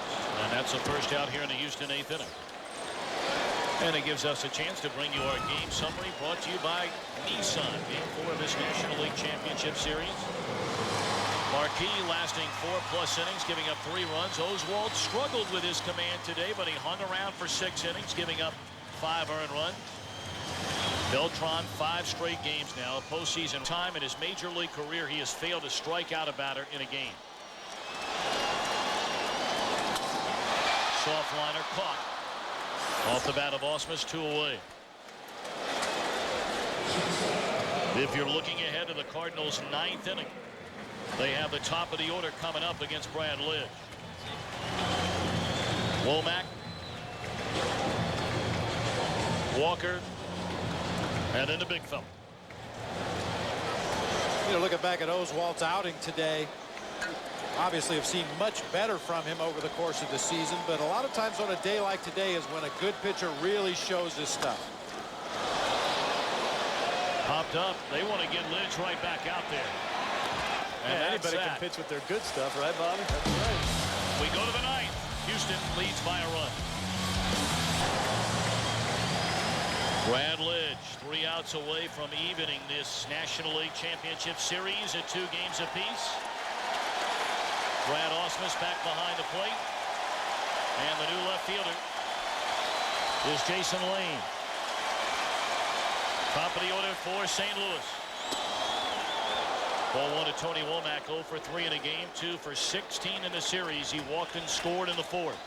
And that's the first out here in the Houston 8th inning. And it gives us a chance to bring you our game summary, brought to you by Nissan. Game 4 of this National League Championship Series. Marquis lasting 4+ innings, giving up 3 runs. Oswalt struggled with his command today, but he hung around for 6 innings, giving up 5 earned runs. Beltran, 5 straight games now. Postseason time in his major league career, he has failed to strike out a batter in a game. Soft liner caught. Off the bat of Ausmus, 2 away. If you're looking ahead to the Cardinals' 9th inning, they have the top of the order coming up against Brad Lidge. Womack, Walker, and then the big fella. You know, looking back at Oswalt's outing today, obviously have seen much better from him over the course of the season, but a lot of times on a day like today is when a good pitcher really shows his stuff. Popped up. They want to get Lidge right back out there. And anybody can pitch with their good stuff, right, Bobby? That's right. We go to the 9th. Houston leads by a run. Brad Lidge, 3 outs away from evening this National League Championship Series at 2 games apiece. Brad Ausmus back behind the plate. And the new left fielder is Jason Lane. Top of the order for St. Louis. Ball 1 to Tony Womack, 0 for 3 in a game, 2 for 16 in the series. He walked and scored in the 4th.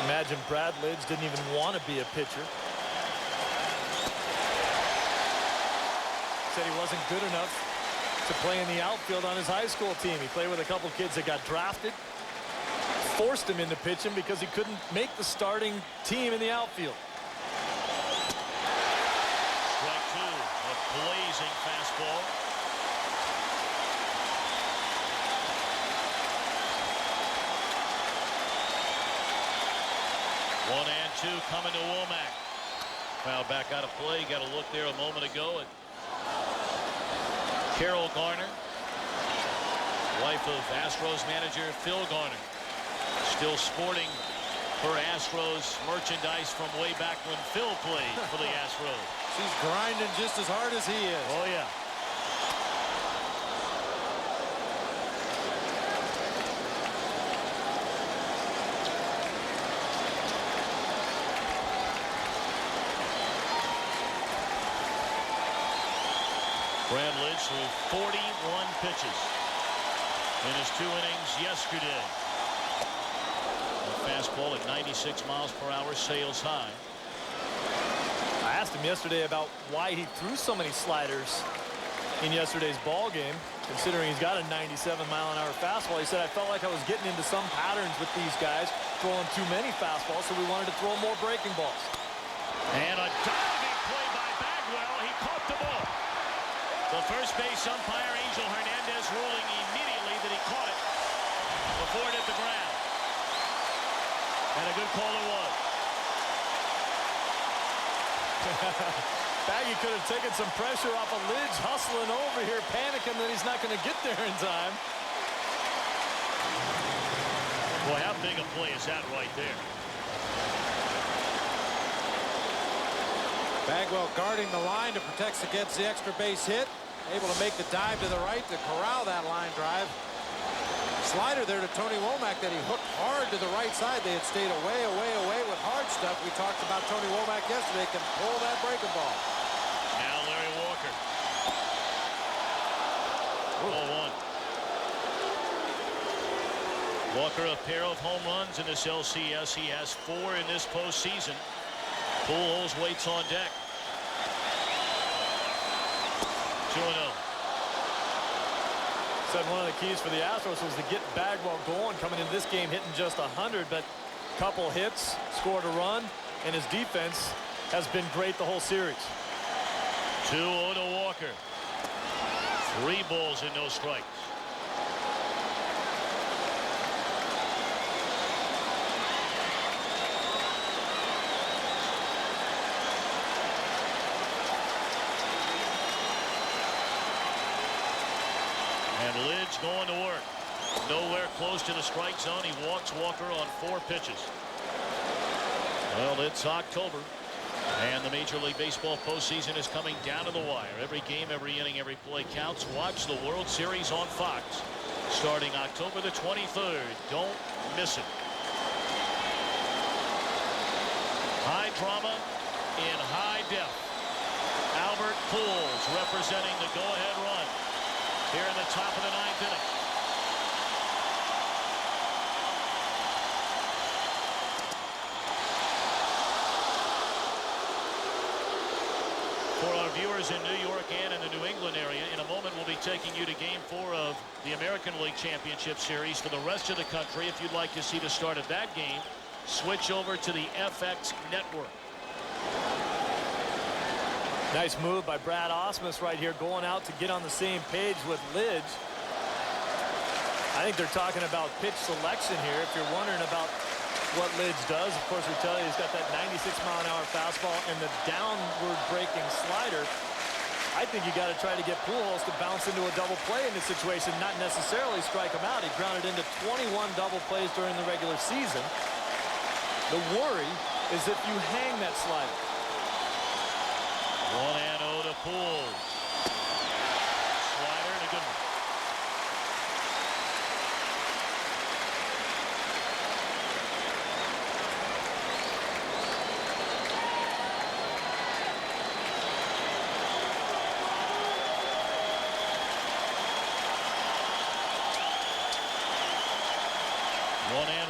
Imagine Brad Lidge didn't even want to be a pitcher. Said he wasn't good enough to play in the outfield on his high school team. He played with a couple kids that got drafted. Forced him into pitching because he couldn't make the starting team in the outfield. Strike 2, a blazing fastball. One and 2 coming to Womack. Foul back out of play. Got a look there a moment ago at Carol Garner, wife of Astros manager Phil Garner. Still sporting her Astros merchandise from way back when Phil played for the Astros. She's grinding just as hard as he is. Oh, yeah. Brad Lidge threw 41 pitches in his 2 innings yesterday. fastball at 96 miles per hour, sails high. I asked him yesterday about why he threw so many sliders in yesterday's ball game, considering he's got a 97-mile-an-hour fastball. He said, I felt like I was getting into some patterns with these guys, throwing too many fastballs, so we wanted to throw more breaking balls. And a diving play by Bagwell. He caught the ball. The first base umpire, Angel Hernandez, ruling immediately that he caught it before it hit the ground. And a good call it was. Baggy could have taken some pressure off of Lidge, hustling over here, panicking that he's not going to get there in time. Boy, how big a play is that right there? Bagwell guarding the line to protect against the extra base hit. Able to make the dive to the right to corral that line drive. Slider there to Tony Womack that he hooked hard to the right side. They had stayed away with hard stuff. We talked about Tony Womack yesterday. Can pull that breaking ball. Now Larry Walker. 0-1. Walker, a pair of home runs in this LCS. He has 4 in this postseason. Pujols waits on deck. 2-0. Said one of the keys for the Astros was to get Bagwell going, coming into this game hitting just 100, but a couple hits, scored a run, and his defense has been great the whole series. 2-0 to Walker. 3 balls and no strikes. And Lidge going to work. Nowhere close to the strike zone. He walks Walker on 4 pitches. Well, it's October, and the Major League Baseball postseason is coming down to the wire. Every game, every inning, every play counts. Watch the World Series on Fox starting October the 23rd. Don't miss it. High drama in high def. Albert Pujols representing the go-ahead run here in the top of the 9th inning. For our viewers in New York and in the New England area, in a moment we'll be taking you to Game 4 of the American League Championship Series. For the rest of the country, if you'd like to see the start of that game, switch over to the FX network. Nice move by Brad Ausmus right here, going out to get on the same page with Lidge. I think they're talking about pitch selection here. If you're wondering about what Lidge does, of course we tell you he's got that 96-mile-an-hour fastball and the downward breaking slider. I think you got to try to get Pujols to bounce into a double play in this situation, not necessarily strike him out. He grounded into 21 double plays during the regular season. The worry is if you hang that slider. 1-0 to Pujols. Slider and a good one.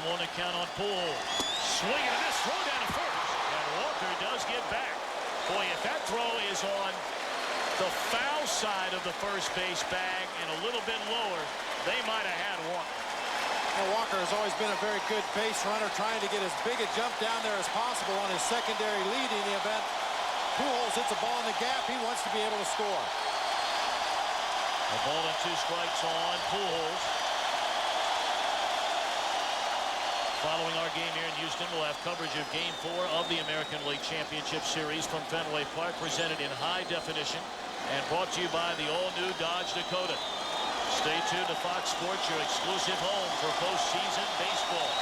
One count on Pujols. Swing and a miss, throw down to first. And Walker does get back. Boy, if that throw is on the foul side of the first base bag and a little bit lower, they might have had one. Well, Walker has always been a very good base runner, trying to get as big a jump down there as possible on his secondary lead in the event Pujols hits a ball in the gap. He wants to be able to score. A ball and 2 strikes on Pujols. Following our game here in Houston, we'll have coverage of Game 4 of the American League Championship Series from Fenway Park, presented in high definition and brought to you by the all-new Dodge Dakota. Stay tuned to Fox Sports, your exclusive home for postseason baseball.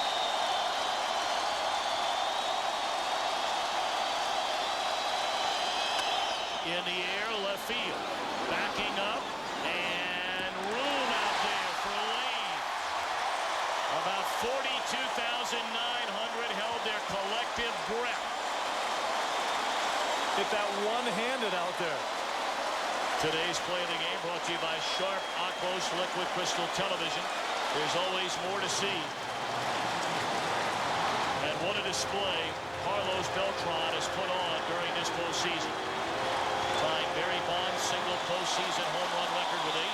In the air, left field. Backing up, and room out there for Lane. About 42,900 held their collective breath. Hit that one-handed out there. Today's play of the game brought to you by Sharp Aquos Liquid Crystal Television. There's always more to see. display Carlos Beltran has put on during this postseason. Tying Barry Bonds' single postseason home run record with 8.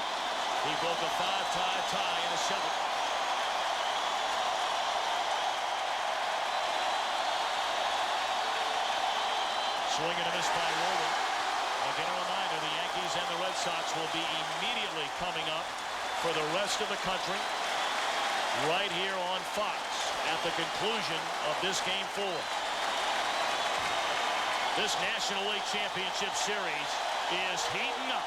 He broke a 5-tie in the 7th. Swing and a miss by Roller. Again, a reminder, the Yankees and the Red Sox will be immediately coming up for the rest of the country right here on Fox at the conclusion of this Game 4. This National League Championship Series is heating up.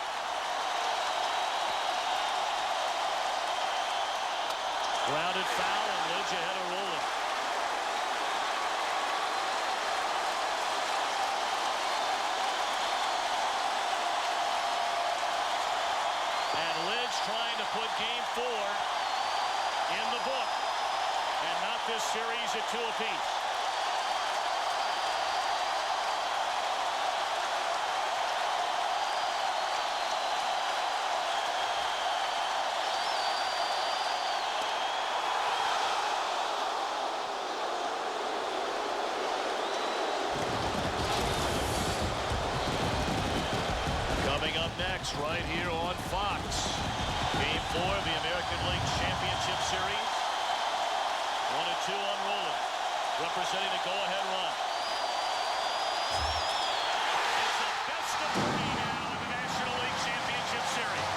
Grounded foul, and Lidge ahead of Roller. And Lidge trying to put Game 4 in the book and knock this series at 2 apiece. Coming up next, right here on Fox, Game 4 of the American League Championship Series. 1-2 on Roller, representing the go-ahead run. It's the best of 3 now in the National League Championship Series.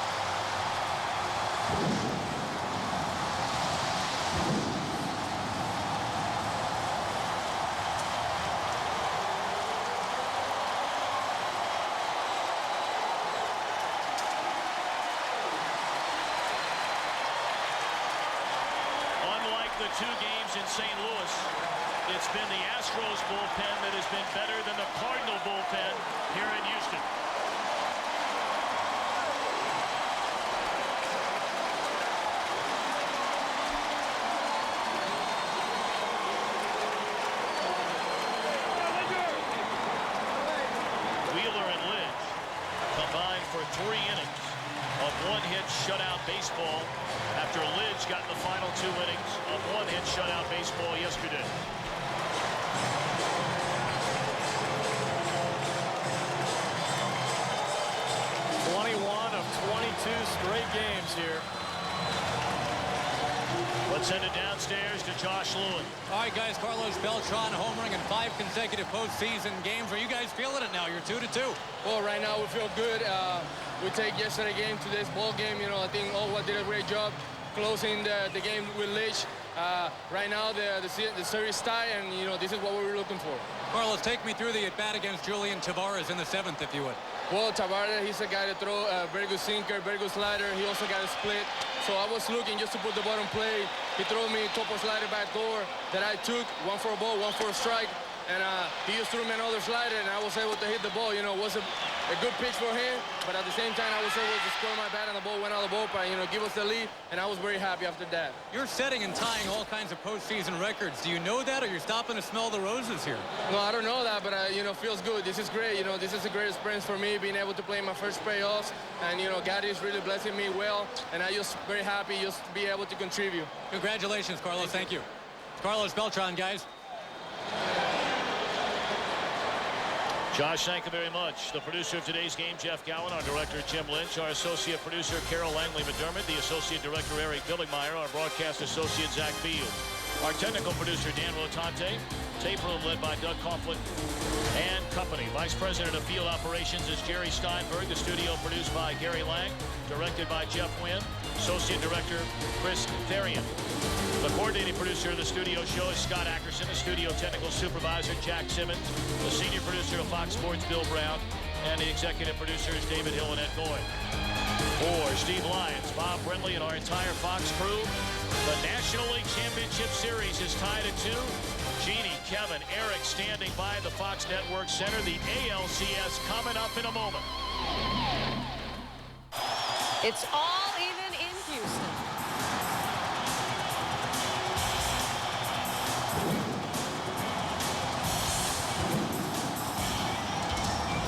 The 2 games in St. Louis, it's been the Astros bullpen that has been better than the Cardinal bullpen here in Houston. Wheeler and Lidge combined for 3 innings of 1-hit shutout baseball after Lidge got the final 2 innings of 1-hit shutout baseball yesterday. Of 22 straight games here. Let's send it downstairs to Josh Lewin. All right, guys, Carlos Beltran homering in 5 consecutive postseason games. Are you guys feeling it now? You're 2-2. Well, right now we feel good. We take yesterday's game to this ball game. You know, I think Owa did a great job closing the game with Lidge. Right now the series tie, and you know this is what we were looking for. Carlos, take me through the at-bat against Julian Tavares in the 7th, if you would. Well, Tavares, he's a guy that throw a very good sinker, very good slider. He also got a split. So I was looking just to put the bottom play. He threw me topo slider back door that I took, 1 for a ball, 1 for a strike. And he just threw me another slider, and I was able to hit the ball. You know, it was a good pitch for him, but at the same time, I was able to score my bat, and the ball went out of the ballpark, you know, give us the lead, and I was very happy after that. You're setting and tying all kinds of postseason records. Do you know that, or you're stopping to smell the roses here? No, I don't know that, but, you know, feels good. This is great. You know, this is a great experience for me, being able to play my first playoffs, and, you know, God is really blessing me well, and I'm just very happy just to be able to contribute. Congratulations, Carlos. Thank you. It's Carlos Beltran, guys. Josh, thank you very much. The producer of today's game, Jeff Gowan, our director, Jim Lynch, our associate producer, Carol Langley-McDermott, the associate director, Eric Billingmeyer, our broadcast associate, Zach Field, our technical producer, Dan Rotante, tape room led by Doug Coughlin and company. Vice President of Field Operations is Jerry Steinberg. The studio produced by Gary Lang, directed by Jeff Wynn, associate director, Chris Therian. The coordinating producer of the studio show is Scott Ackerson. The studio technical supervisor, Jack Simmons. The senior producer of Fox Sports, Bill Brown. And the executive producer is David Hill and Ed Goy. For Steve Lyons, Bob Brindley, and our entire Fox crew, the National League Championship Series is tied at 2. Jeannie, Kevin, Eric standing by the Fox Network Center. The ALCS coming up in a moment. It's all even in Houston.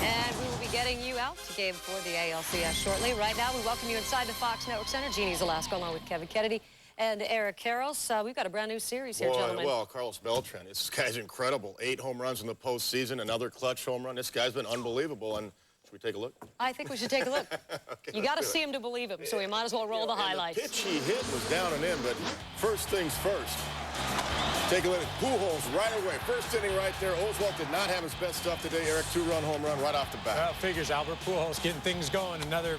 And we will be getting you out to Game 4 of the ALCS shortly. Right now, we welcome you inside the Fox Network Center. Jeannie Zalasko along with Kevin Kennedy And Eric Karros, we've got a brand new series here, gentlemen. Well, Carlos Beltran, this guy's incredible. 8 home runs in the postseason, another clutch home run. This guy's been unbelievable. And should we take a look? I think we should take a look. Okay, you got to see him to believe him, so we might as well roll the highlights. The pitch he hit was down and in, but first things first. Take a look at Pujols right away. First inning right there. Oswalt did not have his best stuff today. Eric, 2-run home run right off the bat. Well, figures Albert Pujols getting things going. Another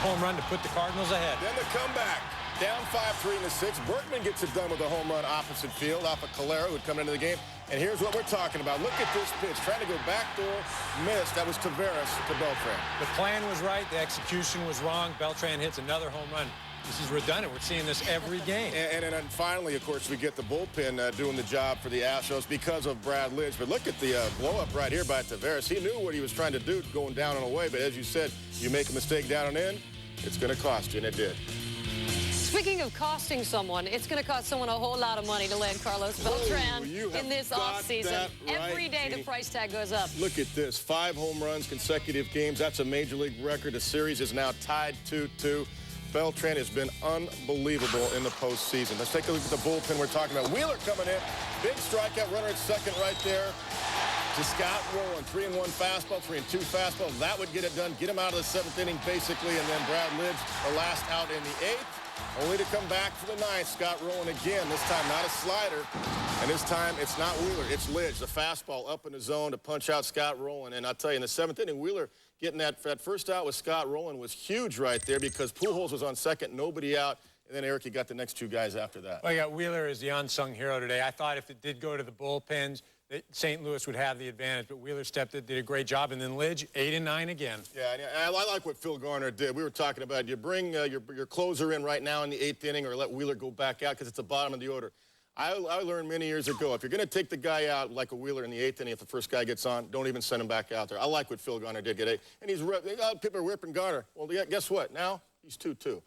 home run to put the Cardinals ahead. Then the comeback. Down 5-3 in the 6th. Berkman gets it done with a home run opposite field off of Calera, who'd come into the game. And here's what we're talking about. Look at this pitch. Trying to go backdoor. Missed. That was Taveras to Beltran. The plan was right. The execution was wrong. Beltran hits another home run. This is redundant. We're seeing this every game. And then finally, of course, we get the bullpen doing the job for the Astros because of Brad Lidge. But look at the blow-up right here by Taveras. He knew what he was trying to do going down and away. But as you said, you make a mistake down and in, it's going to cost you, and it did. Speaking of costing someone, it's going to cost someone a whole lot of money to land Carlos Beltran in this offseason. Right, every day Jeannie. the price tag goes up. Look at this. 5 home runs, consecutive games. That's a major league record. The series is now tied 2-2. Beltran has been unbelievable in the postseason. Let's take a look at the bullpen we're talking about. Wheeler coming in. Big strikeout, runner at second right there. To Scott Rowland, 3-1 fastball, 3-2 fastball. That would get it done. Get him out of the 7th inning, basically. And then Brad Lidge, the last out in the 8th. Only to come back for the 9th. Scott Rowland again. This time not a slider. And this time it's not Wheeler. It's Lidge. The fastball up in the zone to punch out Scott Rowland. And I'll tell you, in the 7th inning, Wheeler getting that first out with Scott Rowland was huge right there because Pujols was on second, nobody out. And then, Eric, you got the next 2 guys after that. Well, you got Wheeler as the unsung hero today. I thought if it did go to the bullpens, that St. Louis would have the advantage, but Wheeler stepped in, did a great job, and then Lidge, 8 and 9 again. Yeah, and I like what Phil Garner did. We were talking about you bring your closer in right now in the 8th inning or let Wheeler go back out because it's the bottom of the order. I learned many years ago, if you're going to take the guy out like a Wheeler in the 8th inning, if the first guy gets on, don't even send him back out there. I like what Phil Garner did today. And people are whipping Garner. Well, yeah, guess what? Now he's 2-2.